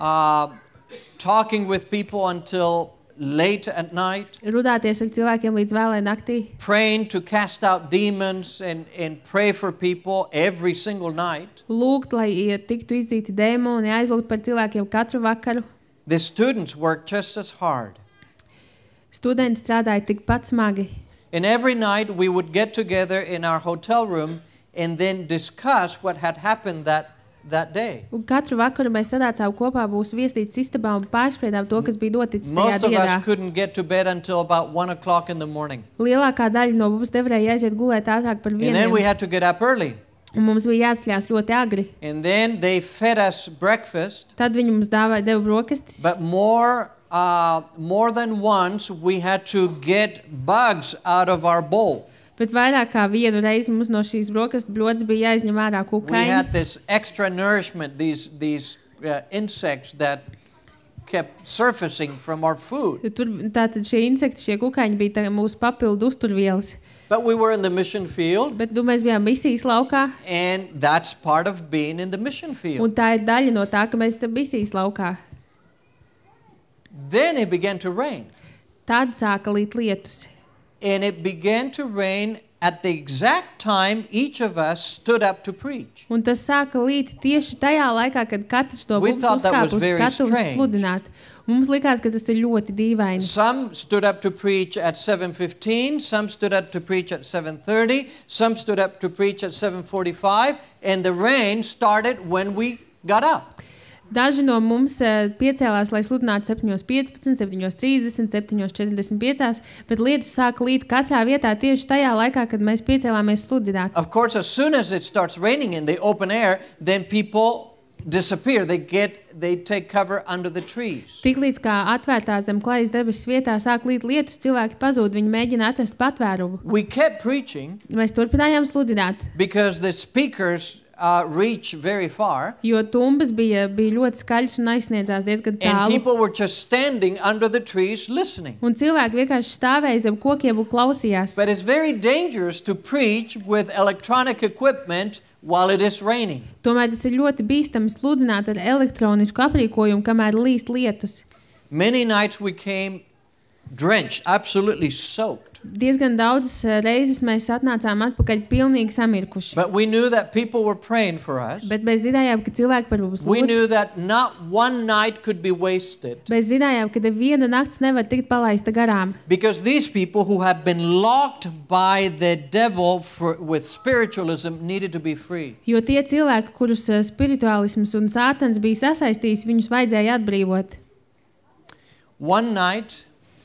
Talking with people until late at night. Runāties ar cilvēkiem līdz vēlai naktī. Praying to cast out demons and pray for people every single night. Lūgt, lai tiktu izdzīti dēmoni, aizlūgt par cilvēkiem katru vakaru. The students worked just as hard. Studenti strādāja tikpat smagi. And every night we would get together in our hotel room and then discuss what had happened that day. Un katru vakaru mēs sanācām kopā mūsu viesnīcas istabā un pārspriedām to, kas bija noticis tajā dienā. Most of us dienā. couldn't get to bed until about 1 o'clock in the morning. Lielākā daļa no mums nevarēja aiziet gulēt ātrāk par 1. And then we had to get up early. Un mums bija jāatceļās ļoti agri. And then they fed us breakfast. Tad viņi mums deva brokastis. But more than once we had to get bugs out of our bowl. Bet vairāk kā vienu reizi mums no šīs brokastu blodas bija jāizņem ārā kukaiņi. We had this extra nourishment, these insects that kept surfacing from our food. Tātad šie insekti, šie kukaiņi bija mūsu papildu uzturvielas. But we were in the mission field. Bet mēs bijām misijas laukā. And that's part of being in the mission field. Un tā ir daļa no tā, ka mēs esam misijas laukā. Then it began to rain. Tad sāka līt lietus. And it began to rain at the exact time each of us stood up to preach. Un tas sāka līt tieši tajā laikā, kad katrs no mums uzkāpa uz skatuves sludināt. Mums likās, ka tas ir ļoti dīvaini. Some stood up to preach at 7:15, some stood up to preach at 7:30, some stood up to preach at 7:45, and the rain started when we got up. Daži no mums piecēlās, lai sludinātu 7:15, 7:30, 7:45, bet lietus sāka līt katrā vietā tieši tajā laikā, kad mēs piecēlāmies sludināt. Of course, as soon as it starts raining in the open air, then people disappear. They take cover under the trees. Tiklīdz kā atvērtā zem klajas debesis vietā sāk līt lietus, cilvēki pazūd, viņi mēģina atrast patvērumu. We kept preaching Mēs turpinājām sludināt, because the speakers reach very far, jo tumbas bija ļoti skaļas un aizsniedzās diezgan and tālu. people were just standing under the trees listening. Un cilvēki vienkārši stāvēja zem kokiem un klausījās. But it's very dangerous to preach with electronic equipment while it is raining. Tomēr tas ir ļoti bīstami sludināt ar elektronisku aprīkojumu, kamēr līst lietus. Many nights we came drenched, absolutely soaked. Diezgan daudzas reizes mēs atnācām atpakaļ pilnīgi samirkuši. But we knew that people were praying for us. Bet mēs zinājām, ka cilvēki par mums We lūdz. knew that not one night could be wasted. Mēs zinājām, ka viena nakts nevar tikt palaista garām. Because these people who had been locked by the devil with spiritualism needed to be free. Jo tie cilvēki, kurus spirituālisms un sātans bija sasaistījis, viņus vajadzēja atbrīvot. One night,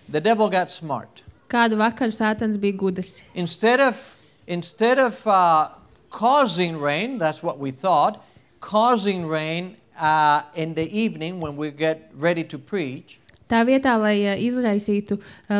the devil got smart. Kādu vakaru sātans bija gudrs. Instead of causing rain, that's what we thought, causing rain in the evening when we get ready to preach, Tā vietā, lai izraisītu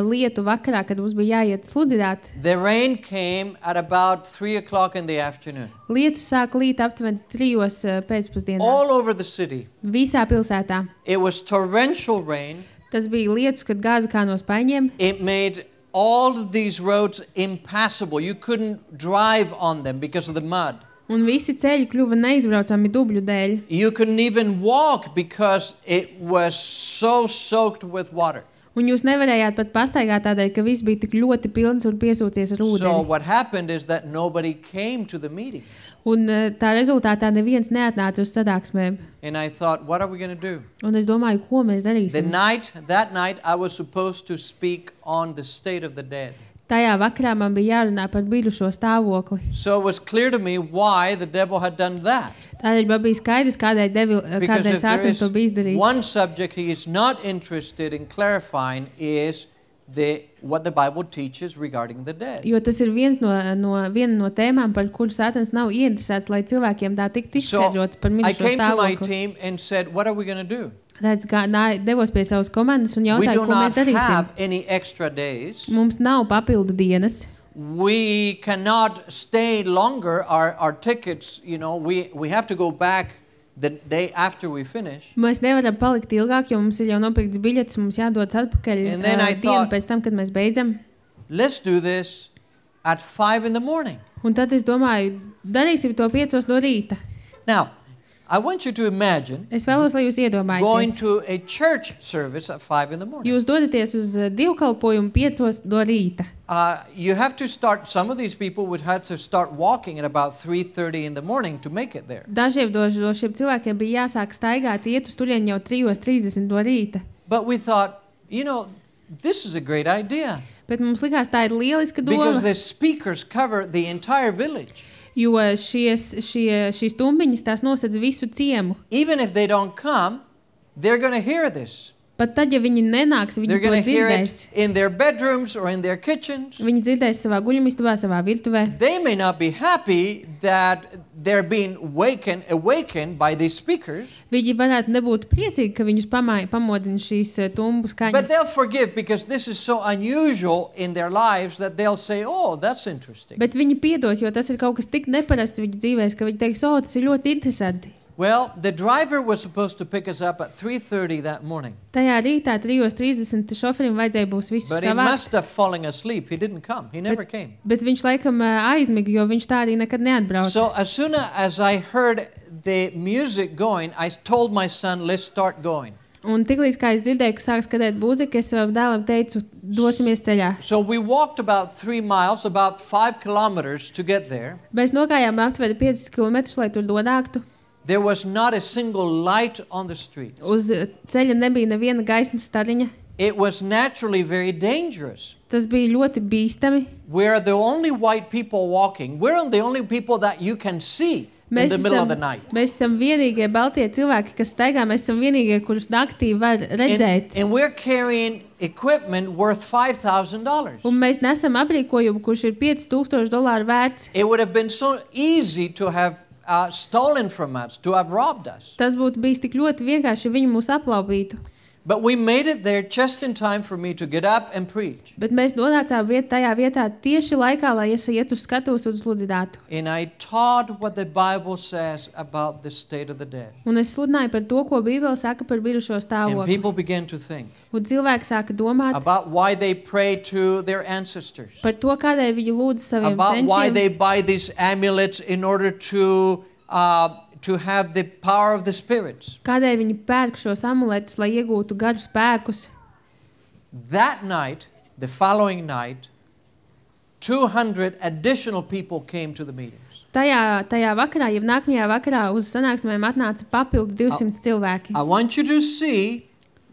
lietu vakarā, kad mums bija jāiet sludināt, the rain came at about 3 o'clock in the afternoon. lietu sāk līt aptuveni 3 pēcpusdienā. All over the city. Visā pilsētā. It was torrential rain. Tas bija lietus, kad gāza kā no spaiņiem. It made all of these roads impassable. You couldn't drive on them because of the mud. Un visi ceļi kļuva neizbraucami dubļu dēļ. You couldn't even walk because it was so soaked with water. Un jūs nevarējāt pat pastaigāt tādēļ, ka viss bija tik ļoti pilns un piesūcies ar So ūdeni. what happened is that nobody came to the meeting. Un tā rezultātā neviens neatnāca uz sadāksmēm. And I thought, what are we going to do? Un es domāju, ko mēs That darīsim. night, I was supposed to speak on the state of the dead. Tajā vakarā man bija jārunā par bijušo stāvokli. So it was clear to me why the devil had done that. Tādēļ man bija skaidrs, kādēļ Because if there sātans is to bija izdarījis. one subject he is not interested in clarifying is what the Bible teaches regarding the dead. Jo tas ir viena no tēmām, par kuru sātans nav ieinteresēts, lai cilvēkiem tā tiktu So izskaidrot par I mirušo came to my stāvokli. team and said, what are we going to do? Tāpēc devos pie savas komandas un We jautāju, do ko mēs not darīsim. have any extra days. Mums nav papildu dienas. We cannot stay longer. Our tickets, we have to go back the day after we finish. Mēs nevaram palikt ilgāk, jo mums ir jau nopirkts biļetes, mums jādodas atpakaļ And then I dienu thought- pēc tam, kad mēs beidzam. Let's do this at 5 in the morning. Un tad es domāju, darīsim to 5 no rīta. Now, I want you to imagine Es vēlos, lai jūs going iedomājaties. to a church service at 5 in the morning. Jūs dodaties uz dievkalpojumu 5 no rīta. You have to start, some of these people would have to start walking at about 3:30 in the morning to make it there. Dažiem no šiem cilvēkiem bija jāsāk staigāt, iet uz turieni jau 3:30 no rīta. But we thought, this is a great idea Bet mums likās, tā ir lieliska because doma, the speakers cover the entire village. jo šīs tumbiņas tās nosedz visu ciemu. Even if they don't come, they're going to hear this. Pat tad, ja viņi nenāks, They're viņi to going to hear dzirdēs. it in their bedrooms or in their kitchens. Viņi dzirdēs savā guļamistabā, savā virtuvē. They may not be happy that they're being awakened by these speakers, Viņi varētu nebūt priecīgi, ka viņus pamodina šīs tumbu but skaņas. they'll forgive because this is so unusual in their lives that they'll say, oh, that's interesting. Bet viņi piedos, jo tas ir kaut kas tik neparasts viņu dzīvēs, ka viņi teiks, o, tas ir ļoti interesanti. Well, the driver was supposed to pick us up at 3:30 that morning, Tajā rītā 3:30 šoferim vajadzēja būs visus but he savākt. must have fallen asleep. He didn't come. He never came. Bet viņš laikam aizmiga, jo viņš tā arī nekad neatbrauca. So as soon as I heard the music going, I told my son, let's start going. Un tiklīdz kā es dzirdēju, ka sāk skatēt mūziku, es savam dēlam teicu, dosimies ceļā. So we walked about 3 miles, about 5 kilometers to get there. Mēs nogājām aptuveni 5 km, lai tur nonāktu. There was not a single light on the street. Uz ceļa nebija neviena gaismas stariņa. It was naturally very dangerous. Tas bija ļoti bīstami. We're the only white people walking. We're the only people that you can see in the middle of the night. Mēs esam vienīgie baltie cilvēki, kas staigā. Mēs esam vienīgie, kurus naktī var redzēt. And we're carrying equipment worth $5,000. Un mēs nesam aprīkojumu, kurš ir $5,000 vērts. It would have been so easy to have stolen from us, to have robbed us. Tas būtu bijis tik ļoti vienkārši, ja viņi mūs aplaupītu. But we made it there just in time for me to get up and preach. Bet mēs nonācām tajā vietā tieši laikā, lai es ietu uz skatuves un sludinātu. And I taught what the Bible says about the state of the dead. Un es sludināju par to, ko Bībele saka par mirušo And stāvokli. people began to think Un cilvēki sāka domāt about why they pray to their ancestors, par to, kādēļ viņi lūdz saviem about why they senčiem, buy these amulets in order to have the power of the spirits. kādēļ viņi pērk šos amuletus, lai iegūtu garu spēkus. That night, the following night, 200 additional people came to the meetings. Tajā vakarā, ja nākamajā vakarā uz sanāksmēm atnāca papildu 200 cilvēki. I want you to see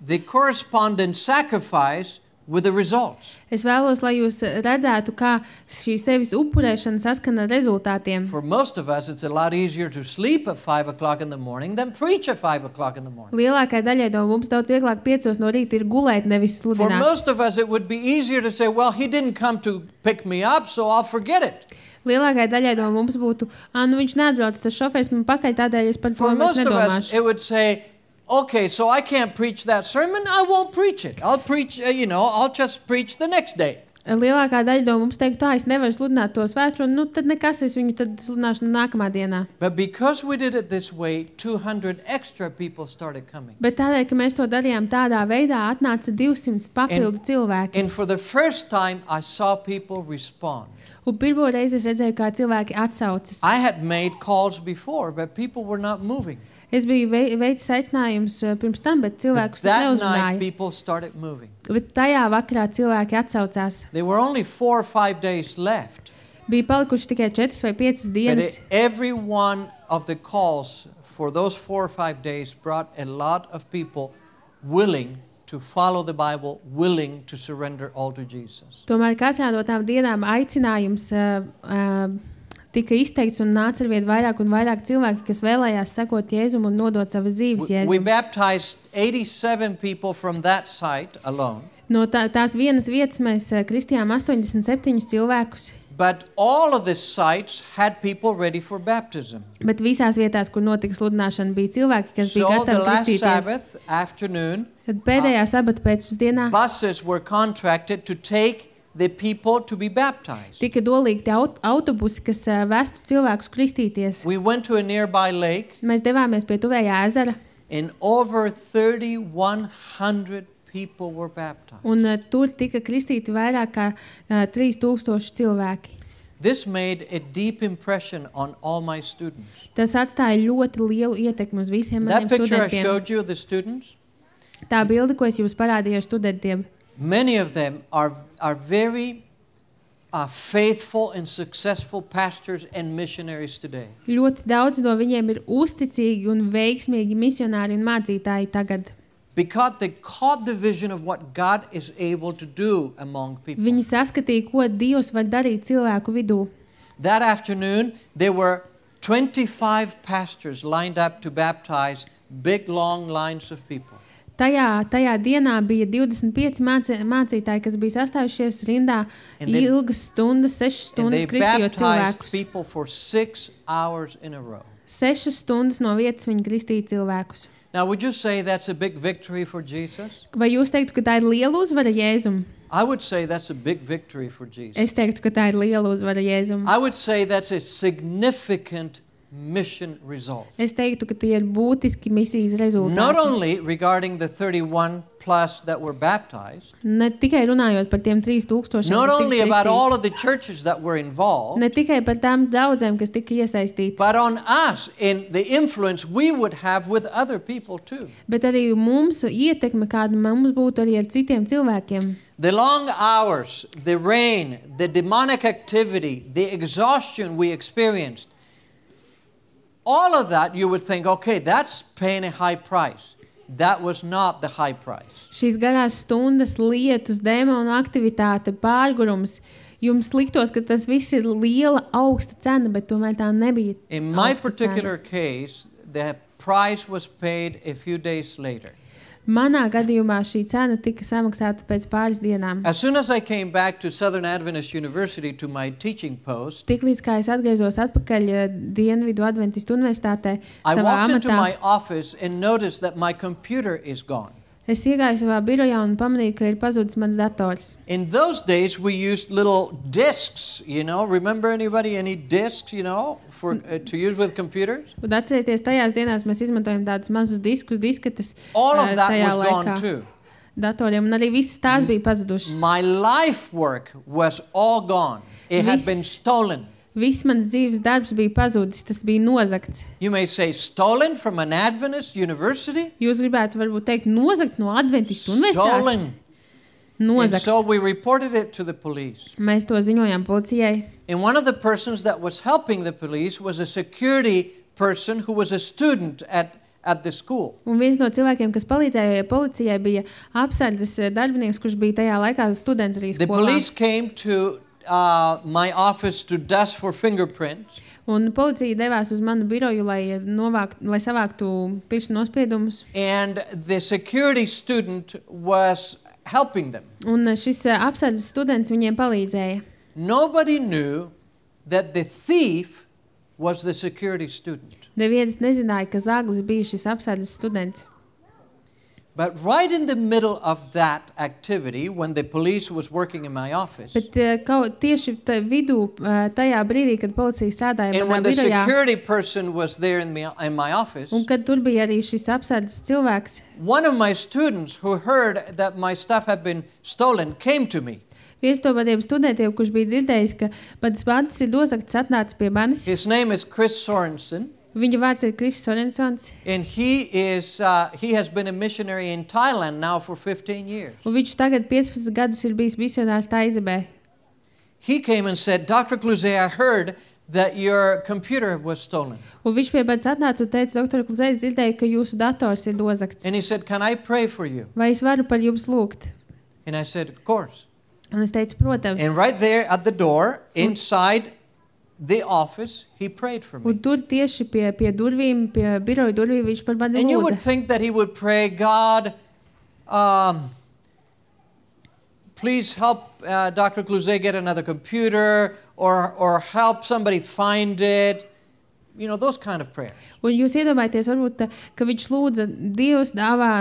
the corresponding sacrifice with the results. Es vēlos, lai jūs redzētu, kā šī sevis upurēšana saskana ar rezultātiem. For most of us, it's a lot easier to sleep at 5 o'clock in the morning than preach at 5 o'clock in the morning. Lielākai daļai no mums daudz vieglāk 5 no rīta ir gulēt, nevis For sludināt. most of us, it would be easier to say, well, he didn't come to pick me up, so I'll forget it. Lielākai daļai no mums būtu, nu viņš neatbrauc, tas šofērs man pakaļ, tādēļ es par to For vairs most of us, nedomāšu. it would say, okay, so I can't preach that sermon, I won't preach it. I'll preach, I'll just preach the next day. Lielākā daļa no mums teikt, es nevaru sludināt to svētkroni, tad nekas, es viņu tad sludināšu nākamā dienā. But because we did it this way, 200 extra people started coming. Bet tādēļ, ka mēs to darījām tādā veidā, atnāca 200 papildu cilvēki. And for the first time, I saw people respond. Un pirmo reizi es redzēju, kā cilvēki atsaucas. I had made calls before, but people were not moving. Es biju veicis aicinājumus pirms tam, bet cilvēkus tas That night, neuzrunāja. people started moving. Bet tajā vakarā cilvēki atsaucās. There were only 4 or 5 days left. Bija palikuši tikai 4 vai 5 But dienas. every one of the calls for those 4 or 5 days brought a lot of people willing to follow the Bible, willing to surrender all to Jesus. Tomēr katrā no tām dienām aicinājums tika izteikts un nāca arvien vairāk un vairāk cilvēki, kas vēlējās sekot Jēzum un nodot savas dzīves We Jēzum. baptized 87 people from that site alone. No tās vienas vietas mēs kristījām 87 cilvēkus, But all of the sites had people ready for baptism. bet visās vietās, kur notika sludināšana, bija cilvēki, kas bija So the gatavi last kristīties. Sabbath afternoon, Tad pēdējā sabata pēcpusdienā buses were contracted to take the people to be baptized. tika dolīgti autobusi, kas vestu cilvēkus kristīties. We went to a nearby lake, Mēs devāmies pie tuvējā ezera, and over 3,100 people were baptized. un tur tika kristīti vairāk kā 3000 cilvēki. This made a deep impression on all my students. Tas atstāja ļoti lielu ietekmi uz visiem That maniem picture I studentiem. showed you, the students, Tā bilde, ko es jums parādīju ar studentiem, many of them are very faithful and successful pastors and missionaries today. ļoti daudz no viņiem ir uzticīgi un veiksmīgi misionāri un mācītāji tagad. Because they caught the vision of what God is able to do among people. Viņi saskatīja, ko Dievs var darīt cilvēku vidū. That afternoon, there were 25 pastors lined up to baptize big, long lines of people. Tajā dienā bija 25 mācītāji, kas bija sastājušies rindā And they- ilgas stundas, 6 And stundas they kristījot baptized cilvēkus. people for 6 hours in a row. 6 stundas no vietas viņi kristīja cilvēkus. Now, would you say that's a big victory for Jesus? Vai jūs teiktu, ka tā ir liela uzvara Jēzum? I would say that's a big victory for Jesus. Es teiktu, ka tā ir liela uzvara Jēzum. I would say that's a significant mission result. Es teiktu, ka tie ir būtiski misijas Not rezultāti. only regarding the 31 plus that were baptized, Ne tikai runājot par tiem 3000, not kas only tika about kristīti, all of the churches that were involved, ne tikai par tām daudzēm, kas tika iesaistītas, but on us in the influence we would have with other people too. bet arī mums ietekme, kāda mums būtu arī ar citiem cilvēkiem. The long hours, the rain, the demonic activity, the exhaustion we experienced, all of that you would think, okay, that's paying a high price. that was not the high price. Šīs garās stundas, lietus, dēmonu aktivitāte, pārgurums, jums liktos, ka tas viss ir liela, augsta cena, bet tomēr tā nebija In my augsta particular cena. case, the price was paid a few days later. Manā gadījumā šī cena tika samaksāta pēc pāris dienām. As soon as I came back to Southern Adventist University to my teaching post, Tiklīdz kā es atgriezos atpakaļ Dienvidu Adventistu universitātē I savā walked into amatā, my office and noticed that my computer is gone. es iegāju savā birojā un pamanīju, ka ir pazudis mans dators. In those days, we used little discs, you know. Remember anybody any discs, you know, for to use with computers? Un atcerieties, tajās dienās mēs izmantojam tādus mazus diskus, disketes All of that tajā was gone laikā too. datoriem, un arī visas tās bija pazudušas. My life work was all gone. It had Viss- been stolen. Viss mans dzīves darbs bija pazudis, tas bija nozagts. You may say stolen from an Adventist university? Jūs gribētu varbūt teikt nozagts no Adventistu universitātes? Stolen. And Nozagts. so we reported it to the police. Mēs to ziņojām policijai. And one of the persons that was helping the police was a security person who was a student at the school. Un viens no cilvēkiem, kas palīdzēja policijai, bija apsardzes darbinieks, kurš bija tajā laikā students arī The skolā. police came to my office to dust for fingerprints. Un policija devās uz manu biroju, lai savāktu pirkstu nospiedumus. And the security student was helping them. Un šis apsardzes students viņiem palīdzēja. Nobody knew that the thief was the security student. Neviens nezināja, ka zaglis bija šis apsardzes students. But right in the middle of that activity, when the police was working in my office, Bet tieši vidū, tajā brīdī, kad policija strādāja and manā when the birojā, security person was there in my office, un kad tur bija arī šis apsardzes cilvēks, one of my students who heard that my stuff had been stolen came to me. viens no maniem studentiem, kurš bija dzirdējis, ka pats mantis ir nozagts, atnāca pie manis. His name is Chris Sorensen, Viņa vārds ir Kris Sorensons, and he has been a missionary in Thailand now for 15 years. un viņš tagad 15 gadus ir bijis misionārs Taizemē. He came and said, Dr. Kluzē, I heard that your computer was stolen. Un viņš pie manis atnāca un teica, doktor Kluzē, es dzirdēju, ka jūsu dators ir nozagts. And he said, can I pray for you? Vai es varu par jums lūgt? And I said, of course. Un es teicu, protams. And right there at the door, inside the office, he prayed for Un me. tur tieši pie durvīm, pie biroja durvīm viņš par mani And you would lūdza. think that he would pray, God, please help Dr. Kluzē get another computer, or help somebody find it. You know, those kind of prayers. Un jūs iedomājaties, varbūt, ka viņš lūdza Dievs dāvā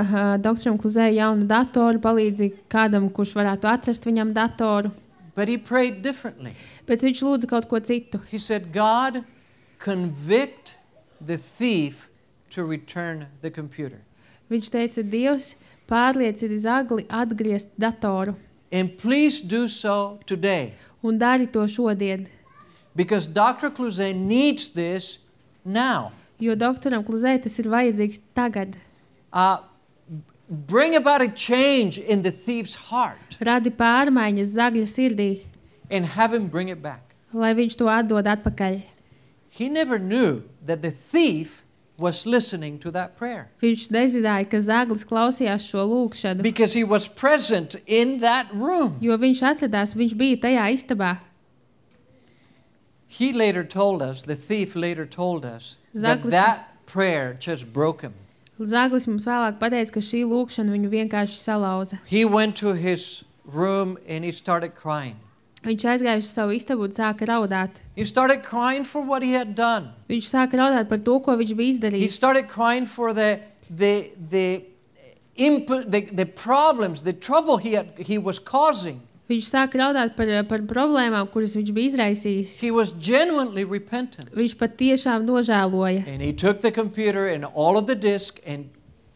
doktoram Kluzē jaunu datoru, palīdzi kādam, kurš varētu atrast viņam datoru. But he prayed differently. Bet viņš lūdza kaut ko citu. He said, God, convict the thief to return the computer. Viņš teica, Dievs, pārliecini zagli atgriezt datoru. And please do so today. Un dari to šodien. Because Dr. Kluzē needs this now. Jo doktoram Kluzē tas ir vajadzīgs tagad. Bring about a change in the thief's heart Radi pārmaiņas zagļa sirdī, and have him bring it back. lai viņš to atdod atpakaļ. He never knew that the thief was listening to that prayer Viņš nezināja, ka zaglis klausījās šo lūgšanu, because he was present in that room. jo viņš atradās, viņš bija tajā istabā. He later told us, the thief later told us, that Zaglis- that prayer just broke him. Zaglis mums vēlāk pateica, ka šī lūgšana viņu vienkārši salauza. He went to his room and he started crying. Viņš aizgāja uz savu istabu un sāka raudāt. He started crying for what he had done. Viņš sāka raudāt par to, ko viņš bija He izdarījis. started crying for the problems, the trouble he was causing. Viņš sāka raudāt par problēmām, kuras viņš bija izraisījis. He was genuinely repentant. Viņš pat tiešām nožēloja. And he took the computer and all of the disk and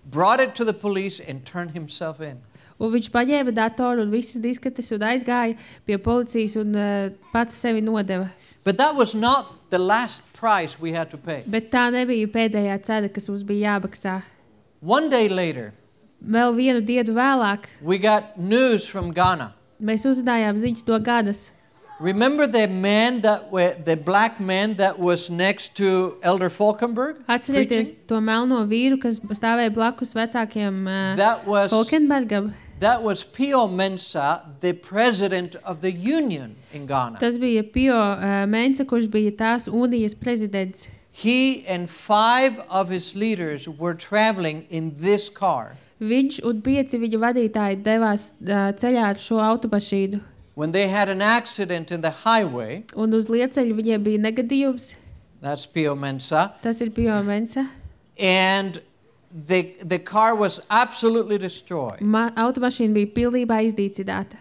brought it to the police and turned himself in. Un viņš paņēma datoru un visas disketes un aizgāja pie policijas un pats sevi nodeva. But that was not the last price we had to pay. Bet tā nebija pēdējā cena, kas mums bija jāmaksā. One day later, Vēl vienu dienu vēlāk we got news from Ghana. mēs uzzinājām ziņas no Ganas. Remember the black man that was next to Elder Falkenberg? Atcerieties to melno vīru, kas stāvēja blakus vecākiem Falkenbergam? That was Pio Mensah, the president of the union in Ghana. Tas bija Pio Mensah, kurš bija tās unijas prezidents. He and 5 of his leaders were traveling in this car. Viņš un 5 viņa vadītāji devās ceļā ar šo automašīnu. When they had an accident in the highway, un uz lieceļa viņiem bija negadījums. That's Pio Mensah. Tas ir Pio Mensah. And the car was absolutely destroyed. Automašīna bija pilnībā izdīcināta.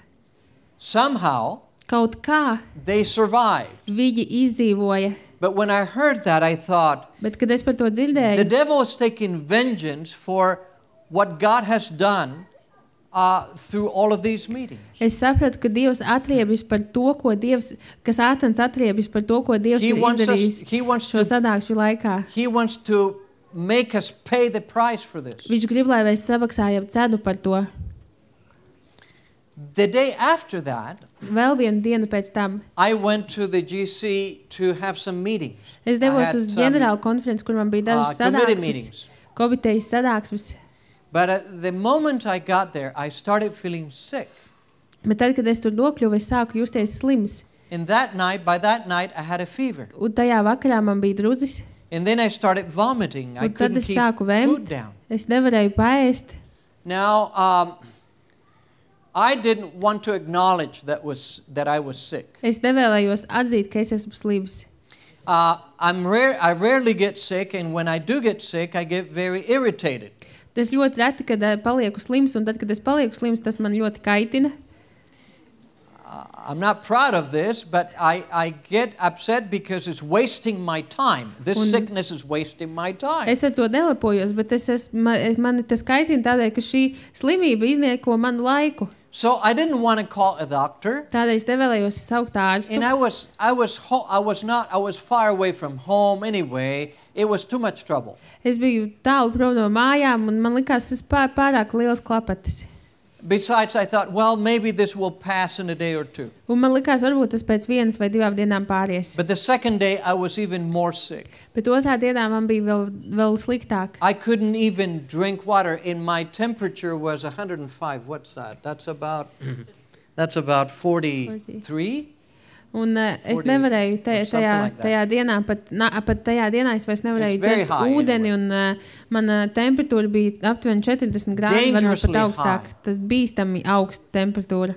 Somehow, kaut kā they survived. Viņi izdzīvoja. But when I heard that, I thought, bet, kad es par to dzirdēju, the devil is taking vengeance for what God has done through all of these meetings. Es sapratu, ka Dievs atriebis par to, ka Sātans atriebis par to, ko Dievs ir izdarījis šo sanāksmi laikā. He wants to make us pay the price for this. Viņš grib, lai mēs samaksājam cenu par to. The day after that, vēl vienu dienu pēc tam, I went to the GC to have some meetings. Es devos uz ģenerālu konferenci, kur man bija dažas sanāksmes, komitejas sanāksmes. But at the moment I got there, I started feeling sick. Bet tad, kad es tur nokļuvu, es sāku justies slims. And by that night, I had a fever. Un tajā vakarā man bija drudzis. And then I started vomiting. I couldn't keep food down. Es nevarēju paēst. Now, I didn't want to acknowledge that I was sick. Es nevēlējos atzīt, ka es esmu slims. I rarely get sick, and when I do get sick, I get very irritated. Es ļoti reti, kad palieku slims, un tad, kad es palieku slims, tas man ļoti kaitina. I'm not proud of this, but I get upset because it's wasting my time. This sickness is wasting my time. Es ar to nelepojos, bet mani tas kaitina tādēļ, ka šī slimība iznieko manu laiku. So I didn't want to call a doctor. Tādēļ es nevēlējos saukt ārstu. And I was far away from home anyway. It was too much trouble. Es biju tālu prom no mājām, un man likās, tas pārāk liels klapatis. Besides, I thought, well, maybe this will pass in a day or two. Un man likās, varbūt tas pēc 1 vai 2 dienām pāries. But the second day, I was even more sick. Bet otrā dienā man bija vēl sliktāk. I couldn't even drink water, and my temperature was 105. What's that? That's about 43. Un es nevarēju tajā dienā, pat tajā dienā es vairs nevarēju dzert ūdeni, un mana temperatūra bija aptuveni 40 grādi, varbūt pat augstāk. Tad bīstami augsta temperatūra.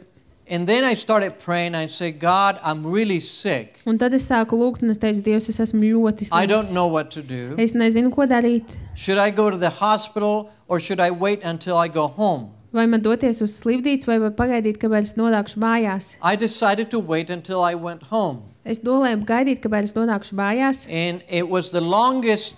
And then I started praying. I said, God, I'm really sick. Un tad es sāku lūgt, un es teicu, Dievs, es esmu ļoti slims. I don't know what to do. Es nezinu, ko darīt. Should I go to the hospital, or should I wait until I go home? Vai man doties uz slimnīcu, vai pagaidīt, kamēr es nonākšu mājās? I decided to wait until I went home. Es nolēmu gaidīt, kamēr es nonākšu mājās. And it was the longest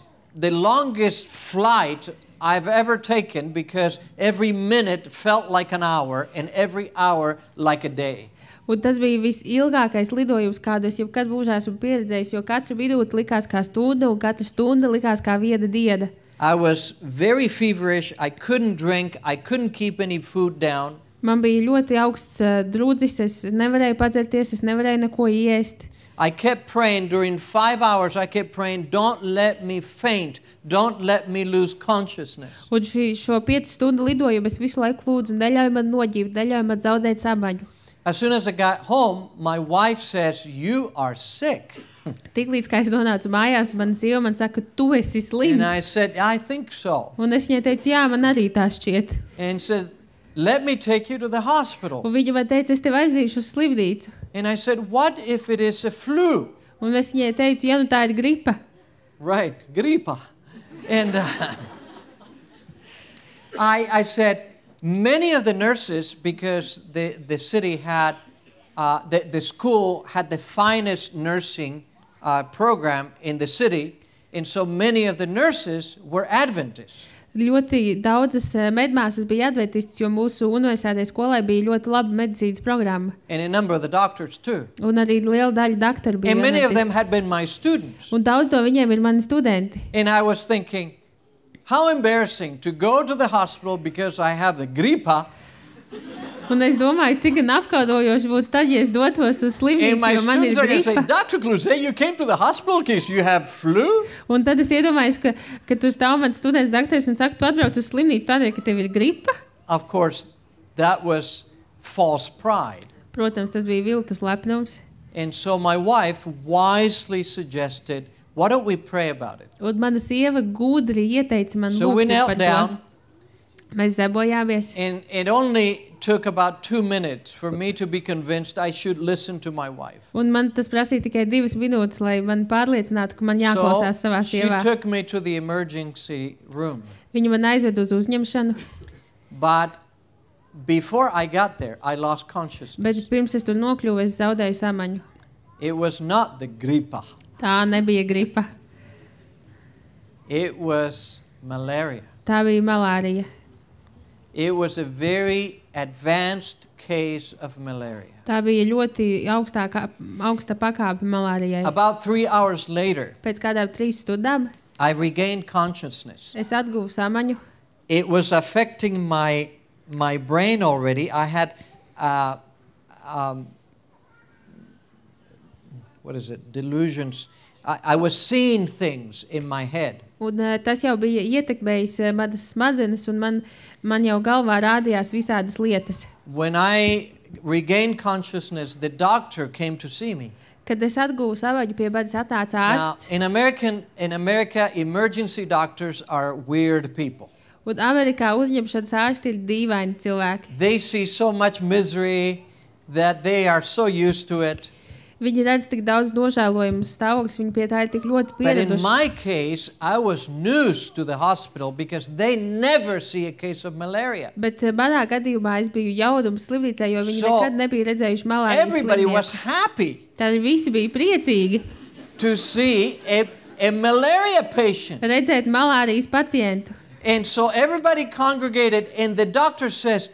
flight I've ever taken, because every minute felt like an hour and every hour like a day. Un tas bija visilgākais lidojums, kādu es jebkad mūžā esmu pieredzējis, jo katra minūte likās kā stunda, un katra stunda likās kā viena diena. I was very feverish. I couldn't drink. I couldn't keep any food down. Man bija ļoti augsts drudzis. Es nevarēju padzerties. Es nevarēju neko iest. I kept praying during 5 hours. I kept praying, don't let me faint. Don't let me lose consciousness. Un šo 5 stundu lidojumu es visu laiku lūdzu, neļauj man noģibt, neļauj man zaudēt samaņu. As soon as I got home, my wife says, you are sick. Tiklīdz, kā es nonācu mājās, mana sieva man saka, tu esi slims. And I said, I think so. Un es viņai teicu, jā, man arī tā šķiet. And says, let me take you to the hospital. Un viņa man teica, es tevi aizdīšu uz slimnīcu. And I said, what if it is a flu? Un es viņai teicu, ja nu tā ir gripa. Right, gripa. And I said, many of the nurses, because the city had, the school had the finest nursing program in the city, and so many of the nurses were Adventists. Ļoti daudzas medmāsas bija adventistas, jo mūsu universitātē skolai bija ļoti laba medicīnas programma. And a number of the doctors too. Un arī liela daļa doktoru bija And many of adventisti. them had been my students. Un daudz no viņiem ir mani studenti. And I was thinking, how embarrassing to go to the hospital because I have the gripa Un es domāju, cik gan apkaudojoši būtu tad, ja es dotos uz And slimnīcu, my jo man ir students are going to say, gripa. Dr. Kluzē, you came to the hospital because you have flu? Un tad es iedomājos, ka tu stāv mans students doktors un saka, tu atbrauc uz slimnīcu tādēļ, ka tev ir gripa. Of course, that was false pride. Protams, tas bija viltus lepnums. And so my wife wisely suggested, why don't we pray about it? Un mana sieva gudri ieteica man So we lūgt knelt par down, to. Mēs zebojāmies. and it only took about 2 minutes for me to be convinced I should listen to my wife. Un man tas prasīja tikai 2 minūtes, lai man pārliecinātu, ka man So jāklausās savā she sievā. took me to the emergency room. Viņa man aizved uz uzņemšanu, But before I got there, I lost consciousness. bet pirms es tur nokļuvu, es zaudēju samaņu. It was not the gripa. Tā nebija gripa. It was malaria. Tā bija malārija. It was a very advanced case of malaria. Tā bija ļoti augsta pakāpe malārijai. About 3 hours later, Pēc kādām 3 stundām I regained consciousness. es atguvu samaņu. It was affecting my brain already. I had, delusions. I was seeing things in my head. Un tas jau bija ietekmējis manas smadzenes, un man jau galvā rādījās visādas lietas. When I regained consciousness, the doctor came to see me. Kad es atguvu samaņu, pie manis atnāca Now, ārsts. in America, emergency doctors are weird people. Un Amerikā uzņemšanas ārsti ir dīvaini cilvēki. They see so much misery that they are so used to it. Viņi redz tik daudz nožēlojumu stāvokļus, viņi pie tā ir tik ļoti But in pieraduši. my case, I was news to the hospital because they never see a case of malaria. Bet manā gadījumā es biju jaudums slimnīcā, jo viņi So, nekad nebija redzējuši malārijas Everybody was slimnieku. happy Tad visi bija priecīgi to see a malaria patient. redzēt malārijas pacientu. And so everybody congregated, and the doctor says,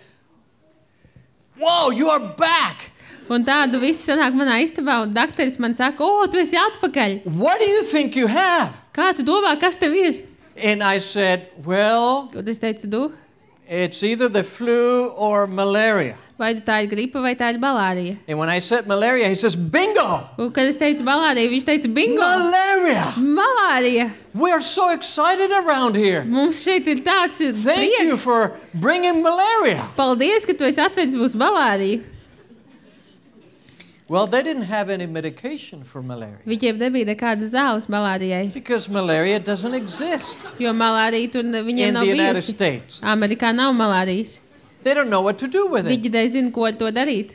"Whoa, you are back. Un tādu visi sanāk manā istabā, un dakteris man saka, o, tu esi atpakaļ. What do you think you have?" Kā tu domā, kas tev ir? And I said, "Well, Un es teicu, it's either the flu or malaria." vai tā ir gripa, vai tā ir malārija. And when I said malaria, he says, "Bingo! Un kad es teicu malārija, viņš teica, bingo, Malaria! malārija. We are so excited around here. Mums šeit ir tāds Thank you prieks. for bringing malaria." Paldies, ka tu esi atvedis mūsu malāriju. Well, they didn't have any medication for malaria Viņiem nebija nekādas zāles malārijai, because malaria doesn't exist jo malārija tur viņiem in nav the United bijusi. States. Amerikā nav malārijas. They don't know what to do with it. Viņi nezina, ko ar to darīt.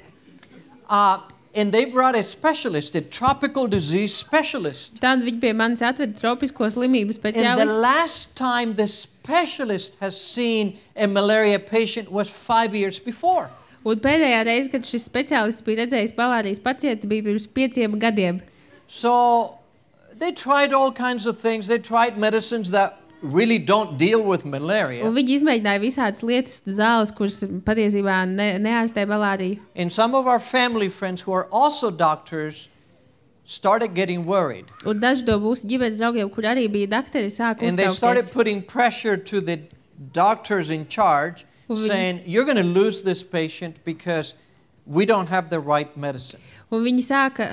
And they brought a specialist, a tropical disease specialist. Tad viņi pie manis atveda tropisko slimību And the speciālistu. last time the specialist has seen a malaria patient was 5 years before. Un pēdējā reize, kad šis speciālists bija redzējis malārijas pacientu, bija pirms 5 gadiem. So they tried all kinds of things. They tried medicines that really don't deal with malaria. Un viņi izmēģināja visādas lietas un zāles, kuras patiesībā neārstē malāriju. And some of our family friends who are also doctors started getting worried. Un daži no mūsu ģimenes draugiem, kur arī bija dakteri, sāka And they started uztraukties. putting pressure to the doctors in charge, saying, "You're going to lose this patient because we don't have the right medicine." Un viņi sāka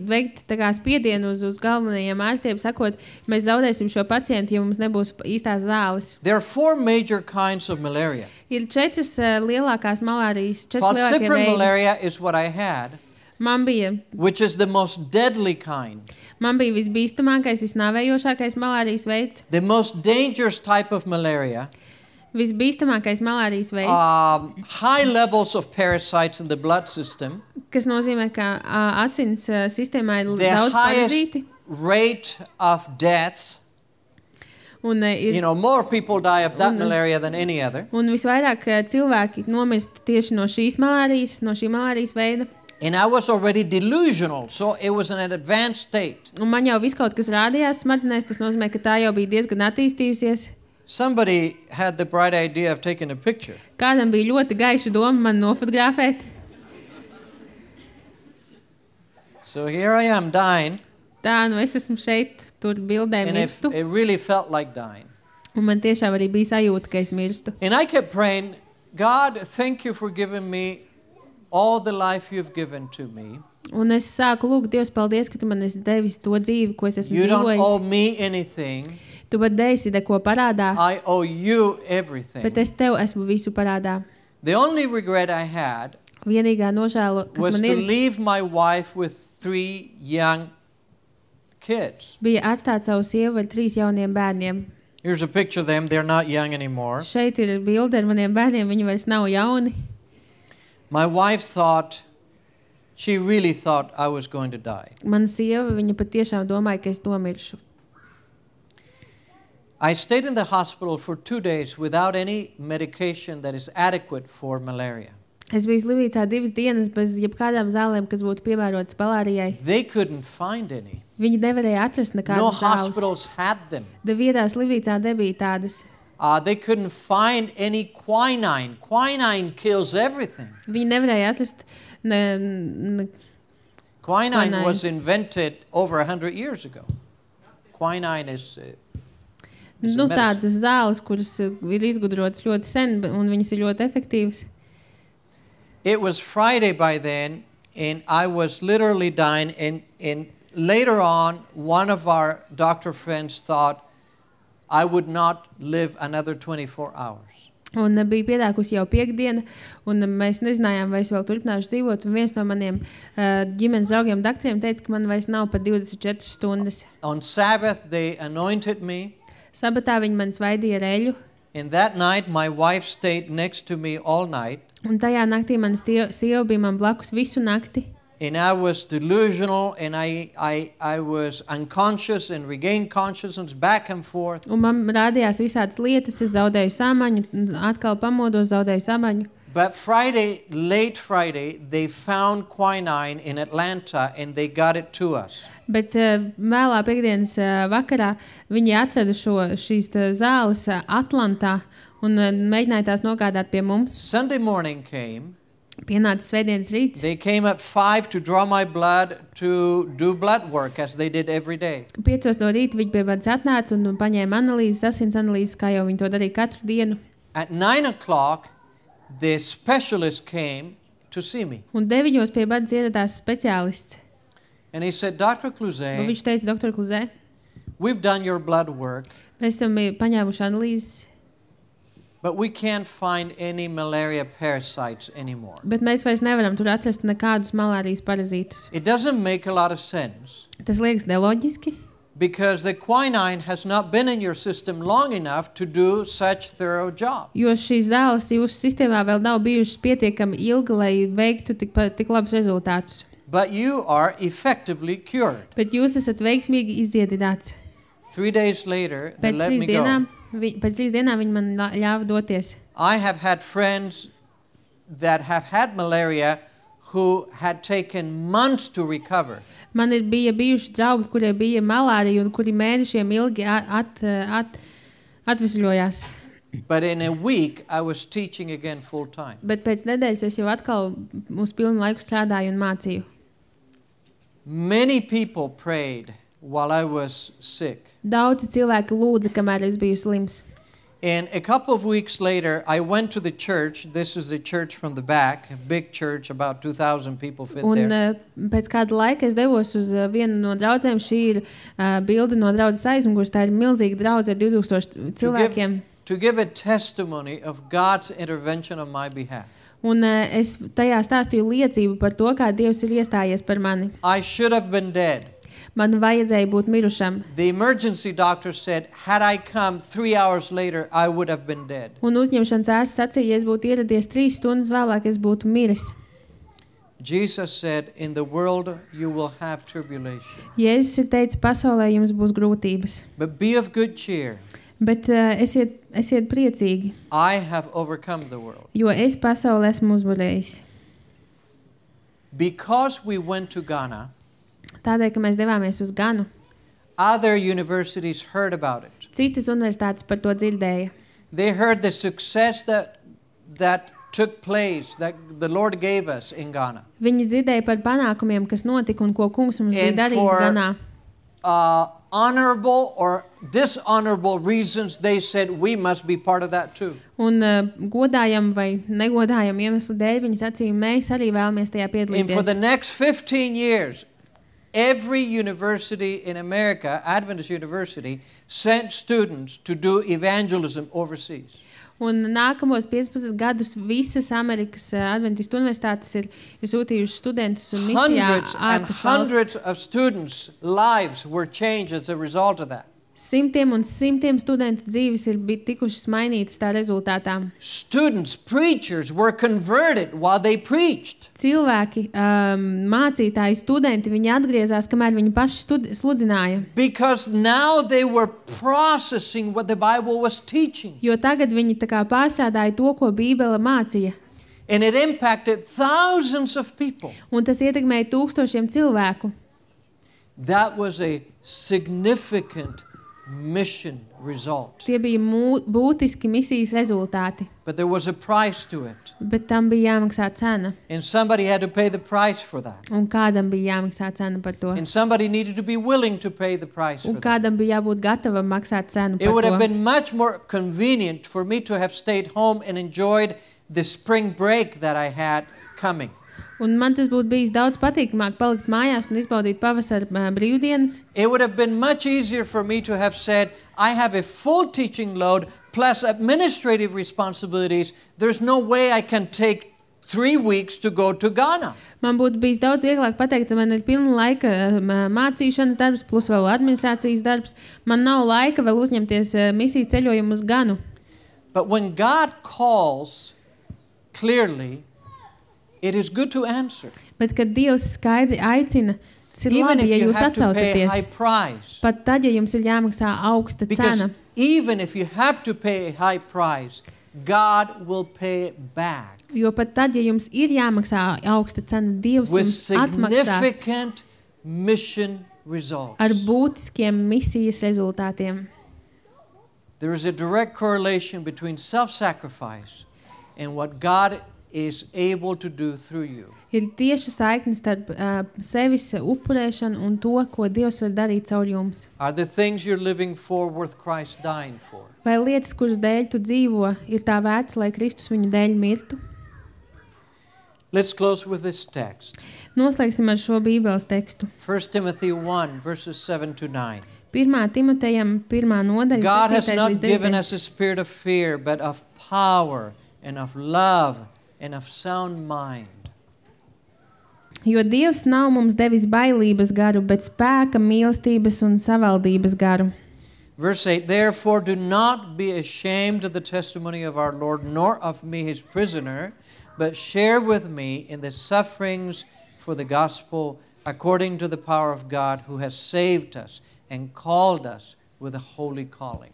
veikt tā kā spiedienu uz galvenajiem ārstiem, sakot, mēs zaudēsim šo pacientu, ja mums nebūs īstās zāles. There are 4 major kinds of malaria. Ir 4 lielākās malārijas, 4 lielākie Falciparum veidi. malaria is what I had, Man bija which is the most deadly kind. visbīstamākais, visnāvējošākais malārijas veids. The most dangerous type of malaria. Visbīstamākais malārijas veids, High levels of parasites in the blood system. kas nozīmē, ka asins sistēmā ir The daudz highest parazīti. rate of deaths. Un, ir, More people die of that malaria than any other. un visvairāk cilvēki nomirst tieši no šī malārijas veida. And I was already delusional, so it was in an advanced state. Un man jau viss kaut kas rādījās smadzenēs, tas nozīmē, ka tā jau bija diezgan attīstījusies. Somebody had the bright idea of taking a picture. Kādam bija ļoti gaiša doma man nofotografēt. So here I am dying, Tā, nu es esmu šeit, tur bildē and mirstu. it really felt like dying. Un man tiešām arī bija sajūta, ka es mirstu. And I kept praying, God, thank you for giving me all the life you've given to me. Un es sāku lūgt, Dievs, paldies, ka tu man esi devis to dzīvi, ko es esmu You don't owe dzīvojis. me anything. Tu man deisi neko parādā, I owe you everything. bet es tev esmu visu parādā. The only regret I had Vienīgā nožēla, kas was man to ir, leave my wife with 3 young kids. bija atstāt savu sievu ar 3 jauniem bērniem. Here's a picture of them. They're not young anymore. Šeit ir bilde ar maniem bērniem, viņi vairs nav jauni. My wife thought, she really thought I was going to die. Mana sieva, viņa patiešām domāja, ka es nomiršu. I stayed in the hospital for 2 days without any medication that is adequate for malaria. Es biju slimnīcā 2 dienas bez jebkādām zālēm, kas būtu piemērotas malārijai. They couldn't find any. Viņi nevarēja atrast No nekādas zāles. hospitals had them. Nevienā slimnīcā nebija tādas. They couldn't find any quinine. Quinine kills everything. Viņi nevarēja atrast Quinine was invented over 100 years ago. Quinine is a medicine. tādas zāles, kuras ir izgudrotas ļoti sen, un viņas ir ļoti efektīvas. It was Friday by then, and I was literally dying. And later on, one of our doctor friends thought I would not live another 24 hours. Un bija pienākusi jau piekdiena, un mēs nezinājām, vai es vēl turpināšu dzīvot. Un viens no maniem ģimenes draugiem doktoriem teica, ka man vairs nav pat 24 stundas. On Sabbath, they anointed me. Sabatā viņi man svaidīja ar eļu, And that night, my wife stayed next to me all night. un tajā naktī mana sieva bija man blakus visu nakti. And I was delusional, and I was unconscious and regained consciousness back and forth. Un man rādījās visādas lietas, es zaudēju samaņu, atkal pamodos, zaudēju samaņu. But late Friday, they found quinine in Atlanta, and they got it to us. Bet vēlā piekdienas vakarā viņi atrada šīs zāles Atlantā un mēģināja tās nogādāt pie mums. Sunday morning came. Pienāca svētdienas rīts. They came at 5 to draw my blood to do blood work, as they did every day. 5 no rīta viņi pie manis atnāca un paņēma analīzes, asins analīzes, kā jau viņi to darīja katru dienu. At 9 o'clock, the specialist came to see me. Un 9 pie manis ieradās speciālists. And he said, Dr. Un Kluzē, viņš teica, doktor Kluzē, we've done your blood work, mēs esam paņēmuši analīzes, but we can't find any malaria parasites anymore. bet mēs vairs nevaram tur atrast nekādus malārijas parazītus. It doesn't make a lot of sense, Tas liekas neloģiski, because the quinine has not been in your system long enough to do such thorough job. jo šīs zāles jūsu sistēmā vēl nav bijušas pietiekami ilgi, lai veiktu tik labus rezultātus. But you are effectively cured. Bet jūs esat veiksmīgi izdziedināts. 3 days later, they Pēc let 3 me go. dienām, pēc 3 dienām viņi man ļāva doties. I have had friends that have had malaria who had taken months to recover. Man bija bijuši draugi, kuriem bija malārija un kuri mēnešiem ilgi atvesļojās. But in a week, I was teaching again full time. Bet pēc nedēļas es jau atkal uz pilnu laiku strādāju un mācīju. Many people prayed while I was sick. Daudzi cilvēki lūdza, kamēr es biju slims. And a couple of weeks later, I went to the church. This is the church from the back, a big church, about 2,000 people fit Un there. pēc kāda laika es devos uz vienu no draudzēm. Šī ir bilde no draudzes aizmugures. Tā ir milzīga draudze ar 2000 cilvēkiem. To give a testimony of God's intervention on my behalf. Un es tajā stāstīju liecību par to, kā Dievs ir iestājies par mani. I should have been dead. Man vajadzēja būt mirušam. The emergency doctor said, had I come 3 hours later, I would have been dead. Un uzņemšanas ārsts sacīja, ja es būtu ieradies 3 stundas vēlāk, es būtu miris. Jesus said, in the world you will have tribulation. Jēzus ir teicis, pasaulē jums būs grūtības. But be of good cheer. Bet esiet priecīgi, I have overcome the world. jo es pasauli esmu uzvarējis. Because we went to Ghana, Tādēļ, ka mēs devāmies uz Ganu, other universities heard about it. citas universitātes par to dzirdēja. They heard the success that took place, that the Lord gave us in Ghana. Viņi dzirdēja par panākumiem, kas notika un ko kungs mums bija And darījis Ganā. honorable or dishonorable reasons, they said we must be part of that too. Un godājam vai negodājam iemeslu dēļ viņi sacīja, mēs arī vēlamies tajā And for the piedalīties. next 15 years, every university in America, Adventist university, sent students to do evangelism overseas. Un nākamos 15 gadus visas Amerikas Adventistu universitātes ir sūtījušas studentus un misijā Hundreds and ārpus hundreds valsts. of students' lives were changed as a result of that. Simtiem un simtiem studentu dzīves ir tikušas mainītas tā rezultātā. Students, preachers were converted while they preached. Cilvēki, mācītāji, studenti, viņi atgriezās, kamēr viņi paši sludināja. Because now they were processing what the Bible was teaching. Jo tagad viņi tā kā pārstrādāja to, ko Bībele mācīja. And it impacted thousands of people. Un tas ietekmēja tūkstošiem cilvēku. That was a significant mission result. Tie bija būtiski misijas rezultāti, But there was a price to it. bet tam bija jāmaksā cena. And somebody had to pay the price for that. Un kādam bija jāmaksā cena par to. And somebody needed to be willing to pay the price for Un that. kādam bija jābūt gatavam maksāt cenu It would par have to. been much more convenient for me to have stayed home and enjoyed the spring break that I had coming. Un man tas būtu bijis daudz patīkamāk palikt mājās un izbaudīt pavasara brīvdienas. It would have been much easier for me to have said, I have a full teaching load plus administrative responsibilities. There's no way I can take 3 weeks to go to Ghana. Man būtu bijis daudz vieglāk pateikt, ka man ir pilna laika mācīšanas darbs, plus vēl administrācijas darbs. Man nav laika vēl uzņemties misiju ceļojumu uz Ganu. But when God calls clearly, it is good to answer. Bet, kad Dievs skaidri aicina, tas ir Even labi, if ja you jūs have to pay a high atsaucaties. price. Pat tad, ja jums ir jāmaksā augsta Because cena. even if you have to pay a high price, God will pay it back Jo pat tad, ja jums ir jāmaksā augsta cena, Dievs with jums atmaksās significant mission results. ar būtiskiem misijas rezultātiem. There is a direct correlation between self-sacrifice and what God is able to do through you. Ir tieša saikne starp sevis upurēšanu un to, ko Dievs var darīt caur jums. Are the things you're living for worth Christ dying for? Vai lietas, kuras dēļ tu dzīvo, ir tā vērts, lai Kristus viņu dēļ mirtu? Let's close with this text. Noslēgsim ar šo Bībeles tekstu. 1 Timothy 1, verses 7 to 9. 1. Timotejam 1. nodaļa, God has 7. not līdz given 9. us a spirit of fear, but of power and of love and of sound mind. Jo Dievs nav mums devis bailības garu, bet spēka, mīlestības un savaldības garu. Verse 8, therefore do not be ashamed of the testimony of our Lord, nor of me his prisoner, but share with me in the sufferings for the gospel according to the power of God who has saved us and called us with a holy calling.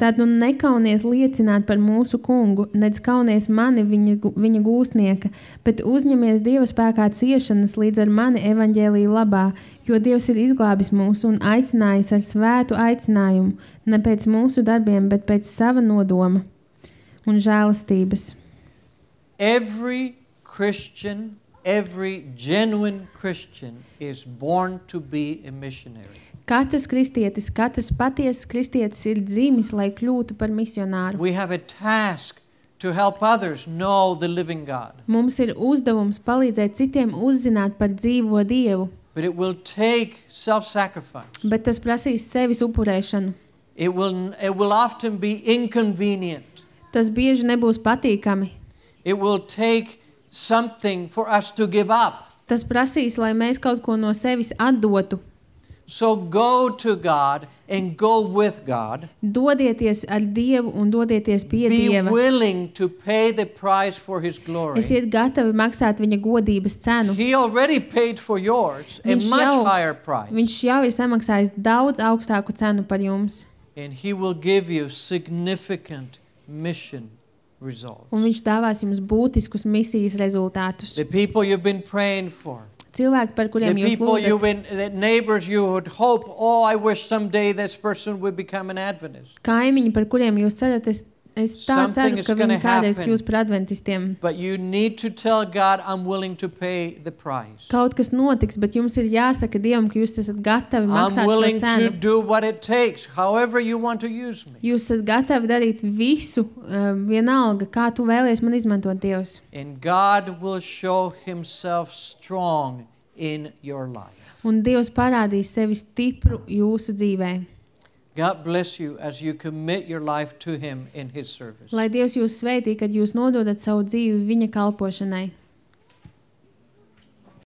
Tad nu nekaunies liecināt par mūsu kungu, nedz kaunies mani viņa gūstnieka, bet uzņemies Dieva spēkā ciešanas līdz ar mani evaņģēlija labā, jo Dievs ir izglābis mūs un aicinājis ar svētu aicinājumu, ne pēc mūsu darbiem, bet pēc sava nodoma un žēlastības. Every Christian, every genuine Christian is born to be a missionary. Katrs kristietis, katrs patiesas kristietis ir dzimis, lai kļūtu par misionāru. We have a task to help others know the living God. Mums ir uzdevums palīdzēt citiem uzzināt par dzīvo Dievu, But it will take self-sacrifice. bet tas prasīs sevis upurēšanu. It will often be inconvenient. Tas bieži nebūs patīkami. It will take something for us to give up. Tas prasīs, lai mēs kaut ko no sevis atdotu. So go to God and go with God. Dodieties ar Dievu un dodieties pie Be Dieva. willing to pay the price for His glory. Esiet gatavi maksāt viņa godības cenu. He already paid for yours a much higher price. Viņš jau ir samaksājis daudz augstāku cenu par jums. And He will give you significant mission results. Un viņš dāvās jums būtiskus misijas rezultātus. The people you've been praying for. Cilvēki, par The kuriem jūs people lūdzat. the neighbors you would hope, oh, I wish someday this person would become an Adventist. Kaimiņi, par kuriem jūs cerat, es Es tā Something ceru, is ka gonna viņi kādreiz happen. kļūs par adventistiem. But you need to tell God, I'm willing to pay the price. Kaut kas notiks, bet jums ir jāsaka Dievam, ka jūs esat gatavi I'm maksāt šo willing to cenu. do what it takes, however you want to use me. Jūs esat gatavi darīt visu, vienalga, kā tu vēlies man izmantot, Dievs. And God will show himself strong in your life. Un Dievs parādīs sevi stipru jūsu dzīvē. God bless you as you commit your life to him in his service. Lai Dievs jūs sveitī, kad jūs nododat savu dzīvi viņa kalpošanai.